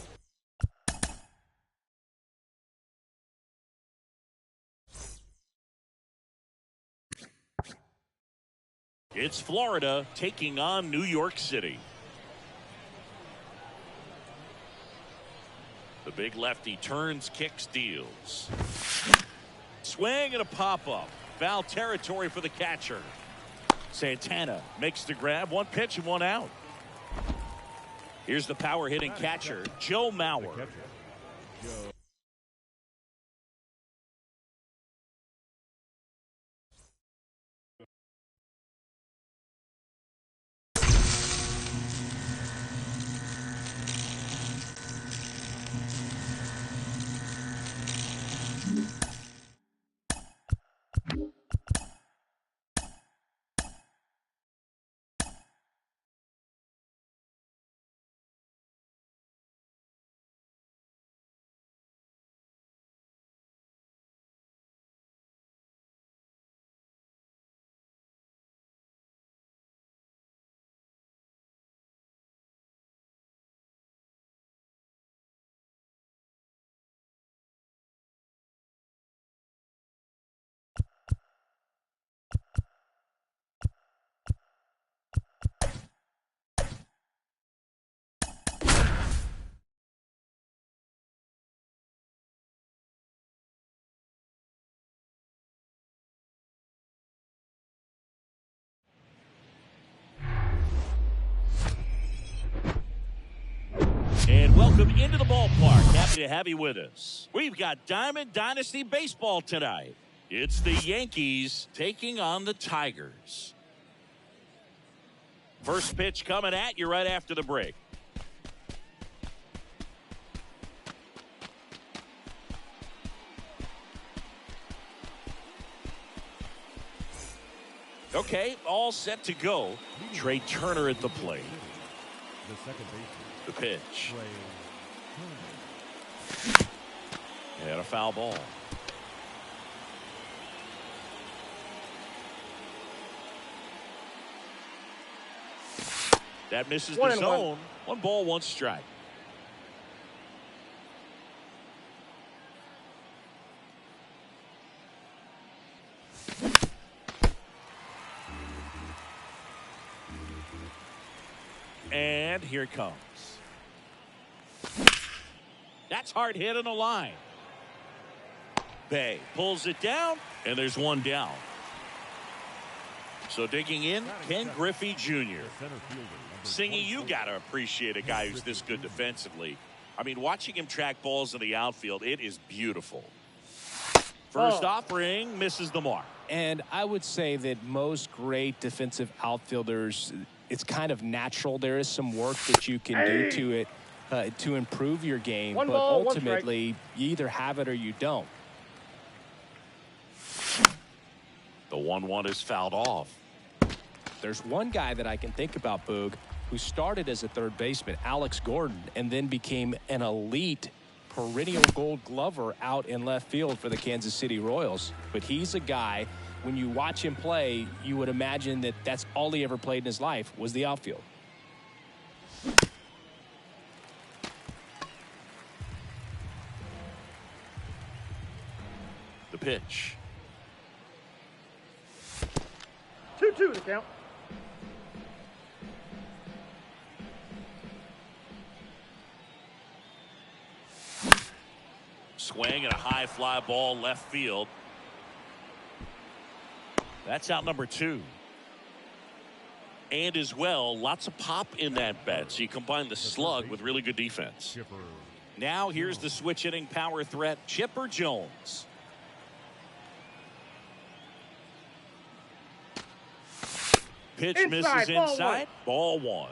It's Florida taking on New York City. The big lefty turns, kicks, deals. Swing and a pop-up. Foul territory for the catcher. Santana makes the grab. One pitch and one out. Here's the power-hitting catcher, Joe Mauer. And welcome into the ballpark. Happy to have you with us. We've got Diamond Dynasty Baseball tonight. It's the Yankees taking on the Tigers. First pitch coming at you right after the break. Okay, all set to go. Trey Turner at the plate. The second baseman. The pitch. Trey Turner. And a foul ball. That misses the zone. One ball, one strike. And here it comes. That's hard hit on the line. Bay pulls it down, and there's one down. So digging in, Ken Griffey Jr. Singy, you got to appreciate a guy who's this good defensively. I mean, watching him track balls in the outfield, it is beautiful. First offering misses the mark. And I would say that most great defensive outfielders, it's kind of natural. There is some work that you can do to it to improve your game. But ultimately, you either have it or you don't. The 1-1 is fouled off. There's one guy that I can think about, Boog, who started as a third baseman, Alex Gordon, and then became an elite perennial Gold Glover out in left field for the Kansas City Royals. But he's a guy, when you watch him play, you would imagine that that's all he ever played in his life was the outfield. The pitch. 2-2 to count. Swing and a high fly ball left field. That's out number 2. And as well, lots of pop in that bat. So you combine the slug with really good defense. Now here's the switch hitting power threat, Chipper Jones. Pitch misses inside. Ball 1.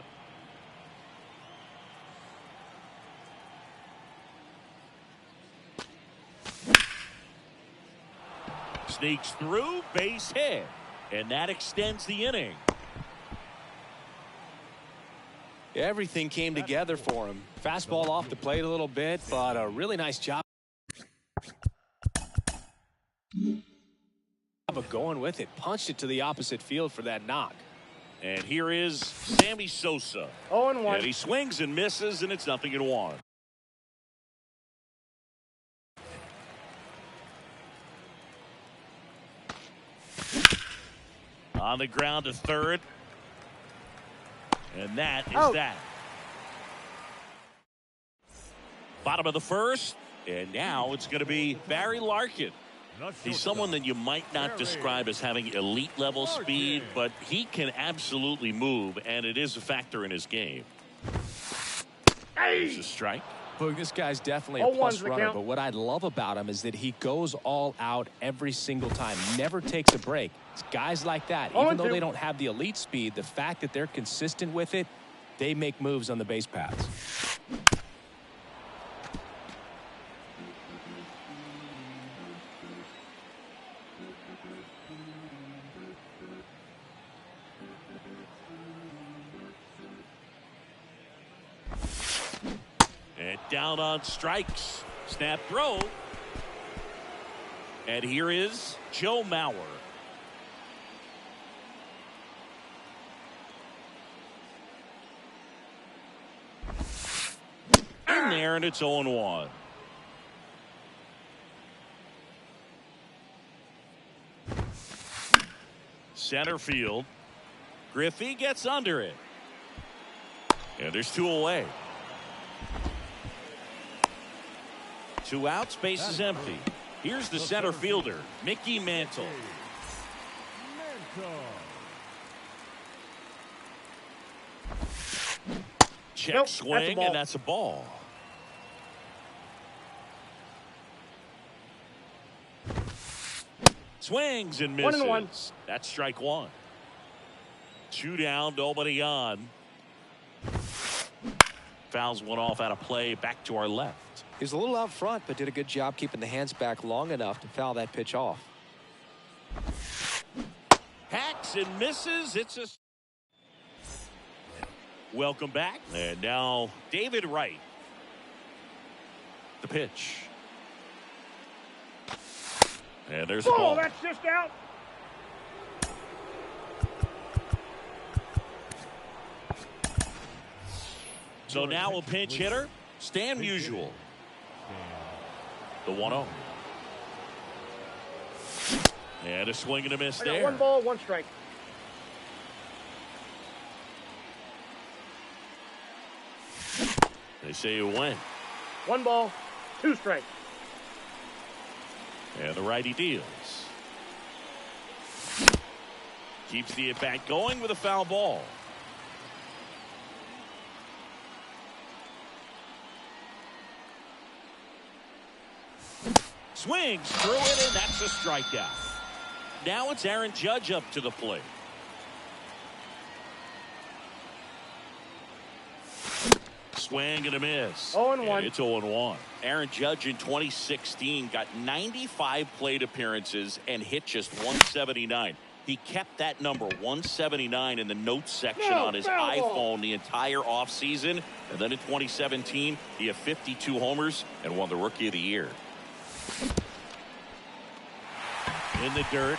Sneaks through, base hit, and that extends the inning. Everything came together for him. Fastball off the plate a little bit, but a really nice job of going with it. Punched it to the opposite field for that knock. And here is Sammy Sosa. 0-1. And he swings and misses, and it's 0-1. On the ground to third. And that is Out. that. Bottom of the first. And now it's going to be Barry Larkin. He's someone that you might not describe as having elite level speed, but he can absolutely move, and it is a factor in his game. There's a strike. Look, this guy's definitely a 0-1's plus the runner, count. but what I love about him is that he goes all out every single time, never takes a break. It's guys like that, even though 0-2. they don't have the elite speed, the fact that they're consistent with it, they make moves on the base paths. And down on strikes. Snap throw. And here is Joe Mauer. In there, and it's 0-1. Center field. Griffey gets under it. And there's 2 away. 2 outs, base is empty. Here's the center fielder, Mickey Mantle. Check Nope, swing, that's a ball. and that's a ball. Swings and misses. 1-1. That's strike 1. 2 down, nobody on. Fouls one off out of play, back to our left. He was a little out front, but did a good job keeping the hands back long enough to foul that pitch off. Hacks and misses. It's a welcome back. And now David Wright. The pitch. And there's a Oh, ball. that's just out. So now a pinch hitter, Stan Musial. The 1-0. And a swing and a miss I got there. 1 ball, 1 strike. They say you win. 1 ball, 2 strikes. And the righty deals. Keeps the at-bat going with a foul ball. Swings through it, and that's a strikeout. Now it's Aaron Judge up to the plate. Swing and a miss. 0-1. And it's 0-1. Aaron Judge in 2016 got 95 plate appearances and hit just 179. He kept that number 179 in the notes section No, on his foul ball. iPhone the entire offseason. And then in 2017, he had 52 homers and won the Rookie of the Year. In the dirt.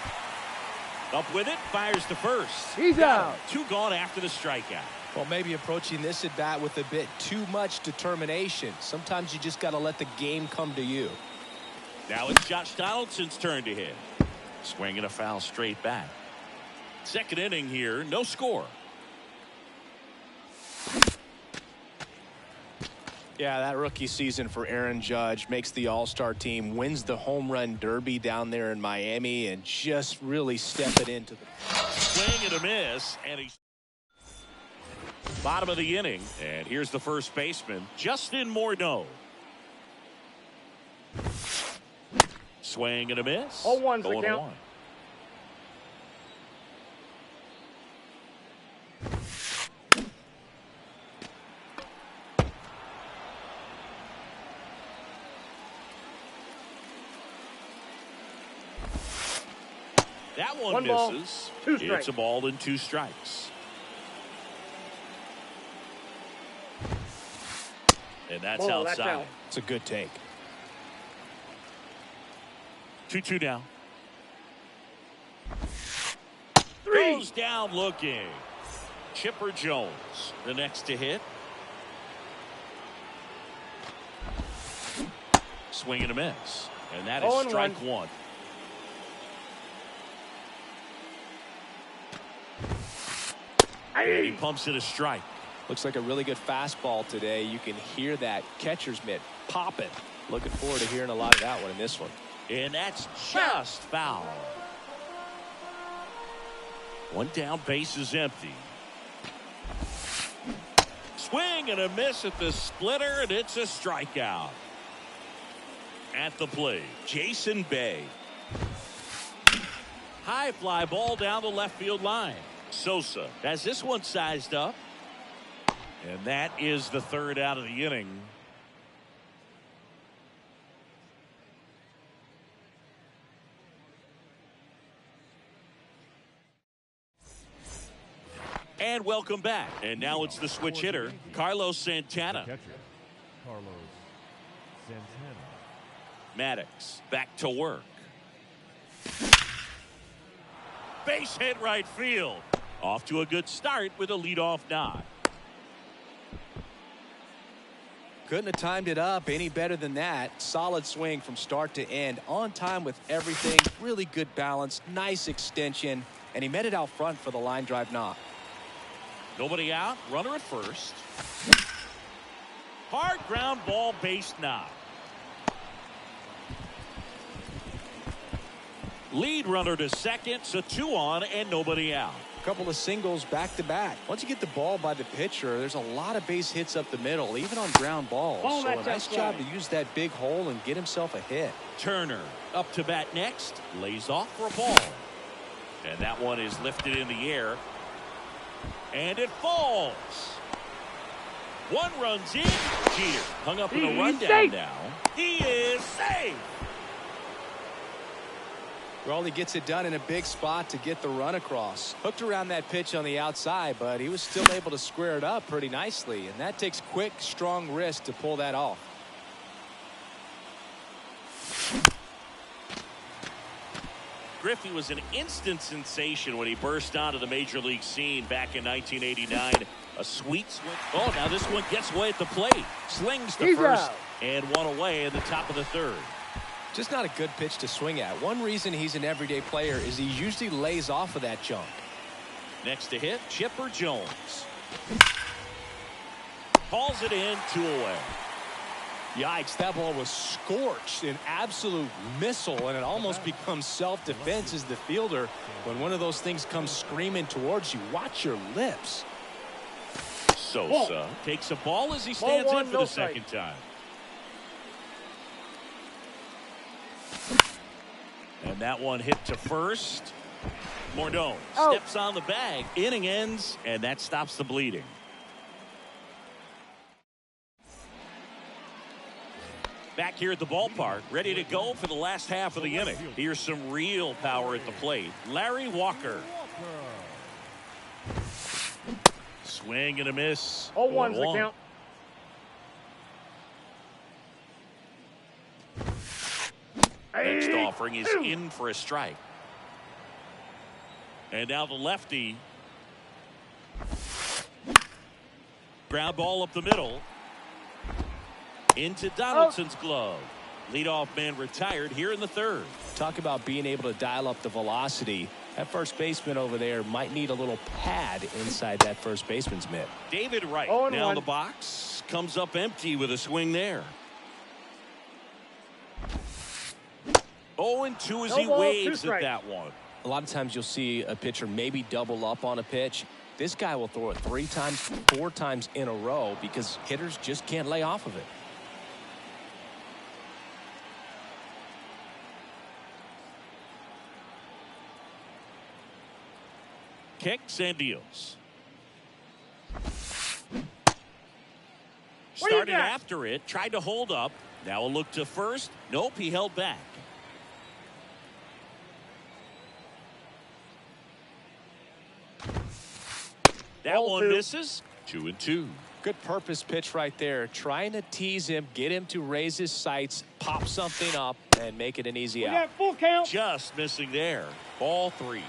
Up with it, fires to first. He's out. 2 gone after the strikeout. Well, maybe approaching this at bat with a bit too much determination. Sometimes you just got to let the game come to you. Now it's Josh Donaldson's turn to hit. Swinging a foul straight back. Second inning here, no score. Yeah, that rookie season for Aaron Judge makes the All-Star team, wins the home run derby down there in Miami, and just really step it into the Swing and a miss, and he's bottom of the inning. And here's the first baseman, Justin Morneau. Swing and a miss. 0-1's the 0-1. count. That one 1 ball, misses. 2 strikes. It's a ball and 2 strikes. And that's Ball, outside. that's out. It's a good take. 2-2 now. 3. Goes down looking. Chipper Jones, the next to hit. Swing and a miss. And that is 0-1. strike 1. And he pumps it a strike. Looks like a really good fastball today. You can hear that catcher's mitt popping. Looking forward to hearing a lot of that one in this one. And that's just foul. One down, base is empty. Swing and a miss at the splitter, and it's a strikeout. At the plate, Jason Bay. High fly ball down the left field line. Sosa has this one sized up. And that is the third out of the inning. And welcome back. And now it's the switch hitter, Carlos Santana. Catcher, Carlos Santana. Maddox back to work. Base hit right field. Off to a good start with a leadoff nod. Couldn't have timed it up any better than that. Solid swing from start to end. On time with everything. Really good balance. Nice extension. And he met it out front for the line drive knock. Nobody out. Runner at first. Hard ground ball, base knock. Lead runner to second. So 2 on and nobody out. A couple of singles back to back. Once you get the ball by the pitcher, there's a lot of base hits up the middle, even on ground balls. Ball, so a that's nice outside. job to use that big hole and get himself a hit. Turner up to bat next. Lays off for a ball. And that one is lifted in the air. And it falls. One runs in. Jeter hung up in a He's rundown safe. now. He is safe. Raleigh gets it done in a big spot to get the run across. Hooked around that pitch on the outside, but he was still able to square it up pretty nicely. And that takes quick, strong wrist to pull that off. Griffey was an instant sensation when he burst onto the major league scene back in 1989. A sweet swing. Oh, now this one gets away at the plate. Slings to He's first out. and one away in the top of the third. Just not a good pitch to swing at. One reason he's an everyday player is he usually lays off of that junk. Next to hit, Chipper Jones. Calls it in, 2 away. Yikes, that ball was scorched, an absolute missile, and it almost becomes self-defense as the fielder. When one of those things comes screaming towards you, watch your lips. Sosa takes a ball as he stands Ball one, in for no the second time. And that one hit to first. Morneau Out. steps on the bag. Inning ends, and that stops the bleeding. Back here at the ballpark, ready to go for the last half of the inning. Here's some real power at the plate. Larry Walker. Swing and a miss. 0-1's the 0-1. count. Next offering is in for a strike. And now the lefty. Ground ball up the middle. Into Donaldson's glove. Leadoff man retired here in the third. Talk about being able to dial up the velocity. That first baseman over there might need a little pad inside that first baseman's mitt. David Wright 0-1. now in the box. Comes up empty with a swing there. 0-2 as No he ball, 2 waves at strikes. that one. A lot of times you'll see a pitcher maybe double up on a pitch. This guy will throw it 3 times, 4 times in a row because hitters just can't lay off of it. Kicks and deals. What do you Started got? after it. Tried to hold up. Now a look to first. Nope, he held back. That Ball one 2. misses. 2-2. Good purpose pitch right there. Trying to tease him, get him to raise his sights, pop something up, and make it an easy We out. got full count. Just missing there. Ball 3.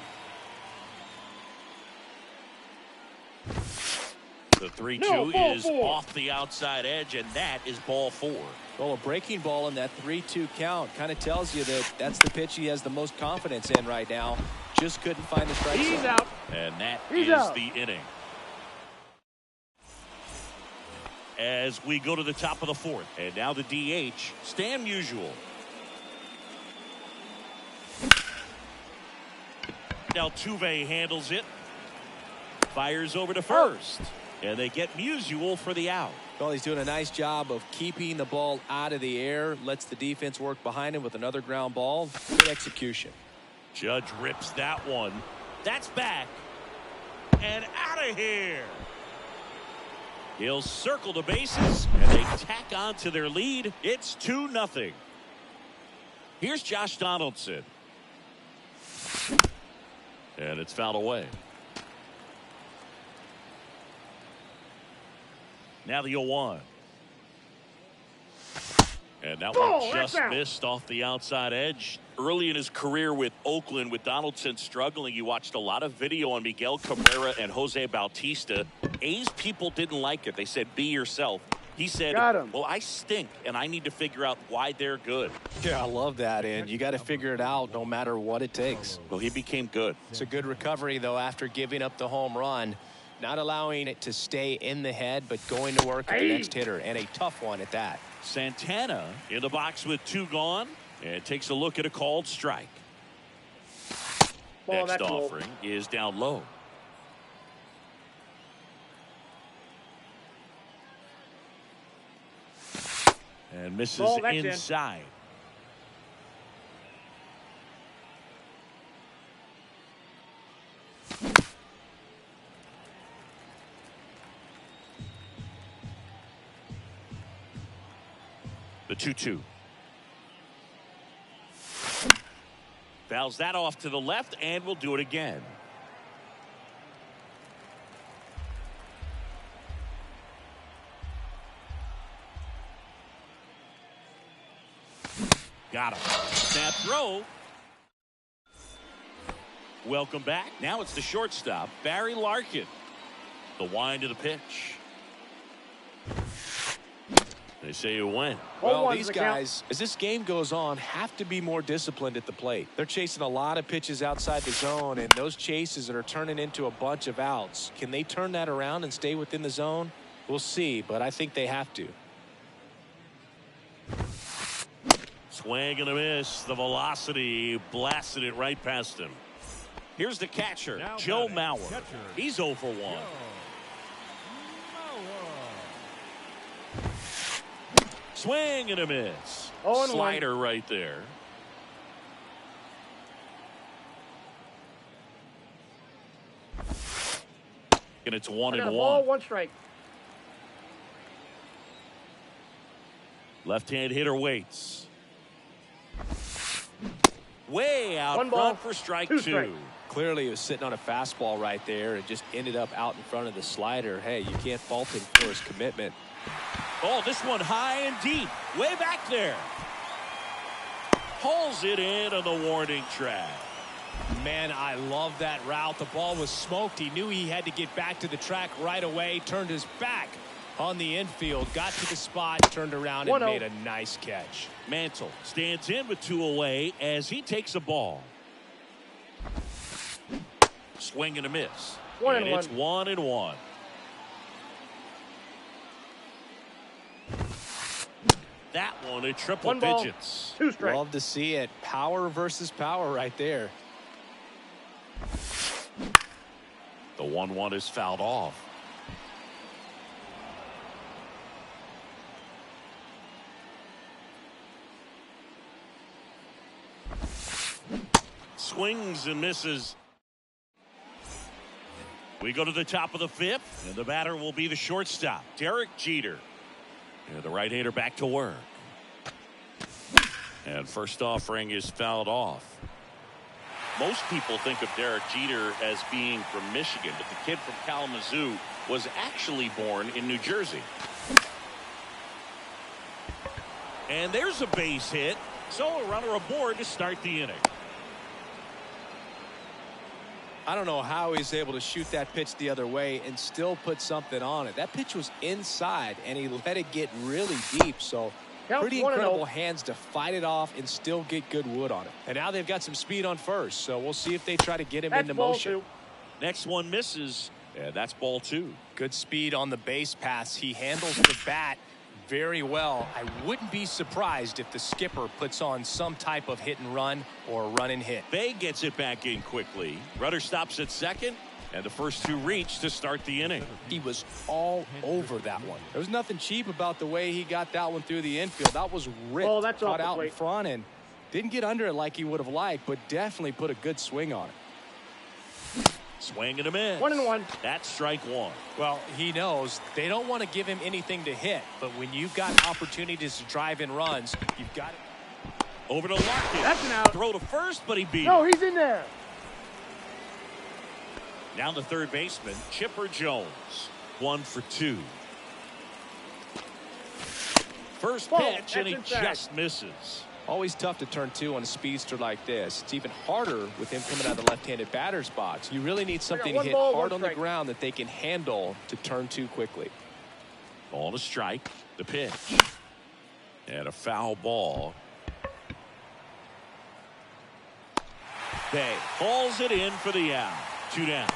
The 3-2 No, ball is 4. off the outside edge, and that is ball 4. Well, a breaking ball in that 3-2 count kind of tells you that that's the pitch he has the most confidence in right now. Just couldn't find the strike He's zone. out. And that He's is out. the inning. as we go to the top of the fourth. And now the DH, Stan Musial. Altuve handles it. Fires over to first. And they get Musial for the out. Well, he's doing a nice job of keeping the ball out of the air. Lets the defense work behind him with another ground ball. Good execution. Judge rips that one. That's back. And out of here. He'll circle the bases, and they tack on to their lead. It's 2-0. Here's Josh Donaldson. And it's fouled away. Now the 0-1. And that one just missed off the outside edge. Early in his career with Oakland, with Donaldson struggling, you watched a lot of video on Miguel Cabrera and Jose Bautista. A's people didn't like it. They said, be yourself. He said, well, I stink, and I need to figure out why they're good. Yeah, I love that, and you got to figure it out no matter what it takes. Well, he became good. It's a good recovery, though, after giving up the home run. Not allowing it to stay in the head, but going to work with the next hitter, and a tough one at that. Santana in the box with 2 gone, and takes a look at a called strike. Next offering is down low. And misses inside. The 2-2. Fouls that off to the left, and we'll do it again. Got him. Snap throw. Welcome back. Now it's the shortstop, Barry Larkin. The wind of the pitch. They say you win. Well, these guys, as this game goes on, have to be more disciplined at the plate. They're chasing a lot of pitches outside the zone, and those chases that are turning into a bunch of outs. Can they turn that around and stay within the zone? We'll see, but I think they have to. Swing and a miss. The velocity blasted it right past him. Here's the catcher, now Joe Mauer. He's 0 for 1. Swing and a miss. Slider right there. And it's 1-1. Ball, 1 strike. Left-hand hitter waits. Way out One ball, front for strike 2 2. strikes. Clearly, he was sitting on a fastball right there and just ended up out in front of the slider. Hey, you can't fault him for his commitment. Oh, this one high and deep. Way back there. Pulls it in on the warning track. Man, I love that route. The ball was smoked. He knew he had to get back to the track right away. Turned his back on the infield. Got to the spot. Turned around and made a nice catch. Mantle stands in with 2 away as he takes a ball. Swing and a miss. And it's 1-1. That one at triple digits. 2 strikes. Love to see it. Power versus power right there. The 1-1 is fouled off. Swings and misses. We go to the top of the 5th, and the batter will be the shortstop, Derek Jeter. And the right-hander back to work. And first offering is fouled off. Most people think of Derek Jeter as being from Michigan, but the kid from Kalamazoo was actually born in New Jersey. And there's a base hit, so a runner aboard to start the inning. I don't know how he's able to shoot that pitch the other way and still put something on it. That pitch was inside, and he let it get really deep. So pretty incredible hands to fight it off and still get good wood on it. And now they've got some speed on first, so we'll see if they try to get him into motion. Next one misses. And that's ball 2. Good speed on the base pass. He handles the bat very well. I wouldn't be surprised if the skipper puts on some type of hit and run or run and hit. Bay gets it back in quickly. Runner stops at second, and the first 2 reach to start the inning. He was all over that one. There was nothing cheap about the way he got that one through the infield. That was ripped. Oh, that's off caught the out in plate. front and didn't get under it like he would have liked, but definitely put a good swing on it. Swing and a miss. 1-1. That's strike 1. Well, he knows they don't want to give him anything to hit, but when you've got opportunities to drive in runs, you've got it. Over to Larkin. That's an out. Throw to first, but he beat No, it. he's in there. Down to third baseman, Chipper Jones. 1 for 2. First Ball. pitch, and he That's inside. just misses. Always tough to turn 2 on a speedster like this. It's even harder with him coming out of the left-handed batter's box. You really need something to 1 hit ball, hard 1 on the strike. ground that they can handle to turn 2 quickly. Ball to strike. The pitch. And a foul ball. Bay hauls it in for the out. 2 down.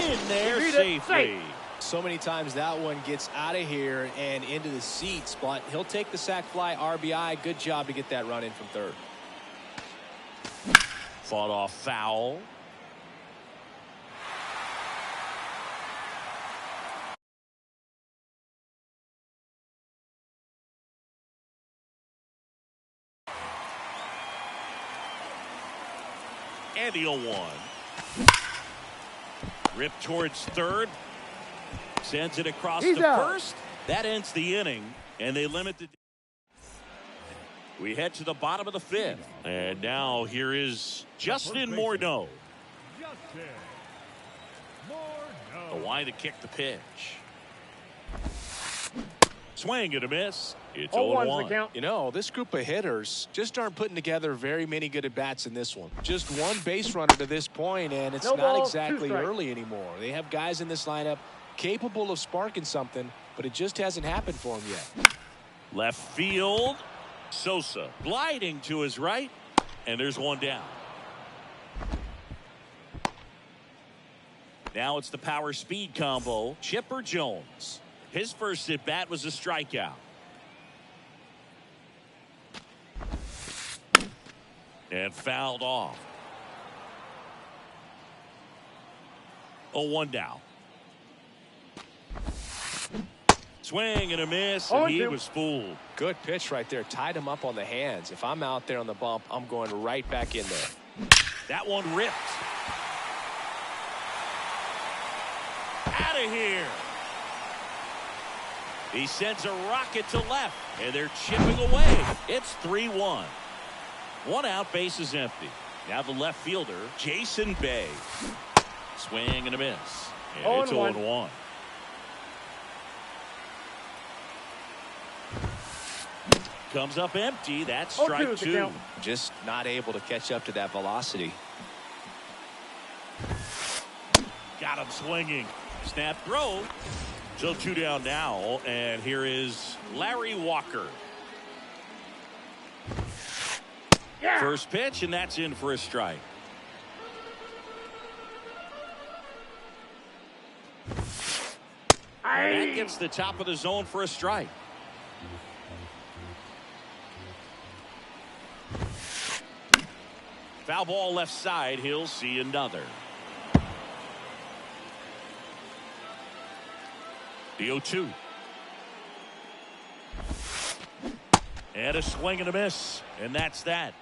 In there Beat it. safely. Safe. So many times that one gets out of here and into the seats, but he'll take the sac fly RBI. Good job to get that run in from third. Fought off foul. And the 0-1. Ripped towards third. Sends it across He's to out. first. That ends the inning, and they limit the. We head to the bottom of the 5th. And now here is Justin Morneau. Justin The Morneau. line to kick the pitch. Swing and a miss. It's 0-1's 0-1. the count. You know, this group of hitters just aren't putting together very many good at-bats in this one. Just one base runner to this point, and it's No not balls, 2 exactly strikes. early anymore. They have guys in this lineup capable of sparking something, but it just hasn't happened for them yet. Left field. Sosa gliding to his right, and there's 1 down. Now it's the power speed combo. Chipper Jones. His first at bat was a strikeout. And fouled off. 0-1 down. Swing and a miss, and he 0-2. was fooled. Good pitch right there. Tied him up on the hands. If I'm out there on the bump, I'm going right back in there. That one ripped. Out of here. He sends a rocket to left, and they're chipping away. It's 3-1. 1 out, base is empty. Now the left fielder, Jason Bay. Swing and a miss. And it's 0-1. 0-1. Comes up empty. That's 0-2 strike is the 2. count. Just not able to catch up to that velocity. Got him swinging. Snap throw. So 2 down now, and here is Larry Walker. Yeah. First pitch, and that's in for a strike. That gets the top of the zone for a strike. Foul ball left side. He'll see another. The 0-2. And a swing and a miss. And that's that.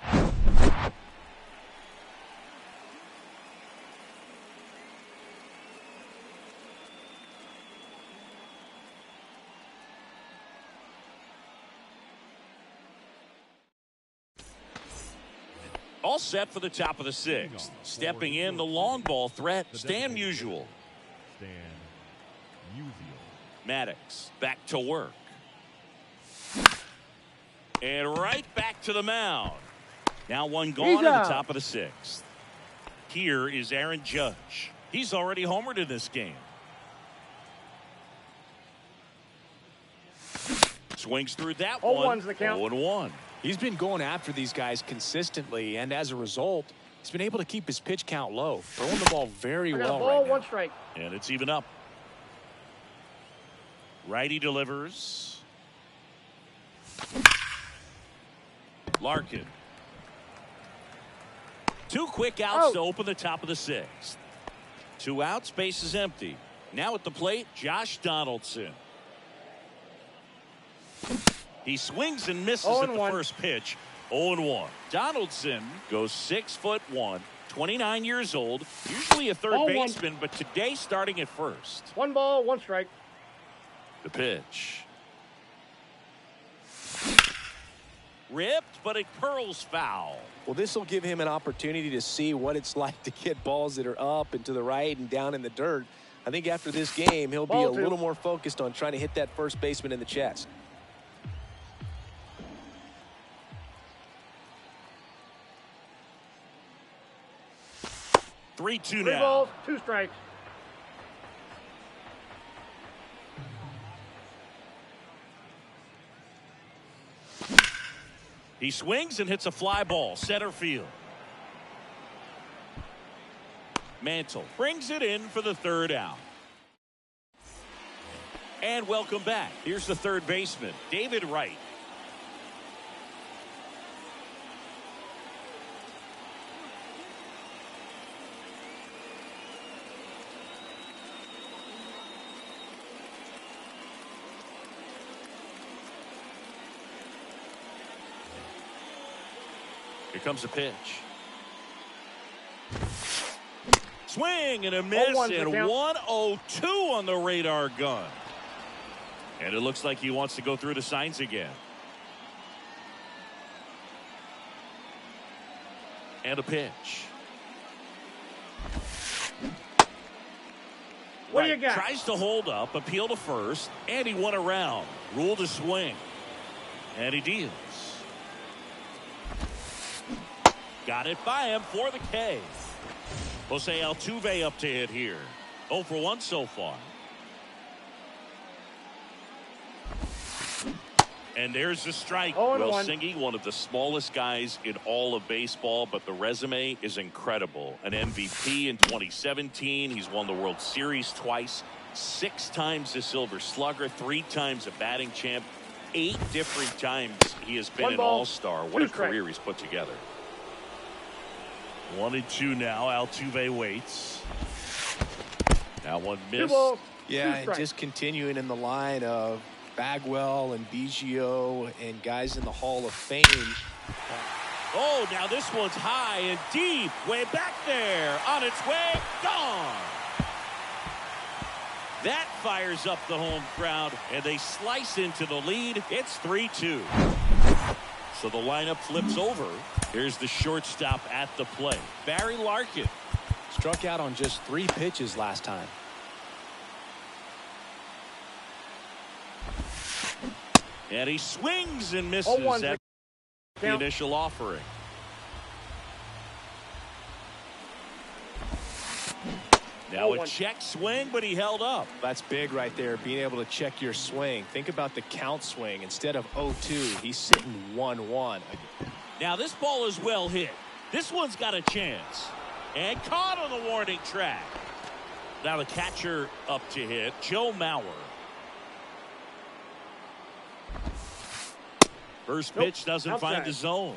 All set for the top of the 6th. Stepping in, the long ball threat, Stan Musial. Stan Musial. Maddox back to work. And right back to the mound. Now 1 gone He's in the out. top of the 6th. Here is Aaron Judge. He's already homered in this game. Swings through that 0-1's one. the count. 0-1. He's been going after these guys consistently, and as a result, he's been able to keep his pitch count low, throwing the ball very well ball, right now. 1 strike. And it's even up. Righty delivers. Larkin. 2 quick outs to open the top of the 6th. 2 outs, base is empty. Now at the plate, Josh Donaldson. He swings and misses at the first pitch. 0-1. Donaldson goes 6'1", 29 years old, usually a third baseman, but today starting at first. 1 ball, 1 strike. The pitch. Ripped, but it curls foul. Well, this will give him an opportunity to see what it's like to get balls that are up and to the right and down in the dirt. I think after this game, he'll be a little more focused on trying to hit that first baseman in the chest. 3-2 3 now. balls, 2 strikes. He swings and hits a fly ball, center field. Mantle brings it in for the 3rd out. And welcome back. Here's the 3rd baseman, David Wright. Here comes a pitch. Swing and a miss, and 1-0-2 on the radar gun. And it looks like he wants to go through the signs again. And a pitch. What do you got? Tries to hold up, appeal to first, and he won around. Ruled a swing. And he deals. Got it by him for the K. Jose Altuve up to hit here. 0 for 1 so far. And there's the strike. Will Singy, one of the smallest guys in all of baseball, but the resume is incredible. An MVP in 2017. He's won the World Series twice, 6 times the Silver Slugger, 3 times a batting champ, 8 different times he has been an all-star. What a career he's put together. 1-2 now. Altuve waits. Now 1 miss. Yeah, and just continuing in the line of Bagwell and Biggio and guys in the Hall of Fame. Oh, now this one's high and deep. Way back there. On its way. Gone. That fires up the home crowd, and they slice into the lead. It's 3-2. So the lineup flips over. Here's the shortstop at the plate, Barry Larkin. Struck out on just 3 pitches last time. And he swings and misses at the initial offering. Now a check swing, but he held up. That's big right there, being able to check your swing. Think about the count swing. Instead of 0-2, he's sitting 1-1. Now this ball is well hit. This one's got a chance. And caught on the warning track. Now the catcher up to hit, Joe Mauer. First pitch doesn't find the zone.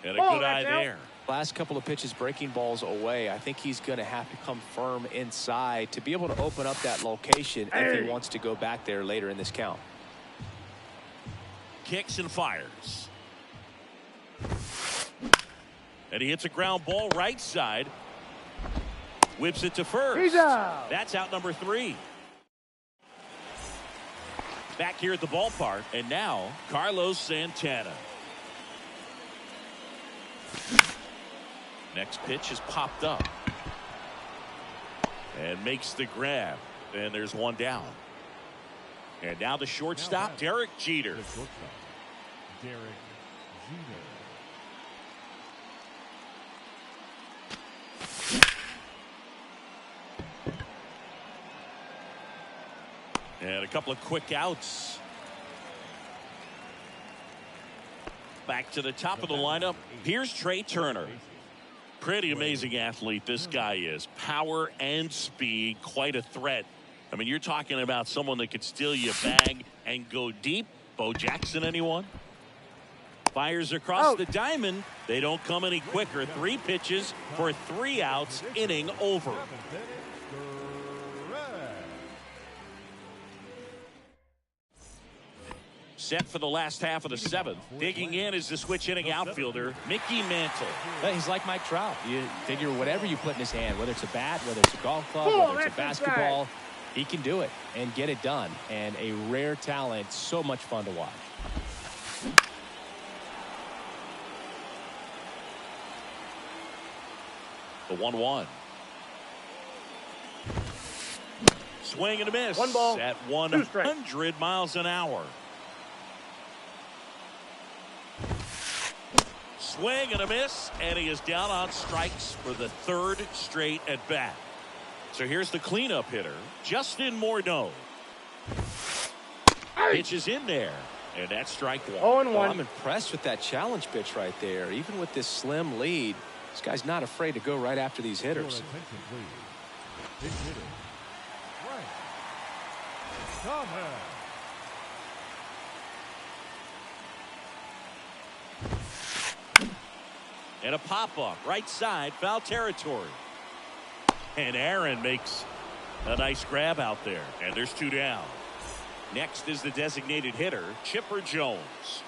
And a good eye there. Last couple of pitches breaking balls away. I think he's going to have to come firm inside to be able to open up that location if he wants to go back there later in this count. Kicks and fires. And he hits a ground ball right side. Whips it to first. He's out. That's out number 3. Back here at the ballpark. And now Carlos Santana. Next pitch is popped up. And makes the grab. And there's one down. And now the shortstop, Derek Jeter. The shortstop, Derek Jeter. And a couple of quick outs. Back to the top of the lineup. Here's Trey Turner. Pretty amazing athlete this guy is. Power and speed, quite a threat. I mean, you're talking about someone that could steal you a bag and go deep. Bo Jackson, anyone? Fires across the diamond. They don't come any quicker. 3 pitches for 3 outs. Inning over. Set for the last half of the 7th. Digging in is the switch hitting outfielder, Mickey Mantle. He's like Mike Trout. You figure whatever you put in his hand, whether it's a bat, whether it's a golf club, whether it's a basketball, he can do it and get it done. And a rare talent, so much fun to watch. The 1-1. Swing and a miss. 1 ball. At 100 miles an hour. Swing and a miss, and he is down on strikes for the 3rd straight at bat. So here's the cleanup hitter, Justin Morneau. Pitch is in there, and that's strike 1. 0-1. Well, I'm impressed with that challenge pitch right there. Even with this slim lead, this guy's not afraid to go right after these hitters. Big hitter. Right. Thomas. And a pop-up, right side, foul territory. And Aaron makes a nice grab out there. And there's 2 down. Next is the designated hitter, Chipper Jones.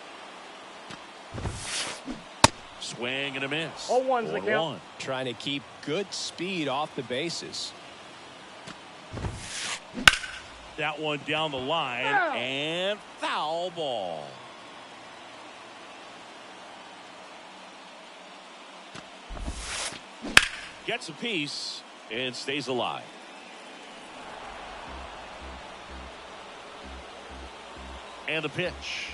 Swing and a miss. 0-1's the count. Trying to keep good speed off the bases. That one down the line, and foul ball. Gets a piece and stays alive. And the pitch.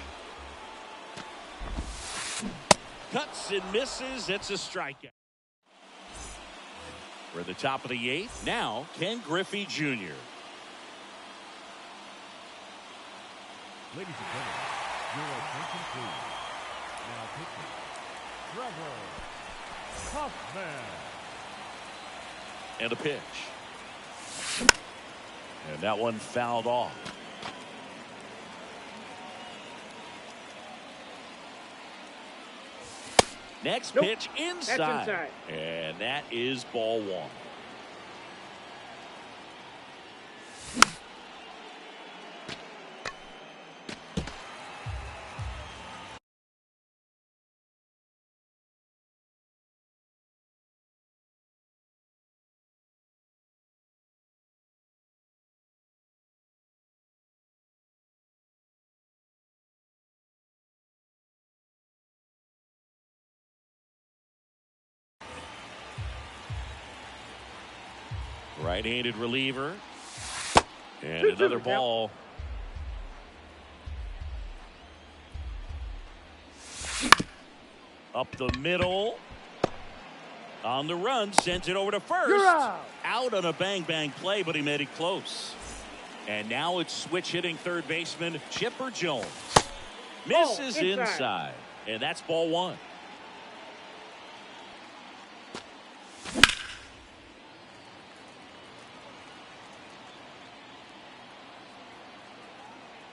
Cuts and misses. It's a strikeout. We're at the top of the 8th. Now, Ken Griffey Jr. Ladies and gentlemen, your attention please. Now pitching, Trevor Hoffman. And a pitch. And that one fouled off. Next pitch inside. That's inside. And that is ball 1. Right-handed reliever. And another ball. Up the middle. On the run. Sent it over to first. You're out. Out on a bang-bang play, but he made it close. And now it's switch hitting third baseman Chipper Jones. Misses inside. And that's ball 1.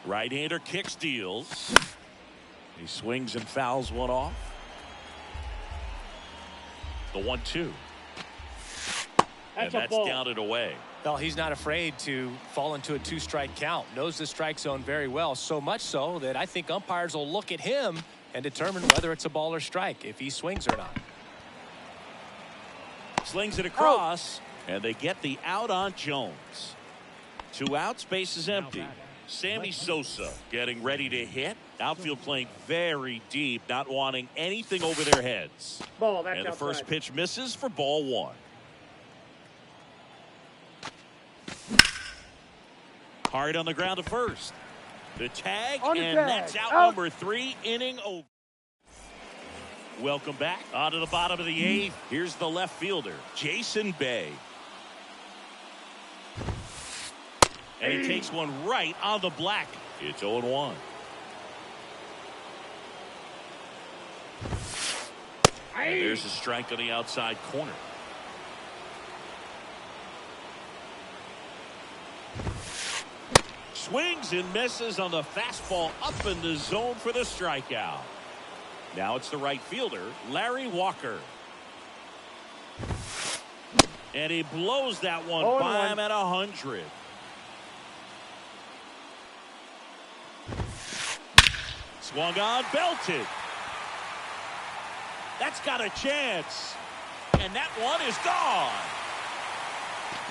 Right-hander kicks, deals. He swings and fouls one off. The 1-2. And that's down and away. Well, he's not afraid to fall into a 2-strike count. Knows the strike zone very well, so much so that I think umpires will look at him and determine whether it's a ball or strike, if he swings or not. Slings it across, and they get the out on Jones. 2 outs, base is empty. Sammy Sosa getting ready to hit. Outfield playing very deep, not wanting anything over their heads. Ball, that's and the outside. first pitch misses for ball 1. Hard on the ground to first. The tag, and that's out number 3, inning over. Welcome back. On to the bottom of the 8th. Here's the left fielder, Jason Bay. And he takes one right on the black. It's 0-1. And there's a strike on the outside corner. Swings and misses on the fastball up in the zone for the strikeout. Now it's the right fielder, Larry Walker. And he blows that one by him at 100. Swung on, belted. That's got a chance. And that one is gone.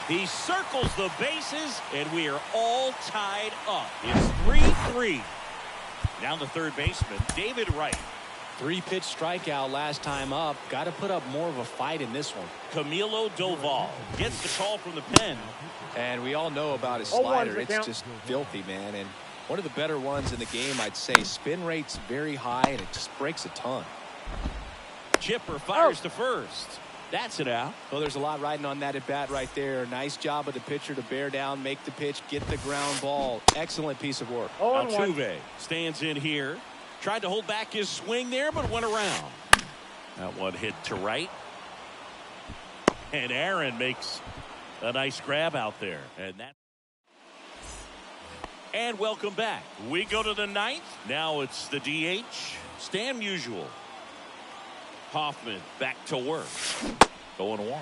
He circles the bases, and we are all tied up. It's 3-3. Down the third baseman, David Wright. 3-pitch strikeout last time up. Got to put up more of a fight in this one. Camilo Doval gets the call from the pen. And we all know about his slider. It's just filthy, man. And one of the better ones in the game, I'd say. Spin rate's very high, and it just breaks a ton. Chipper fires to first. That's it out. Well, there's a lot riding on that at bat right there. Nice job of the pitcher to bear down, make the pitch, get the ground ball. Excellent piece of work. Altuve stands in here. Tried to hold back his swing there, but went around. That one hit to right. And Aaron makes a nice grab out there. And welcome back. We go to the ninth. Now it's the DH, Stan Musial. Hoffman back to work. 0-1.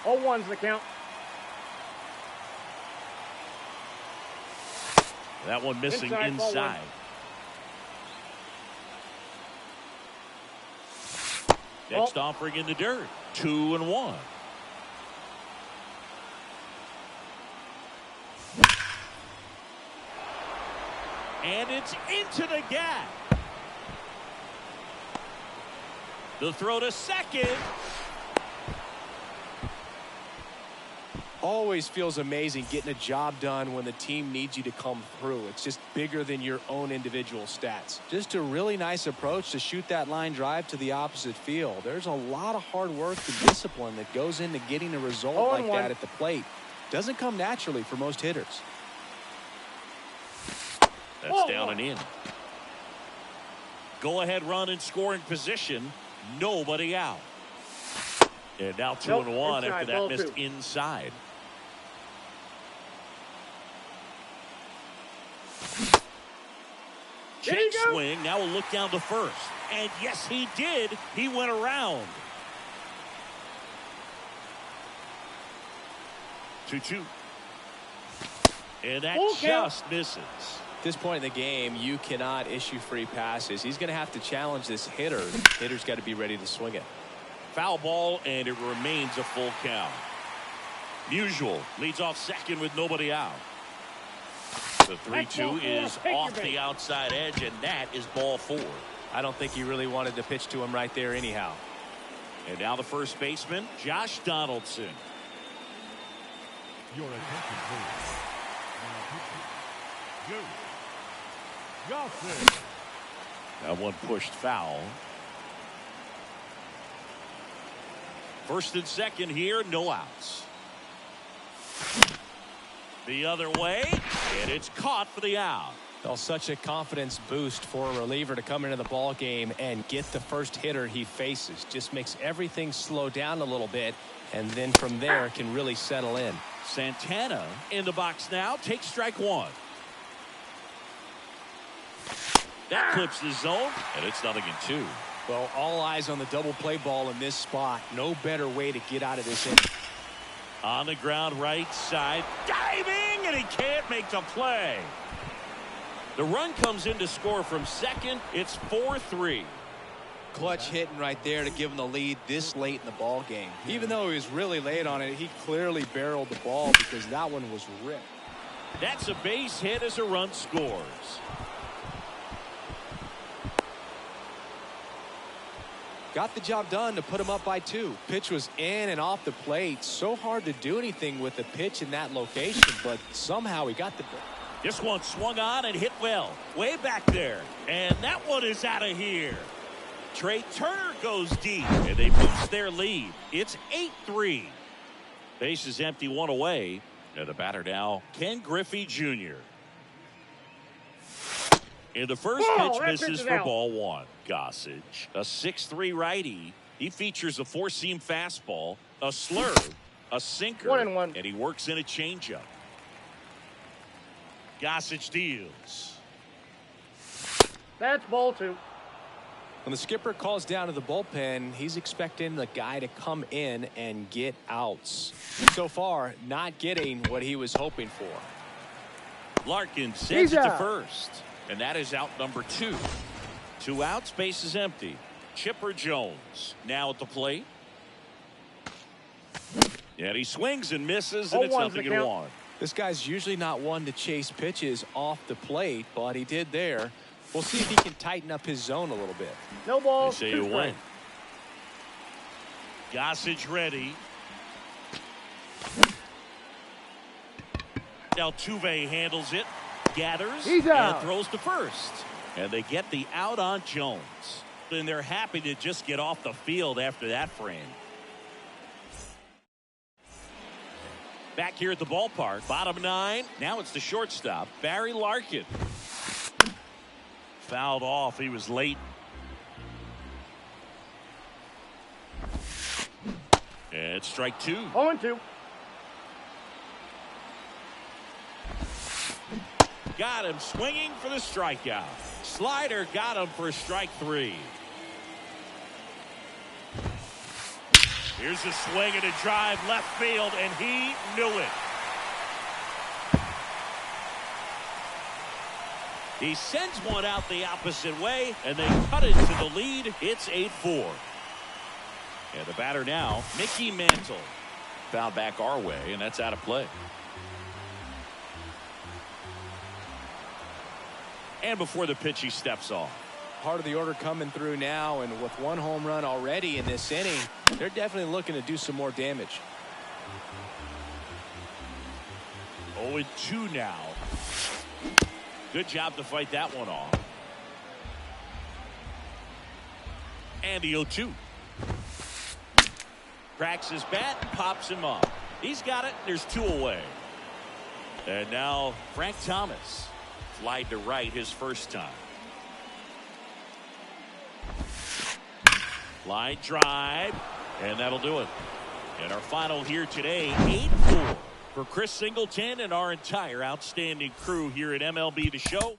0-1's the count. That one missing inside. Next offering in the dirt. 2-1. And it's into the gap. The throw to second. Always feels amazing getting a job done when the team needs you to come through. It's just bigger than your own individual stats. Just a really nice approach to shoot that line drive to the opposite field. There's a lot of hard work and discipline that goes into getting a result like that at the plate. Doesn't come naturally for most hitters. That's down and in. Go ahead run in scoring position. Nobody out. And now 2-1 after that missed inside. Check swing. Now we'll look down to first. And yes, he did. He went around. 2-2. And that just misses. At this point in the game, you cannot issue free passes. He's going to have to challenge this hitter. Hitter's got to be ready to swing it. Foul ball, and it remains a full count. Musial leads off second with nobody out. The 3-2 is off the outside edge, and that is ball 4. I don't think he really wanted to pitch to him right there anyhow. And now the first baseman, Josh Donaldson. Your attention, please. Johnson. That one pushed foul. First and second here, no outs. The other way, and it's caught for the out. Well, such a confidence boost for a reliever to come into the ball game and get the first hitter he faces. Just makes everything slow down a little bit, and then from there can really settle in. Santana in the box now, takes strike one. That clips the zone, and it's 0-2. Well, all eyes on the double play ball in this spot. No better way to get out of this inning. On the ground right side, diving, and he can't make the play. The run comes in to score from second. It's 4-3. Clutch hitting right there to give him the lead this late in the ball game. Even though he was really late on it, he clearly barreled the ball because that one was ripped. That's a base hit as a run scores. Got the job done to put him up by 2. Pitch was in and off the plate. So hard to do anything with the pitch in that location, but somehow he got the... This one swung on and hit well. Way back there. And that one is out of here. Trey Turner goes deep, and they boost their lead. It's 8-3. Base is empty, one away. And the batter now, Ken Griffey Jr. In the first pitch, misses for ball one. Gossage, a 6'3" righty. He features a four-seam fastball, a slurve, a sinker, 1-1. and he works in a changeup. Gossage deals. That's ball two. When the skipper calls down to the bullpen, he's expecting the guy to come in and get outs. So far, not getting what he was hoping for. Larkin sends it to first, and that is out number 2. 2 outs, base is empty. Chipper Jones now at the plate. And he swings and misses, and it's 0-1. This guy's usually not one to chase pitches off the plate, but he did there. We'll see if he can tighten up his zone a little bit. No ball. They say you win. Gossage ready. Altuve handles it, gathers, and throws to first. And they get the out on Jones. And they're happy to just get off the field after that frame. Back here at the ballpark, bottom 9. Now it's the shortstop, Barry Larkin. Fouled off. He was late. And strike 2. 0-2. Got him swinging for the strikeout. Slider got him for strike 3. Here's a swing and a drive left field, and he knew it. He sends one out the opposite way, and they cut it to the lead. It's 8-4. And the batter now, Mickey Mantle. Foul back our way, and that's out of play. And before the pitch, he steps off. Part of the order coming through now, and with 1 home run already in this inning, they're definitely looking to do some more damage. 0-2 now. Good job to fight that one off. And the 0-2. Cracks his bat, pops him up. He's got it. There's 2 away. And now Frank Thomas. Flied to right his first time. Line drive, and that'll do it. And our final here today, 8-4 for Chris Singleton and our entire outstanding crew here at MLB The Show.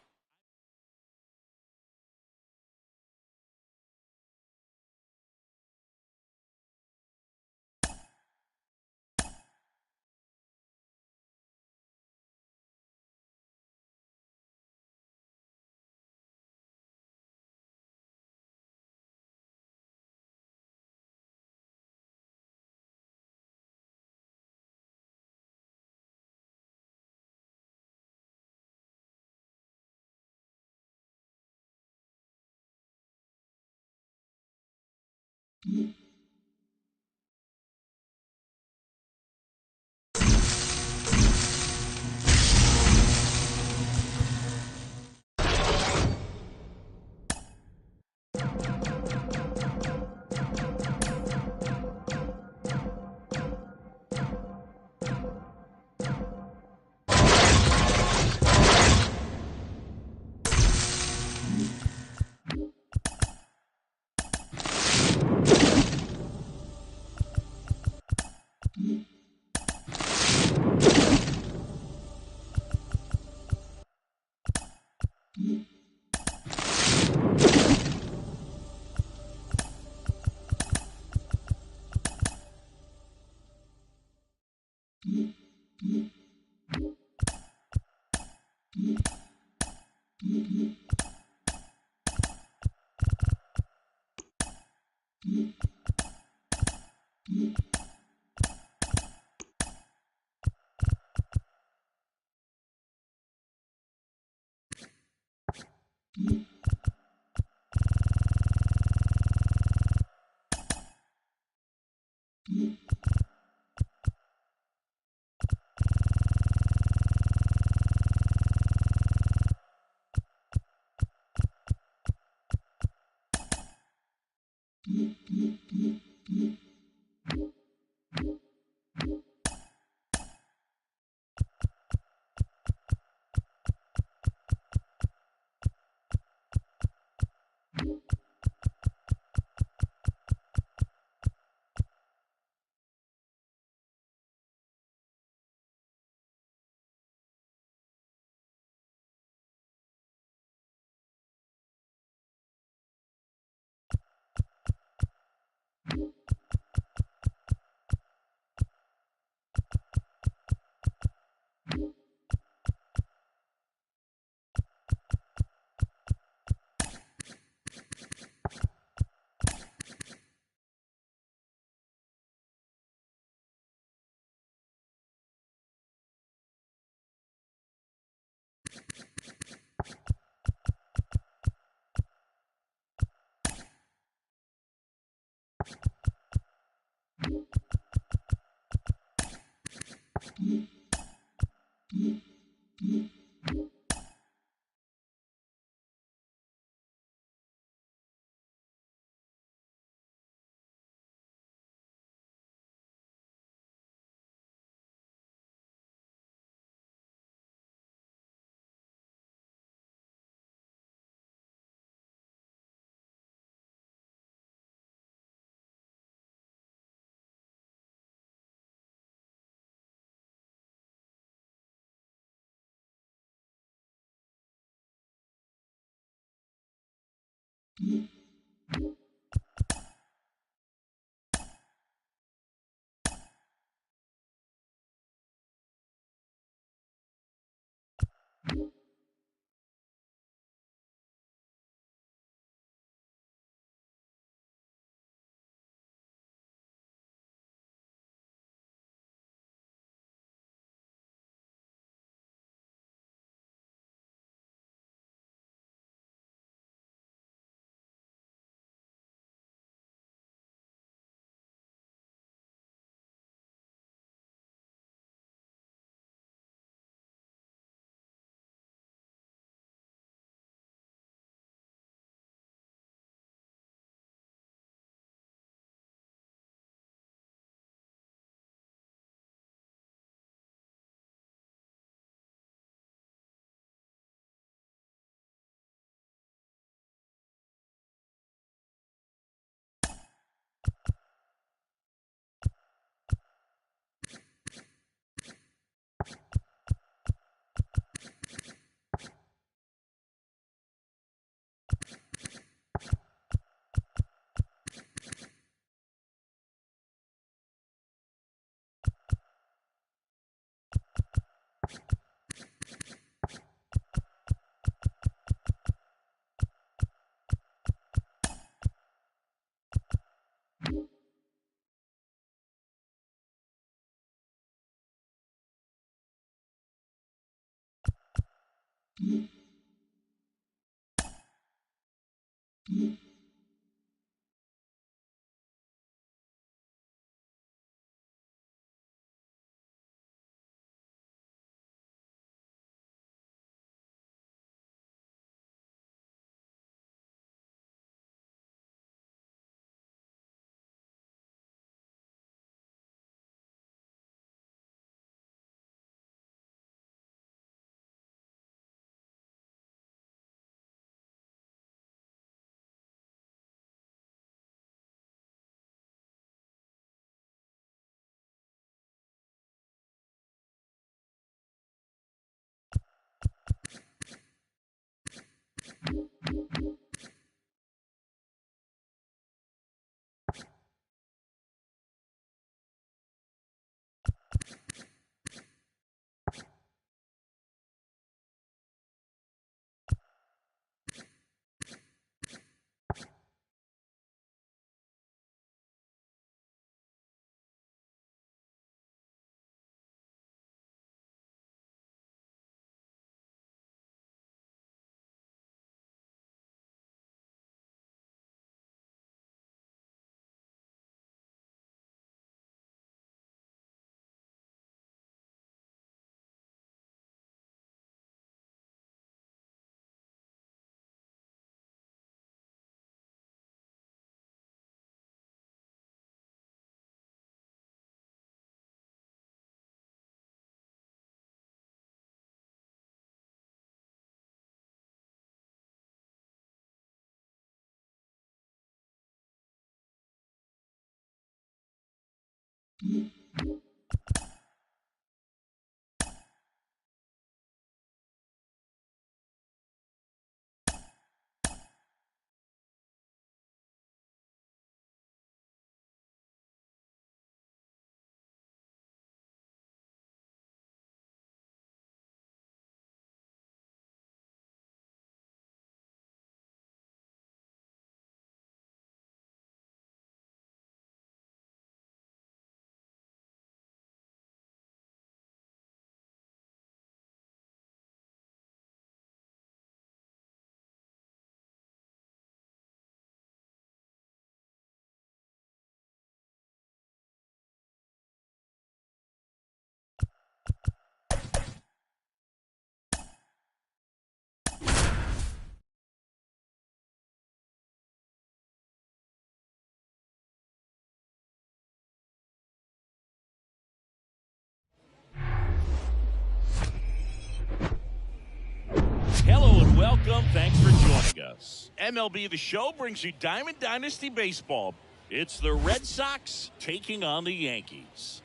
thanks for joining us. MLB The Show brings you Diamond Dynasty Baseball. It's the Red Sox taking on the Yankees.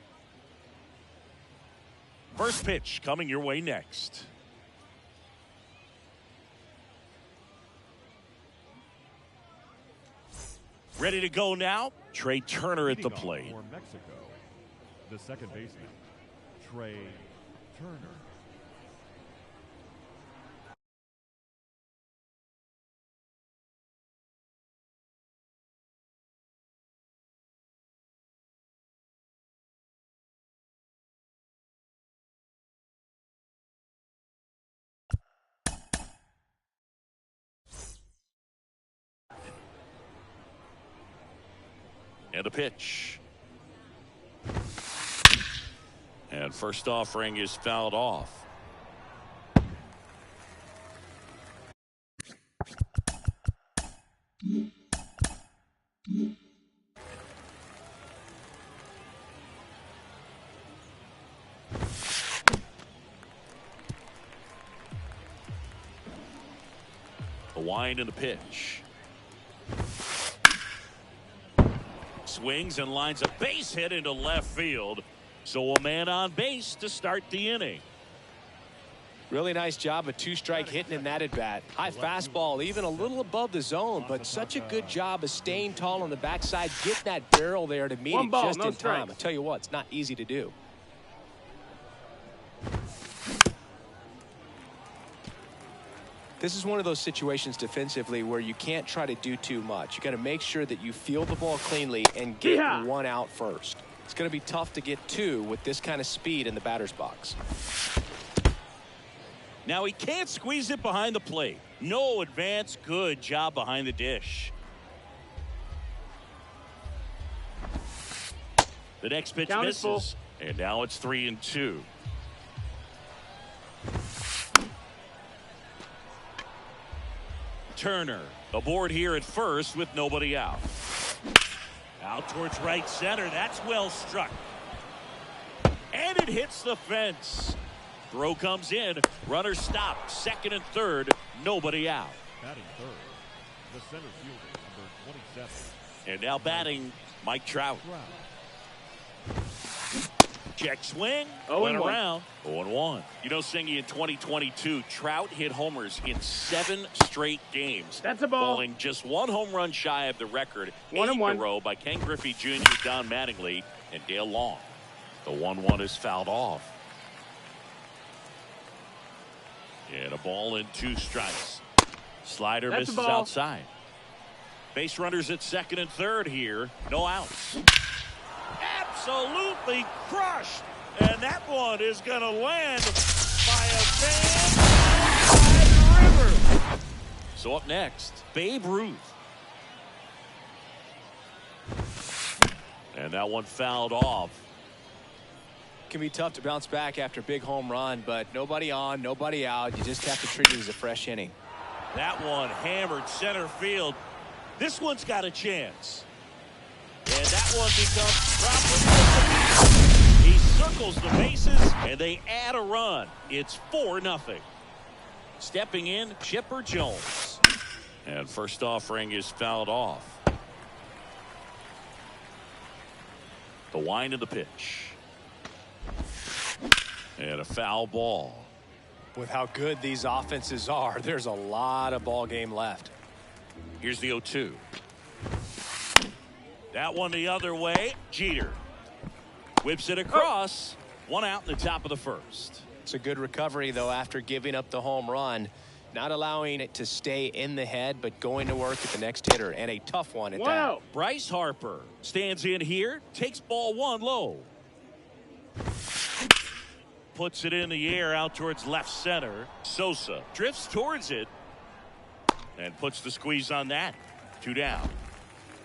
First pitch coming your way next. Ready to go now, Trey Turner at the plate. For Mexico, the second baseman, Trey Turner. And a pitch. And first offering is fouled off. The wind and the pitch. Swings and lines a base hit into left field. So a man on base to start the inning. Really nice job of two-strike hitting in that at bat. High fastball, even a little above the zone, but such a good job of staying tall on the backside, getting that barrel there to meet it just in time. I tell you what, it's not easy to do. This is one of those situations defensively where you can't try to do too much. You got to make sure that you field the ball cleanly and get one out first. It's going to be tough to get two with this kind of speed in the batter's box. Now he can't squeeze it behind the plate. No advance. Good job behind the dish. The next pitch misses. And now it's 3-2. Turner aboard here at first with nobody out. Out towards right center. That's well struck. And it hits the fence. Throw comes in. Runner stopped. Second and third. Nobody out. Batting third, the center fielder, number 27. And now batting, Mike Trout. Check swing. Went around. 0-1. You know, Singy, in 2022, Trout hit homers in 7 straight games. That's a ball. Falling just 1 home run shy of the record. 8 in a row by Ken Griffey Jr., Don Mattingly, and Dale Long. The 1-1 is fouled off. And a ball and 2 strikes. Slider misses outside. Base runners at second and third here. No outs. Absolutely crushed. And that one is going to land by a fan by the river. So up next, Babe Ruth. And that one fouled off. Can be tough to bounce back after a big home run, but nobody on, nobody out. You just have to treat it as a fresh inning. That one hammered center field. This one's got a chance. And that one becomes properly. He circles the bases, and they add a run. It's 4-0. Stepping in, Chipper Jones. And first offering is fouled off. The wind of the pitch. And a foul ball. With how good these offenses are, there's a lot of ball game left. Here's the 0-2. That one the other way. Jeter whips it across. 1 out in the top of the first. It's a good recovery, though, after giving up the home run. Not allowing it to stay in the head, but going to work at the next hitter. And a tough one at that. Bryce Harper stands in here. Takes ball 1 low. Puts it in the air out towards left center. Sosa drifts towards it. And puts the squeeze on that. 2 down.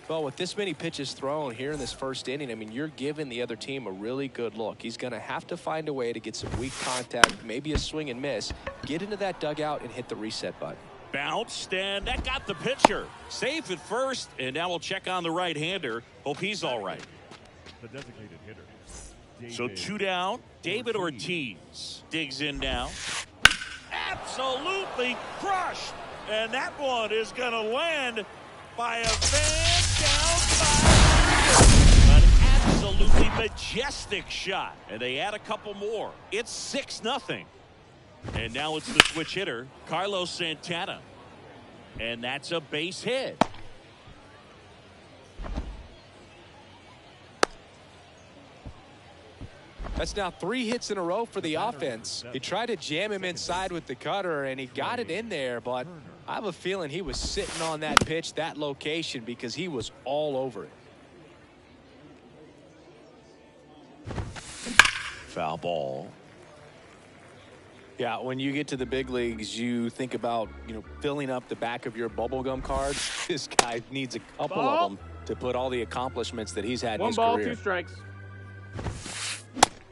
Well, with this many pitches thrown here in this first inning, I mean, you're giving the other team a really good look. He's going to have to find a way to get some weak contact, maybe a swing and miss, get into that dugout and hit the reset button. Bounced, and that got the pitcher. Safe at first, and now we'll check on the right-hander. Hope he's all right. The designated hitter. So 2 down. David Ortiz digs in now. Absolutely crushed. And that one is going to land by a fan down by an absolutely majestic shot. And they add a couple more. It's 6-0. And now it's the switch hitter, Carlos Santana. And that's a base hit. That's now 3 hits in a row for the offense. He tried to jam him inside with the cutter, and he got it in there, but I have a feeling he was sitting on that pitch, that location, because he was all over it. Foul ball. Yeah, when you get to the big leagues, you think about, filling up the back of your bubblegum cards. This guy needs a couple of them to put all the accomplishments that he's had in his career. 1 ball, 2 strikes.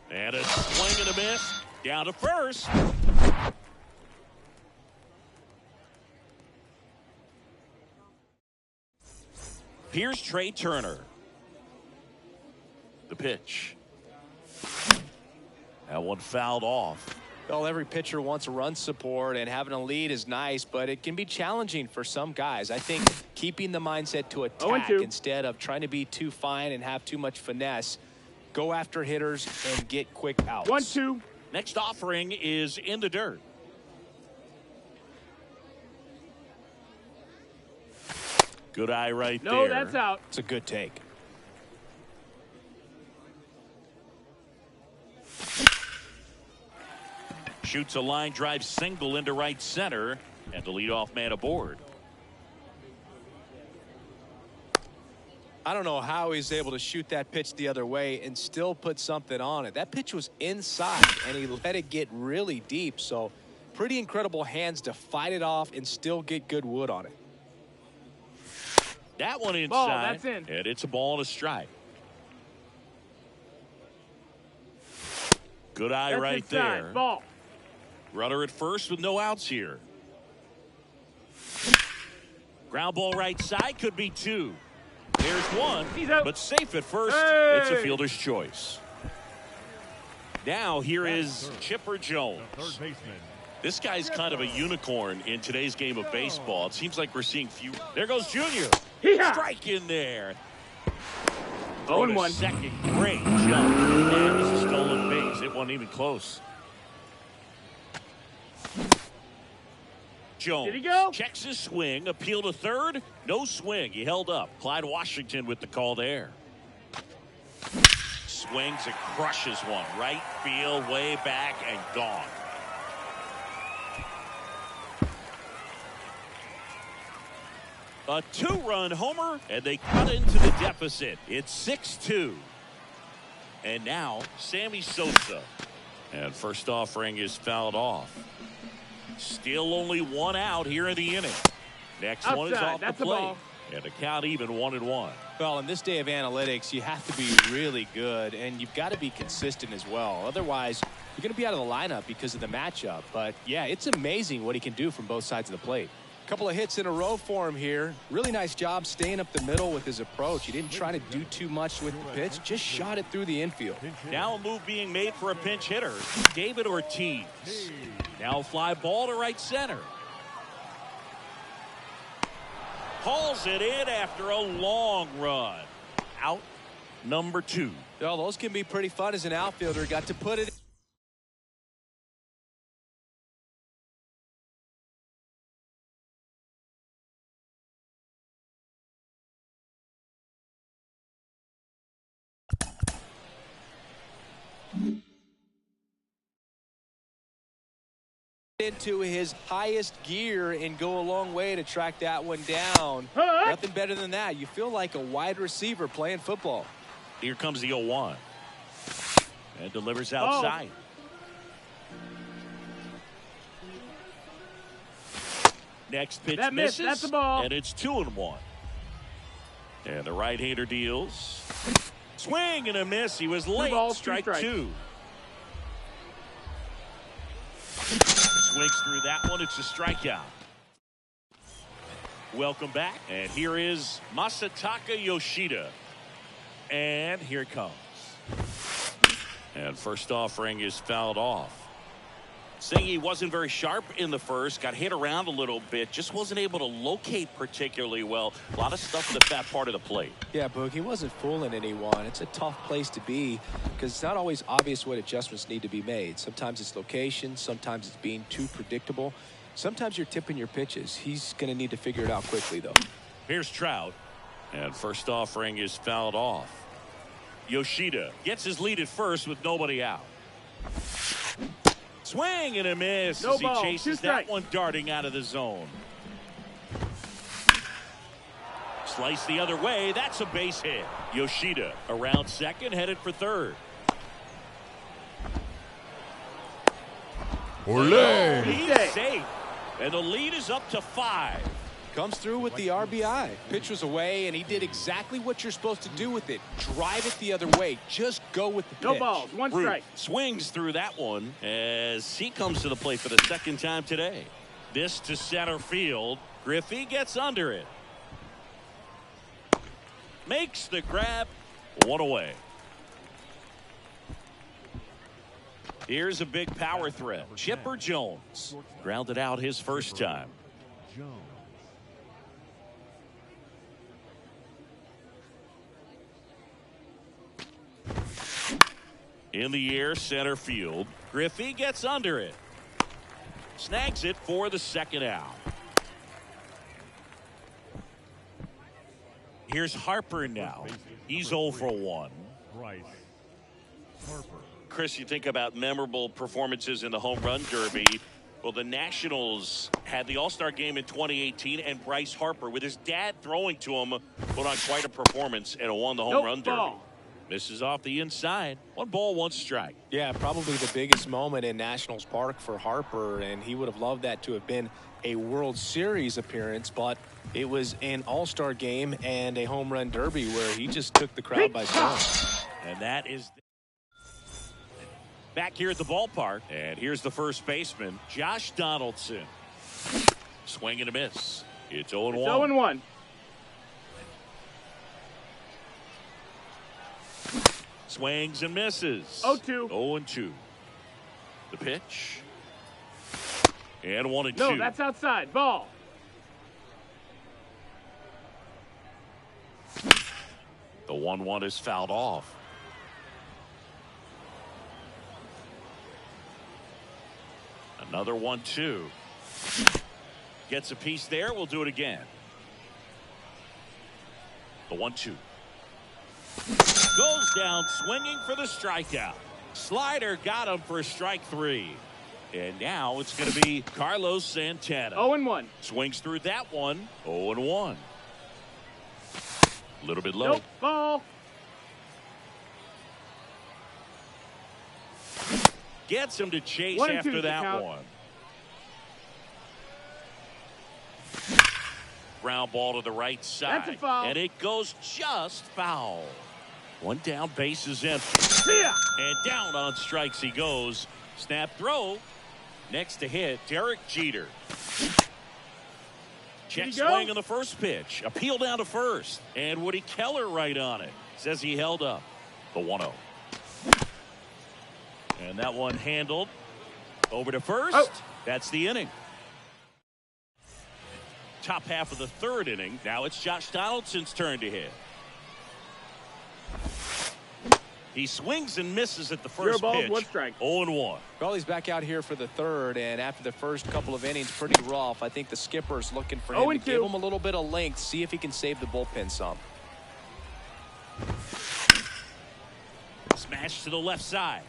And a swing and a miss. Down to first. Here's Trey Turner. The pitch. That one fouled off. Well, every pitcher wants run support, and having a lead is nice, but it can be challenging for some guys. I think keeping the mindset to attack instead of trying to be too fine and have too much finesse. Go after hitters and get quick outs. 1-2. Next offering is in the dirt. Good eye right there. No, that's out. It's a good take. Shoots a line drive single into right center, and the leadoff man aboard. I don't know how he's able to shoot that pitch the other way and still put something on it. That pitch was inside, and he let it get really deep. So pretty incredible hands to fight it off and still get good wood on it. That one inside. Ball, that's in. And it's a ball and a strike. Good eye That's right inside. there. Ball. Runner at first with no outs here. Ground ball right side, could be 2. There's 1, He's out. but safe at first. Hey! It's a fielder's choice. Now here is Chipper Jones. Third baseman. This guy's kind of a unicorn in today's game of baseball. It seems like we're seeing few. There goes Junior. Hee-haw! Strike in there. 0-1. Second, great jump. And it's a stolen base. It wasn't even close. Jones Did he go? checks his swing, appeal to third, no swing. He held up. Clyde Washington with the call there. Swings and crushes one. Right field, way back, and gone. A 2-run homer, and they cut into the deficit. It's 6-2. And now, Sammy Sosa. And first offering is fouled off. Still only 1 out here in the inning. Next one is Outside. off That's the a plate. ball. And the count even 1-1. Well, in this day of analytics, you have to be really good, and you've got to be consistent as well. Otherwise, you're going to be out of the lineup because of the matchup. But, yeah, it's amazing what he can do from both sides of the plate. Couple of hits in a row for him here. Really nice job staying up the middle with his approach. He didn't try to do too much with the pitch, just shot it through the infield. Now a move being made for a pinch hitter, David Ortiz. Now a fly ball to right center. Hauls it in after a long run. Out number 2. Well, those can be pretty fun as an outfielder. Got to put it. Into his highest gear and go a long way to track that one down. Nothing better than that. You feel like a wide receiver playing football. Here comes the 0-1. And delivers outside. Next pitch That misses. missed. That's a ball. And it's 2-1. And the right-hander deals. Swing and a miss. He was late. balls, 2 Strike strikes. 2. Swings through that one. It's a strikeout. Welcome back. And here is Masataka Yoshida. And here it comes. And first offering is fouled off. Saying he wasn't very sharp in the first, got hit around a little bit, just wasn't able to locate particularly well. A lot of stuff in the fat part of the plate. Yeah, Boog, he wasn't fooling anyone. It's a tough place to be because it's not always obvious what adjustments need to be made. Sometimes it's location, sometimes it's being too predictable. Sometimes you're tipping your pitches. He's going to need to figure it out quickly, though. Here's Trout. And first offering is fouled off. Yoshida gets his lead at first with nobody out. Swing and a miss as he chases that one darting out of the zone. Slice the other way. That's a base hit. Yoshida around second, headed for third. Olé! He's safe. And the lead is up to 5. Comes through with the RBI. Pitch was away, and he did exactly what you're supposed to do with it. Drive it the other way. Just go with the pitch. No balls, 1 strike. Swings through that one as he comes to the plate for the second time today. This to center field. Griffey gets under it. Makes the grab. 1 away. Here's a big power threat. Chipper Jones grounded out his first time. Jones. In the air, center field. Griffey gets under it. Snags it for the second out. Here's Harper now. He's 0 for 1. Bryce Harper. Chris, you think about memorable performances in the home run derby. Well, the Nationals had the All-Star game in 2018, and Bryce Harper, with his dad throwing to him, put on quite a performance and won the home run derby. Misses off the inside. 1 ball, 1 strike. Yeah, probably the biggest moment in Nationals Park for Harper, and he would have loved that to have been a World Series appearance, but it was an All-Star game and a home run derby where he just took the crowd by storm. And that is back here at the ballpark. And here's the first baseman, Josh Donaldson. Swing and a miss. It's 0-1. 0-1. Swings and misses. 0-2. 0-2. The pitch. And 1-2. No, that's outside. Ball. The 1-1 is fouled off. Another 1-2. Gets a piece there. We'll do it again. The 1-2. Goes down swinging for the strikeout. Slider got him for strike 3. And now it's going to be Carlos Santana. 0-1. Swings through that one. 0-1. A little bit low. Nope. Ball. Gets him to chase 1-2 after that count. one. Ground ball to the right side. That's a foul. And it goes just foul. 1 down, base is empty. See ya. And down on strikes he goes. Snap throw. Next to hit, Derek Jeter. Check swing on the first pitch. Appeal down to first. And Woody Keller right on it. Says he held up. The 1-0. And that one handled. Over to first. Oh. That's the inning. Top half of the 3rd inning. Now it's Josh Donaldson's turn to hit. He swings and misses at the first pitch. 1 strike. 0-1. Well, he's back out here for the 3rd, and after the first couple of innings, pretty rough. I think the skipper's looking for him to give him a little bit of length, see if he can save the bullpen some. Smash to the left side.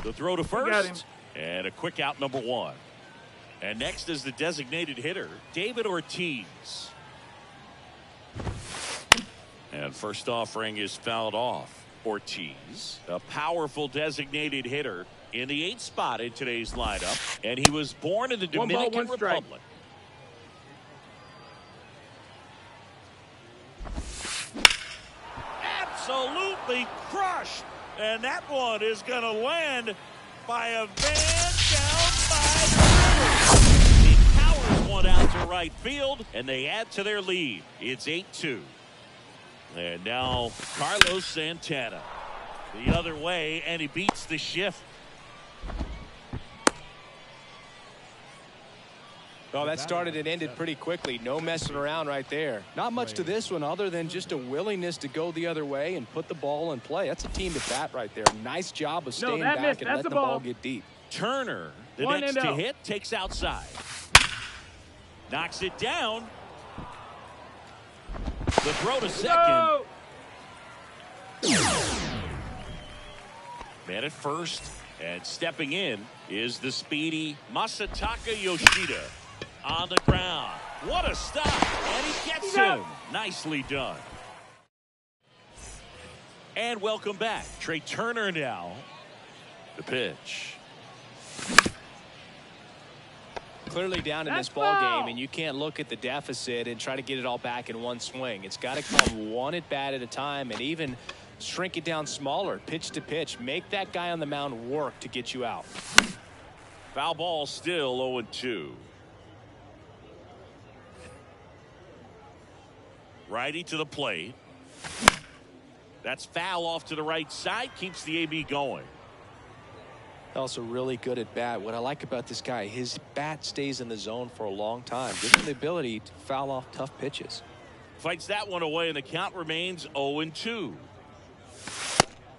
The throw to Got him. first. And a quick out, number 1. And next is the designated hitter, David Ortiz. And first offering is fouled off. Ortiz, a powerful designated hitter in the 8th spot in today's lineup. And he was born in the 1 ball, Dominican 1 strike. Republic. Absolutely crushed. And that one is going to land by a van down by the river. He powers one out to right field, and they add to their lead. It's 8-2. And now Carlos Santana the other way, and he beats the shift. Oh, that started and ended pretty quickly. No messing around right there. Not much to this one other than just a willingness to go the other way and put the ball in play. That's a team at bat right there. Nice job of staying back and letting the ball get deep. Turner, the next to hit, takes outside. Knocks it down. The throw to second. Man at first. And stepping in is the speedy Masataka Yoshida. On the ground. What a stop. And he gets him. Nicely done. And welcome back. Trey Turner now. The pitch. Clearly down in this ball game, and you can't look at the deficit and try to get it all back in one swing. It's got to come one at bat at a time, and even shrink it down smaller, pitch to pitch. Make that guy on the mound work to get you out. Foul ball still 0-2. Righty to the plate. That's foul off to the right side. Keeps the AB going. Also really good at bat. What I like about this guy, his bat stays in the zone for a long time. Gives him the ability to foul off tough pitches. Fights that one away, and the count remains 0-2.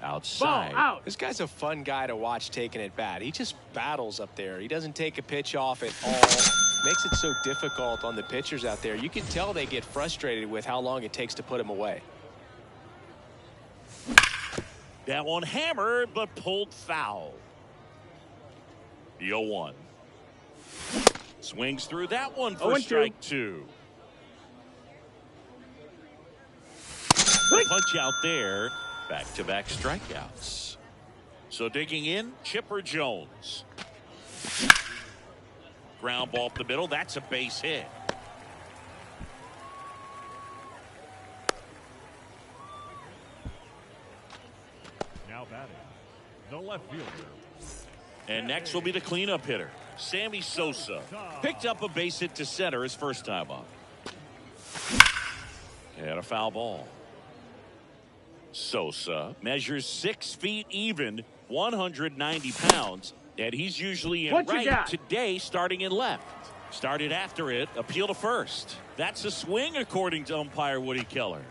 Outside. Ball out. This guy's a fun guy to watch taking at bat. He just battles up there. He doesn't take a pitch off at all. Makes it so difficult on the pitchers out there. You can tell they get frustrated with how long it takes to put him away. That one hammered, but pulled foul. The 0-1. Swings through that one for strike two. Punch out there. Back-to-back strikeouts. So digging in, Chipper Jones. Ground ball up the middle. That's a base hit. Now batting, the left fielder. And next will be the cleanup hitter, Sammy Sosa. Picked up a base hit to center his first time up. And a foul ball. Sosa measures 6 feet even, 190 pounds, and he's usually in right. Today starting in left. Started after it, appeal to first. That's a swing according to umpire Woody Keller.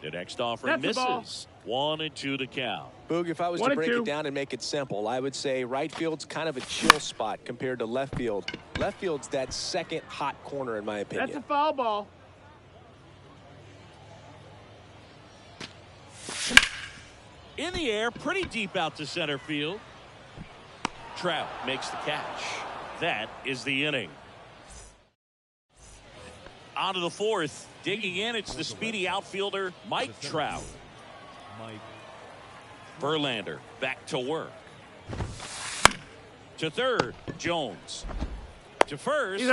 The next offering misses. 1-2 to count. Boog, if I was to break it down and make it simple, I would say right field's kind of a chill spot compared to left field. Left field's that second hot corner in my opinion. That's a foul ball. In the air, pretty deep out to center field. Trout makes the catch. That is the inning. On to the fourth. Digging in, it's the speedy outfielder, Mike Trout. Verlander back to work. To third, Jones. To first,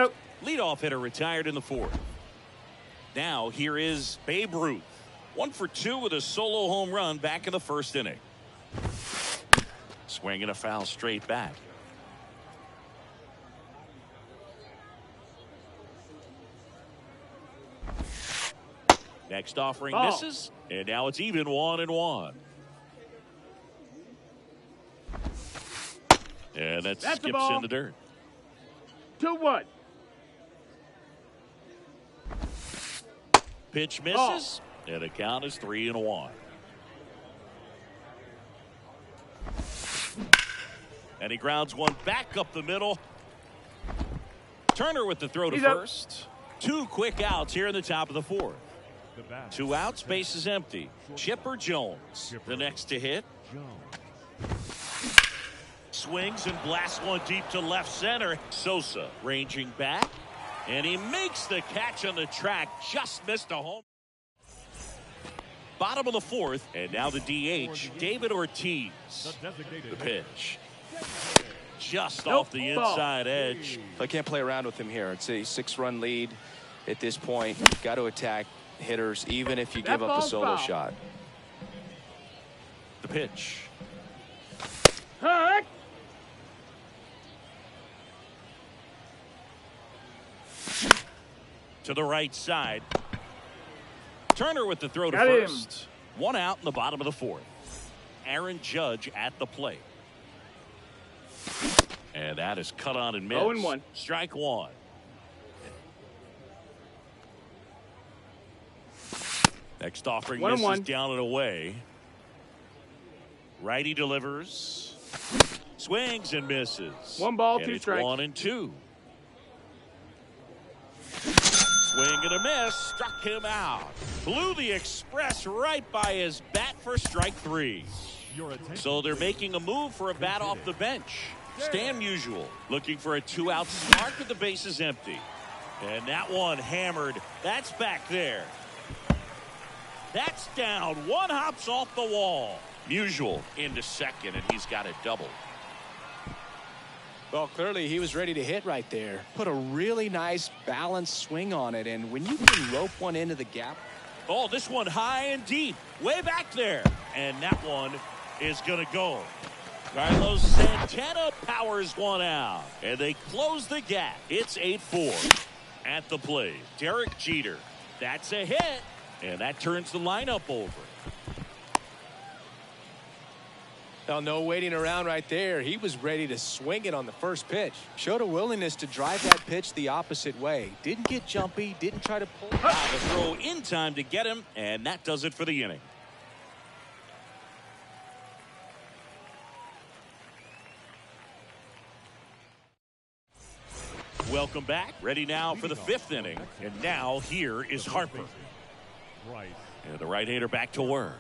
leadoff hitter retired in the fourth. Now here is Babe Ruth. 1 for 2 with a solo home run back in the first inning. Swinging a foul straight back. Next offering misses, and now it's even 1-1. And that skips in the dirt. 2-1. Pitch misses, and the count is 3-1. And he grounds one back up the middle. Turner with the throw to first. 2 quick outs here in the top of the fourth. 2 outs, base is empty. Chipper Jones, the next to hit. Swings and blasts one deep to left center. Sosa ranging back, and he makes the catch on the track. Just missed a home. Bottom of the fourth, and now the DH, David Ortiz. The pitch. Just off the inside edge. I can't play around with him here. It's a 6-run lead at this point. Got to attack hitters, even if you give up a solo shot. The pitch. To the right side. Turner with the throw to first. 1 out in the bottom of the fourth. Aaron Judge at the plate. And that is cut on and missed. 0-1. Strike one. Next offering 1-1. misses down and away. Righty delivers. Swings and misses. 1 ball, and 2 it's strikes. 1-2. Swing and a miss. Struck him out. Blew the express right by his bat for strike 3. So they're making a move for a bat off the bench. Stan Musial looking for a 2-out start with the bases empty. And that one hammered. That's back there. That's down. One hops off the wall. Musial into second, and he's got a double. Well, clearly he was ready to hit right there. Put a really nice balanced swing on it, and when you can rope one into the gap. Oh, this one high and deep, way back there. And that one is going to go. Carlos Santana powers one out, and they close the gap. It's 8-4. At the plate, Derek Jeter. That's a hit, and that turns the lineup over. Well, no waiting around right there. He was ready to swing it on the first pitch. Showed a willingness to drive that pitch the opposite way. Didn't get jumpy, didn't try to pull it out. The throw in time to get him, and that does it for the inning. Welcome back. Ready now for the 5th inning. And now here is Harper. And the right-hander back to work.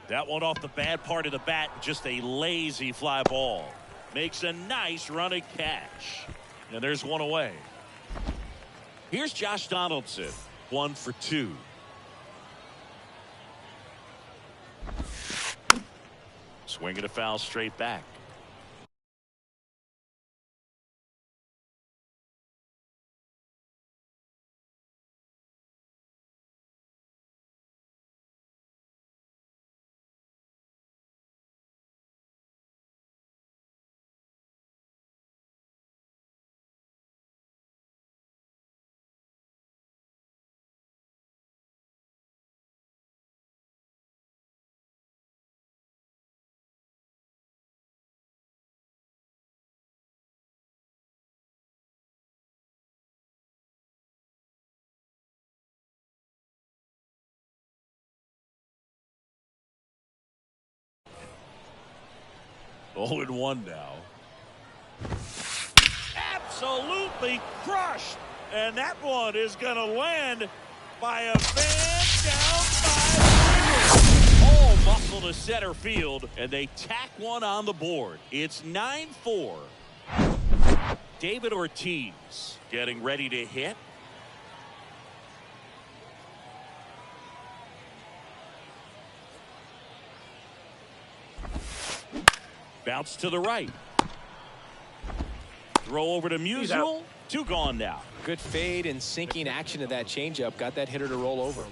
That one off the bad part of the bat, just a lazy fly ball. Makes a nice running catch. And there's one away. Here's Josh Donaldson, 1 for 2. Swinging a foul straight back. Oh, and 1 now. Absolutely crushed. And that one is going to land by a fan down by all muscle to center field. And they tack one on the board. It's 9-4. David Ortiz getting ready to hit. Bounce to the right. Throw over to Musial. 2 gone now. Good fade and sinking action of that changeup. Got that hitter to roll over.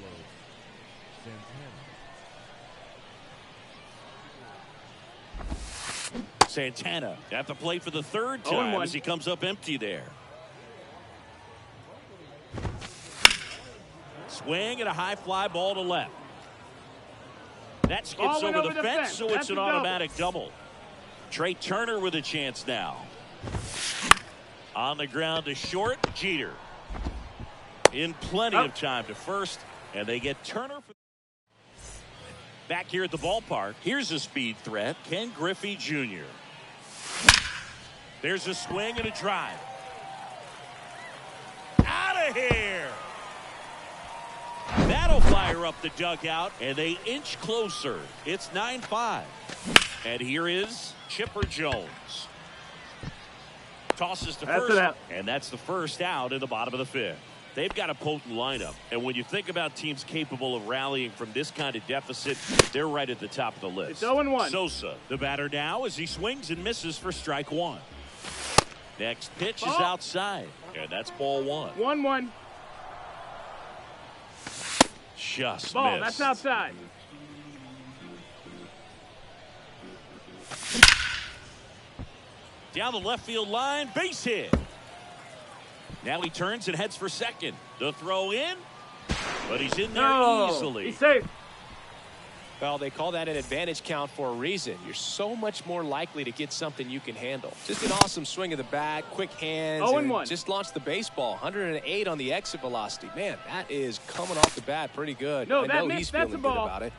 Santana at the plate for the 3rd time as he comes up empty there. Swing and a high fly ball to left. That skips over the fence, so it's an automatic double. Trey Turner with a chance now. On the ground to short, Jeter. In plenty of time to first, and they get Turner. Back here at the ballpark, here's a speed threat, Ken Griffey Jr. There's a swing and a drive. Out of here! That'll fire up the dugout, and they inch closer. It's 9-5. And here is Chipper Jones. Tosses to first, and that's the first out in the bottom of the 5th. They've got a potent lineup, and when you think about teams capable of rallying from this kind of deficit, they're right at the top of the list. It's 0-1. Sosa, the batter now, as he swings and misses for strike 1. Next pitch is outside, and that's ball 1. 1-1. Just ball. missed. That's outside. Down the left field line, base hit. Now he turns and heads for second. The throw in, but he's in there easily. He's safe. Well, they call that an advantage count for a reason. You're so much more likely to get something you can handle. Just an awesome swing of the bat, quick hands, 0-1. and just launched the baseball. 108 on the exit velocity. Man, that is coming off the bat pretty good. No, I know that he's that's feeling a good ball. about it.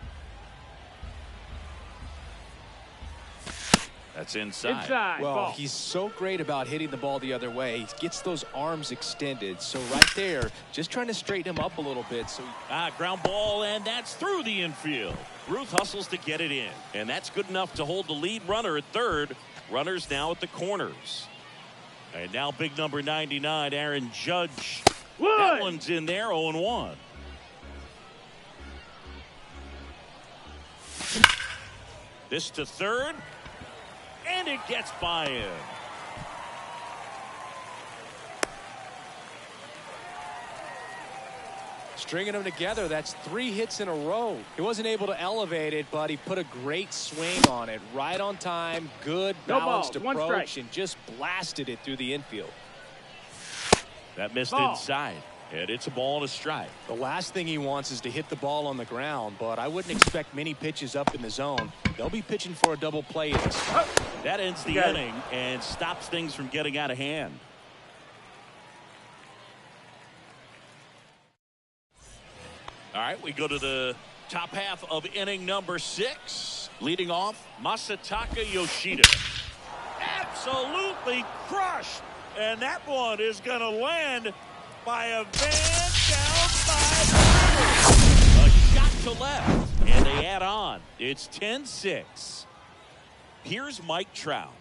That's inside. Ball. Well, he's so great about hitting the ball the other way. He gets those arms extended. So right there, just trying to straighten him up a little bit. So Ground ball, and that's through the infield. Ruth hustles to get it in, and that's good enough to hold the lead runner at third. Runners now at the corners. And now big number 99, Aaron Judge. That one's in there, 0-1. This to third, and it gets by him. stringing them together. That's 3 hits in a row. He wasn't able to elevate it, but he put a great swing on it. Right on time, good balanced approach, and just blasted it through the infield. That missed inside, and it's a ball and a strike. The last thing he wants is to hit the ball on the ground, but I wouldn't expect many pitches up in the zone. They'll be pitching for a double play in this. That ends the inning and stops things from getting out of hand. All right, we go to the top half of inning number 6. Leading off, Masataka Yoshida. Absolutely crushed. And that one is going to land by a van down by the river. A shot to left, and they add on. It's 10-6. Here's Mike Trout.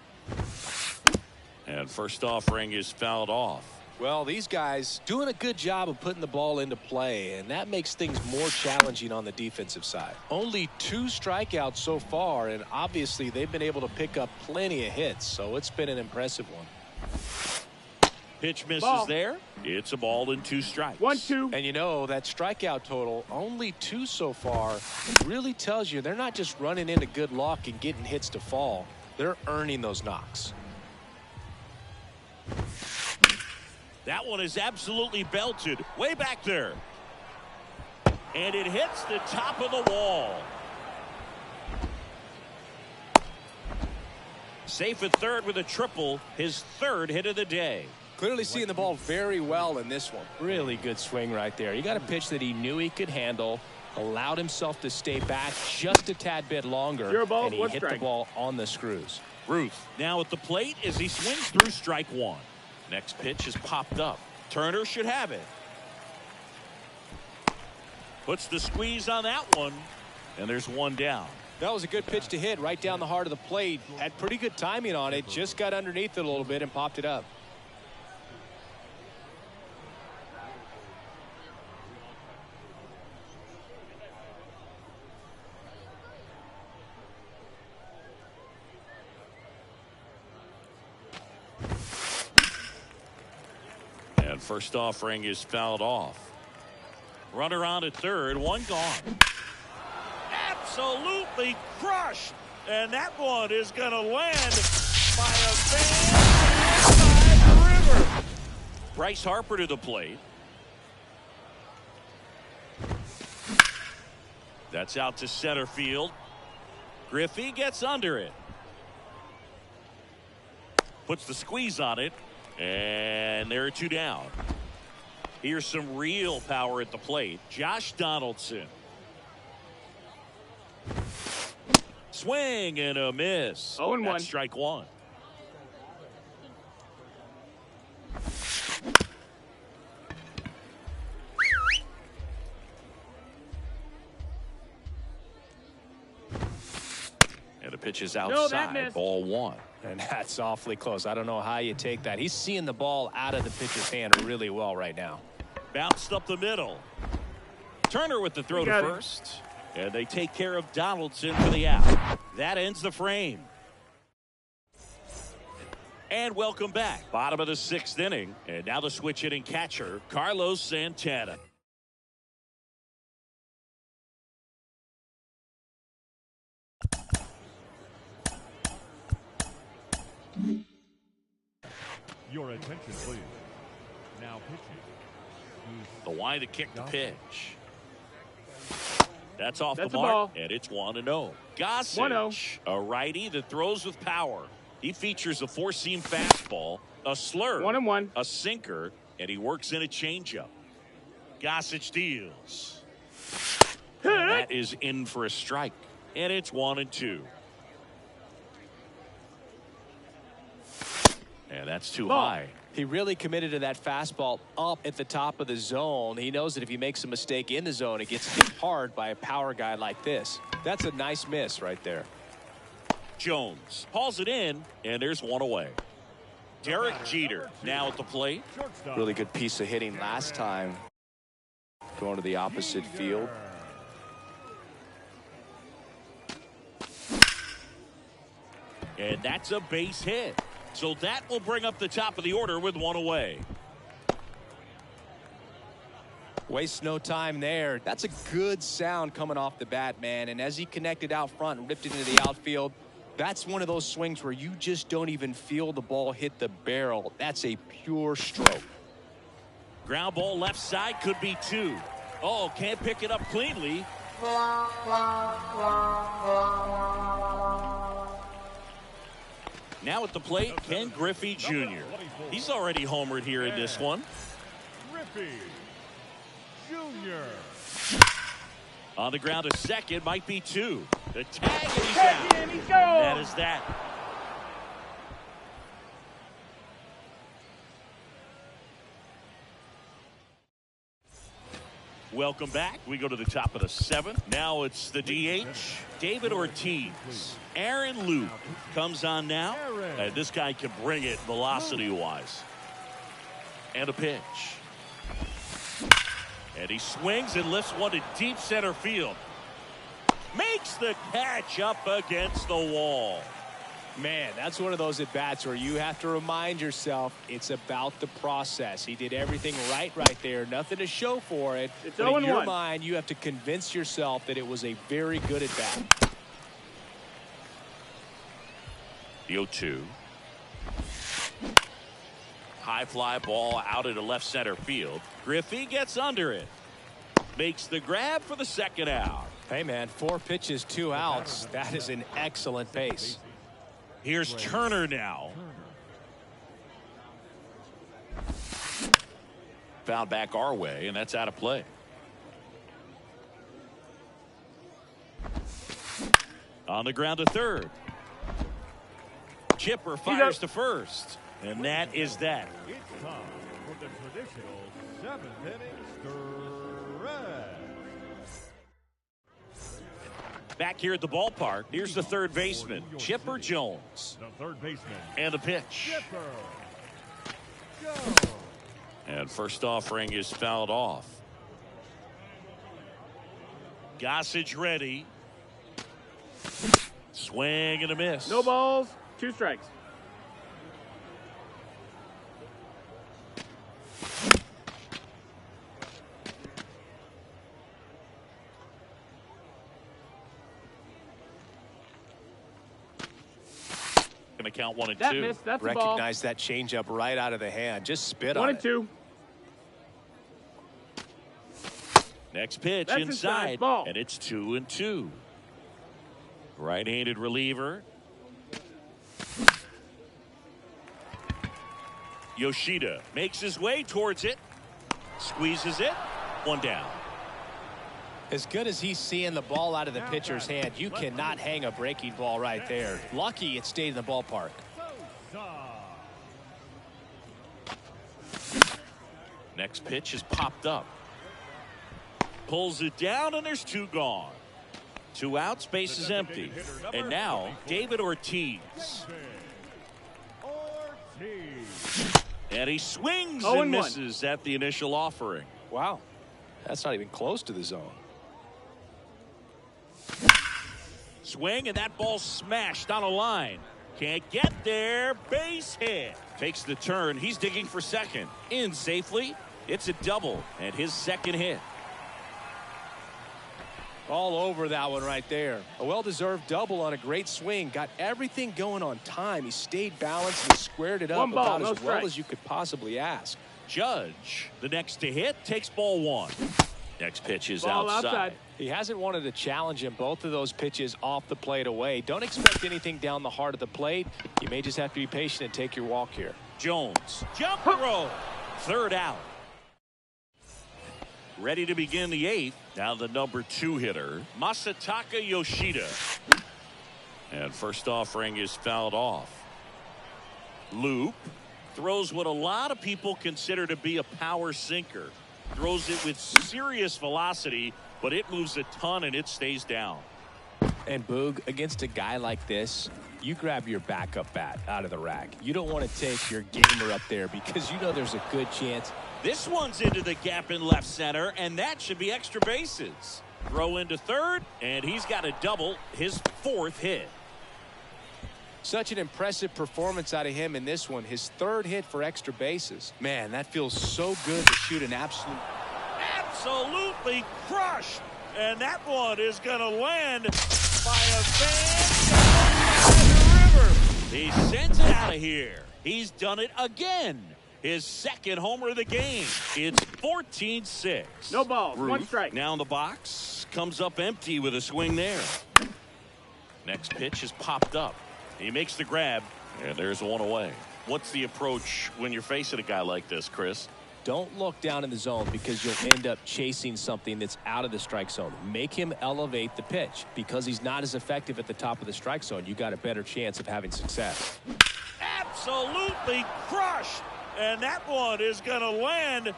And first offering is fouled off. Well, these guys doing a good job of putting the ball into play, and that makes things more challenging on the defensive side. Only 2 strikeouts so far, and obviously they've been able to pick up plenty of hits, so it's been an impressive one. Pitch misses there. It's a ball and 2 strikes. 1-2. And you know, that strikeout total, only 2 so far, really tells you they're not just running into good luck and getting hits to fall. They're earning those knocks. That one is absolutely belted. Way back there. And it hits the top of the wall. Safe at third with a triple. His 3rd hit of the day. Clearly seeing the ball very well in this one. Really good swing right there. He got a pitch that he knew he could handle. Allowed himself to stay back just a tad bit longer. And he hit the ball on the screws. Ruth now at the plate as he swings through strike 1. Next pitch is popped up. Turner should have it. Puts the squeeze on that one. And there's 1 down. That was a good pitch to hit right down the heart of the plate. Had pretty good timing on it. Just got underneath it a little bit and popped it up. And first offering is fouled off. Runner on at third, 1 gone. Absolutely crushed. And that one is going to land by a fan by the river. Bryce Harper to the plate. That's out to center field. Griffey gets under it. Puts the squeeze on it. And there are 2 down. Here's some real power at the plate. Josh Donaldson. Swing and a miss. 0-1. That's strike 1. And the pitch is outside. Ball 1. And that's awfully close. I don't know how you take that. He's seeing the ball out of the pitcher's hand really well right now. Bounced up the middle. Turner with the throw to first. And they take care of Donaldson for the out. That ends the frame. And welcome back. Bottom of the 6th inning. And now the switch hitting catcher, Carlos Santana. Your attention, please. Now pitching. The wind to kick the pitch. That's off That's the a mark, ball. and it's 1-0. Gossage, 1-0. a righty that throws with power. He features a four-seam fastball, a slurve, 1-1. a sinker, and he works in a changeup. Gossage deals. And that is in for a strike, and it's 1-2. And that's too high. He really committed to that fastball up at the top of the zone. He knows that if he makes a mistake in the zone, it gets hit hard by a power guy like this. That's a nice miss right there. Jones hauls it in, and there's one away. Derek Jeter now at the plate. Really good piece of hitting last time. Going to the opposite field. And that's a base hit. So that will bring up the top of the order with one away. Waste no time there. That's a good sound coming off the bat, man. And as he connected out front and ripped it into the outfield, that's one of those swings where you just don't even feel the ball hit the barrel. That's a pure stroke. Ground ball left side, could be two. Oh, can't pick it up cleanly. Now at the plate, Ken Griffey Jr. He's already homered here in this one. Griffey Jr. On the ground to second, might be two. The tag, and he's out. And he's gone. That is that. Welcome back. We go to the top of the seventh. Now it's the DH, David Ortiz. Aaron Luke comes on now. And this guy can bring it velocity-wise. And a pitch. And he swings and lifts one to deep center field. Makes the catch up against the wall. Man, that's one of those at-bats where you have to remind yourself it's about the process. He did everything right there. Nothing to show for it. It's but in your 0-1. mind, you have to convince yourself that it was a very good at-bat. The 0-2. High fly ball out into left center field. Griffey gets under it. Makes the grab for the second out. Hey, man, 4 pitches, 2 outs. That is an excellent pace. Here's Turner now. Foul back our way, and that's out of play. On the ground to third. Chipper fires to first. And that is that. It's time for the traditional 7th inning stretch. Back here at the ballpark, here's the third baseman, Chipper Jones. The third baseman, And the pitch. Chipper Jones. And first offering is fouled off. Gossage ready. Swing and a miss. No balls, 2 strikes. Going to count 1 and 2. That missed. That's a ball. Recognize that changeup right out of the hand. Just spit 1 on and it. 2. Next pitch That's inside, ball. and it's 2 and 2. Right-handed reliever. Yoshida makes his way towards it. Squeezes it. 1 down. As good as he's seeing the ball out of the pitcher's hand, you cannot hang a breaking ball right there. Lucky it stayed in the ballpark. Next pitch is popped up. Pulls it down, and there's 2 gone. 2 outs, base is empty. And now, David Ortiz. And he swings and 0-1. misses at the initial offering. Wow. That's not even close to the zone. Swing, and that ball smashed on a line. Can't get there. Base hit. Takes the turn. He's digging for second. In safely. It's a double, and his second hit. All over that one right there. A well-deserved double on a great swing. Got everything going on time. He stayed balanced and squared it up 1 ball, about no as well strike. as you could possibly ask. Judge, the next to hit, takes ball 1. Next pitch is Ball outside. He hasn't wanted to challenge him. Both of those pitches off the plate away. Don't expect anything down the heart of the plate. You may just have to be patient and take your walk here. Jones, jump throw, third out. Ready to begin the 8th. Now the number 2 hitter, Masataka Yoshida. And first offering is fouled off. Loop throws what a lot of people consider to be a power sinker. Throws it with serious velocity, but it moves a ton and it stays down. And Boog, against a guy like this, you grab your backup bat out of the rack. You don't want to take your gamer up there because you know there's a good chance. This one's into the gap in left center, and that should be extra bases. Throw into third, and he's got a double, his 4th hit. Such an impressive performance out of him in this one. His 3rd hit for extra bases. Man, that feels so good to shoot an absolutely crushed. And that one is going to land by a fan down by the river. He sends it out of here. He's done it again. His 2nd homer of the game. It's 14-6. No balls. 1 strike. Now in the box. Comes up empty with a swing there. Next pitch is popped up. He makes the grab, and there's 1 away. What's the approach when you're facing a guy like this, Chris? Don't look down in the zone because you'll end up chasing something that's out of the strike zone. Make him elevate the pitch. Because he's not as effective at the top of the strike zone, you got a better chance of having success. Absolutely crushed. And that one is going to land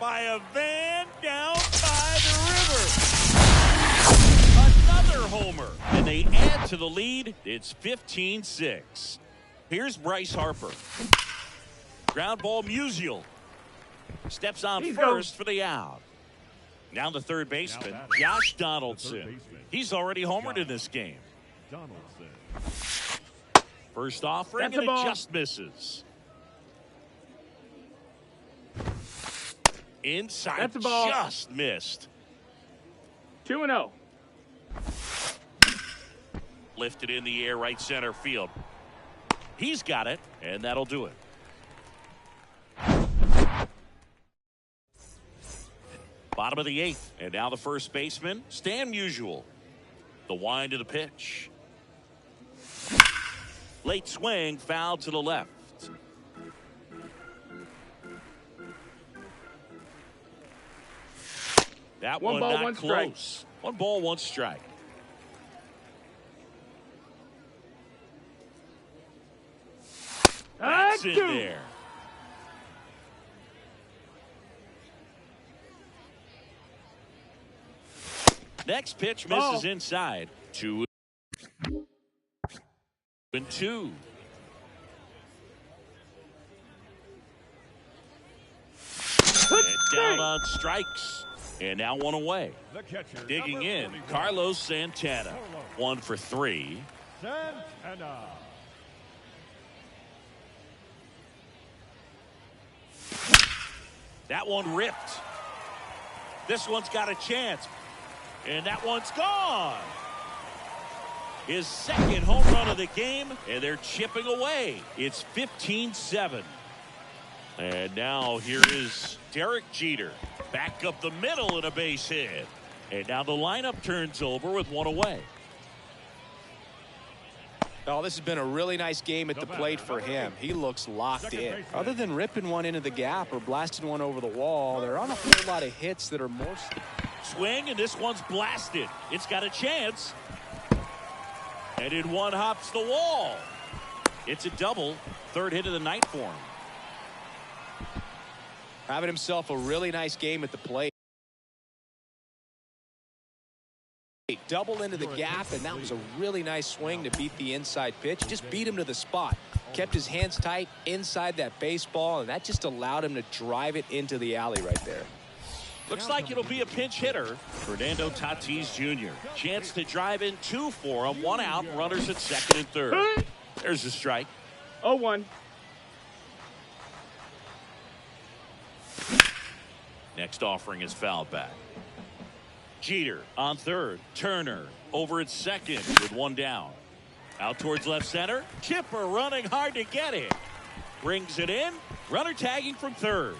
by a van down by the river. Another homer. And they add to the lead. It's 15-6. Here's Bryce Harper. Ground ball, Musial. Steps on first for the out. Now the third baseman, Josh Donaldson. He's already homered in this game. First offering, and it just misses. Inside, that's a ball. Just missed. 2-0. Lifted in the air, right center field. He's got it, and that'll do it. Bottom of the 8th, and now the first baseman, Stan Musial. The wind of the pitch. Late swing, foul to the left. That one ball, not 1 close. strike. 1 ball, 1 strike. That's in there. Next pitch misses inside. 2-2. And down on strikes. And now 1 away. Digging in, Carlos Santana. 1 for 3. Santana. That one ripped. This one's got a chance. And that one's gone. His 2nd home run of the game, and they're chipping away. It's 15-7. And now here is Derek Jeter. Back up the middle and a base hit. And now the lineup turns over with 1 away. Oh, this has been a really nice game at the plate for him. He looks locked in. Other than ripping one into the gap or blasting one over the wall, there aren't a whole lot of hits that are more... Swing, and this one's blasted. It's got a chance. And it one hops the wall. It's a double. 3rd hit of the night for him. Having himself a really nice game at the plate. Double into the gap, and that was a really nice swing to beat the inside pitch. Just beat him to the spot. Kept his hands tight inside that baseball, and that just allowed him to drive it into the alley right there. Looks like it'll be a pinch hitter. Fernando Tatis Jr. Chance to drive in 2 for him. 1 out, runners at 2nd and 3rd. There's a strike. 0-1. Next offering is fouled back. Jeter on 3rd. Turner over at 2nd with 1 down. Out towards left center. Chipper running hard to get it. Brings it in. Runner tagging from 3rd.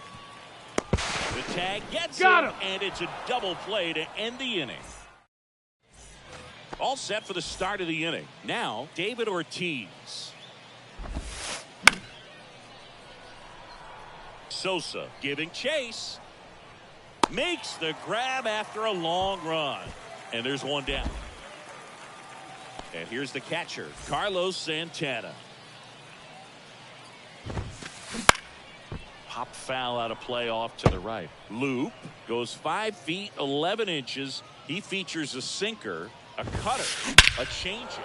The tag gets Got him, him. and it's a double play to end the inning. All set for the start of the inning. Now, David Ortiz. Sosa giving chase. Makes the grab after a long run. And there's one down. And here's the catcher, Carlos Santana. Pop foul out of play off to the right. Loop goes 5 feet 11 inches. He features a sinker, a cutter, a changeup.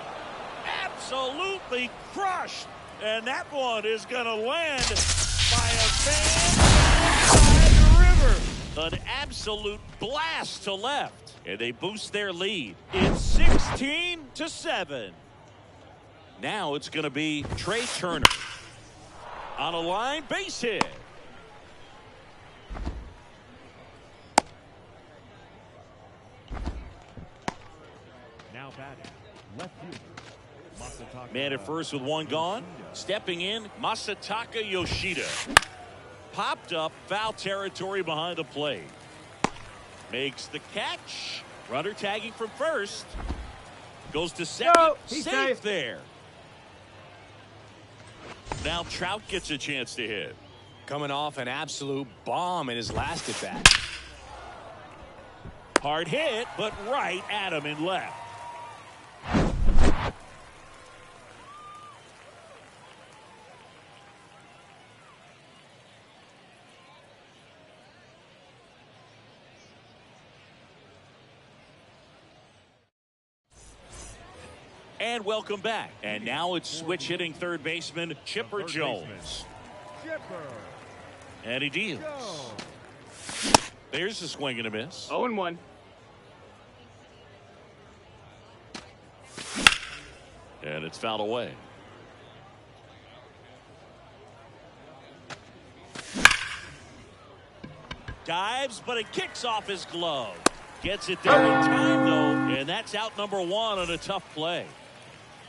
Absolutely crushed. And that one is going to land by a fan inside the river. An absolute blast to left. And they boost their lead. It's 16-7. Now it's going to be Trey Turner. On a line, base hit. Now batting, left fielder, Masataka Man at first with one gone. Stepping in, Masataka Yoshida. Popped up, foul territory behind the plate. Makes the catch. Runner tagging from first. Goes to second. No, he's safe safe there. Now Trout gets a chance to hit. Coming off an absolute bomb in his last at bat. Hard hit, but right at him in left. And welcome back. And now it's switch hitting third baseman Chipper Third Jones. baseman, Chipper And he deals. Jones. There's a swing and a miss. 0-1. And it's fouled away. Dives, but it kicks off his glove. Gets it there in time, though, and that's out number one on a tough play.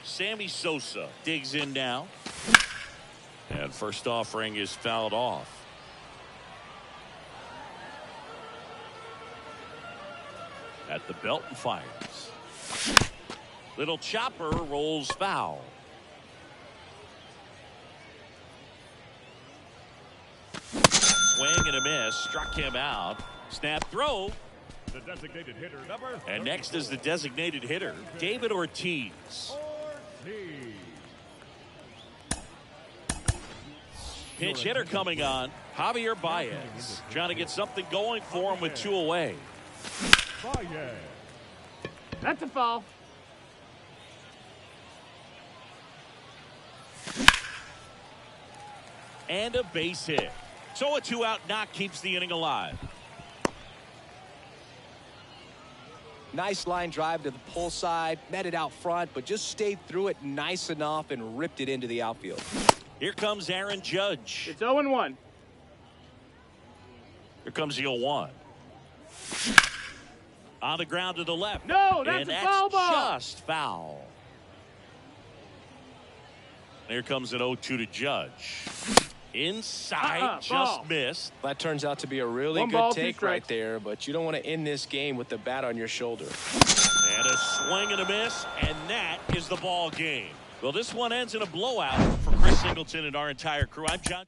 Sammy Sosa digs in now. And first offering is fouled off. At the belt and fires. Little chopper rolls foul. Swing and a miss. Struck him out. Snap throw. The designated hitter, number And next is the designated hitter, David Ortiz. Ortiz. Pinch hitter coming on, Javier Baez. Trying to get something going for him with 2 away. Baez. That's a foul. And a base hit. So a 2-out knock keeps the inning alive. Nice line drive to the pull side, met it out front, but just stayed through it nice enough and ripped it into the outfield. Here comes Aaron Judge. It's 0-1. Here comes the 0-1. On the ground to the left. No, that's and a that's foul ball. Just foul. Here comes an 0-2 to Judge. Inside, just ball. missed. That turns out to be a really One good ball, 2 take strikes. right there, but you don't want to end this game with the bat on your shoulder. And a swing and a miss, and that is the ball game. Well, this one ends in a blowout. For Chris Singleton and our entire crew, I'm John.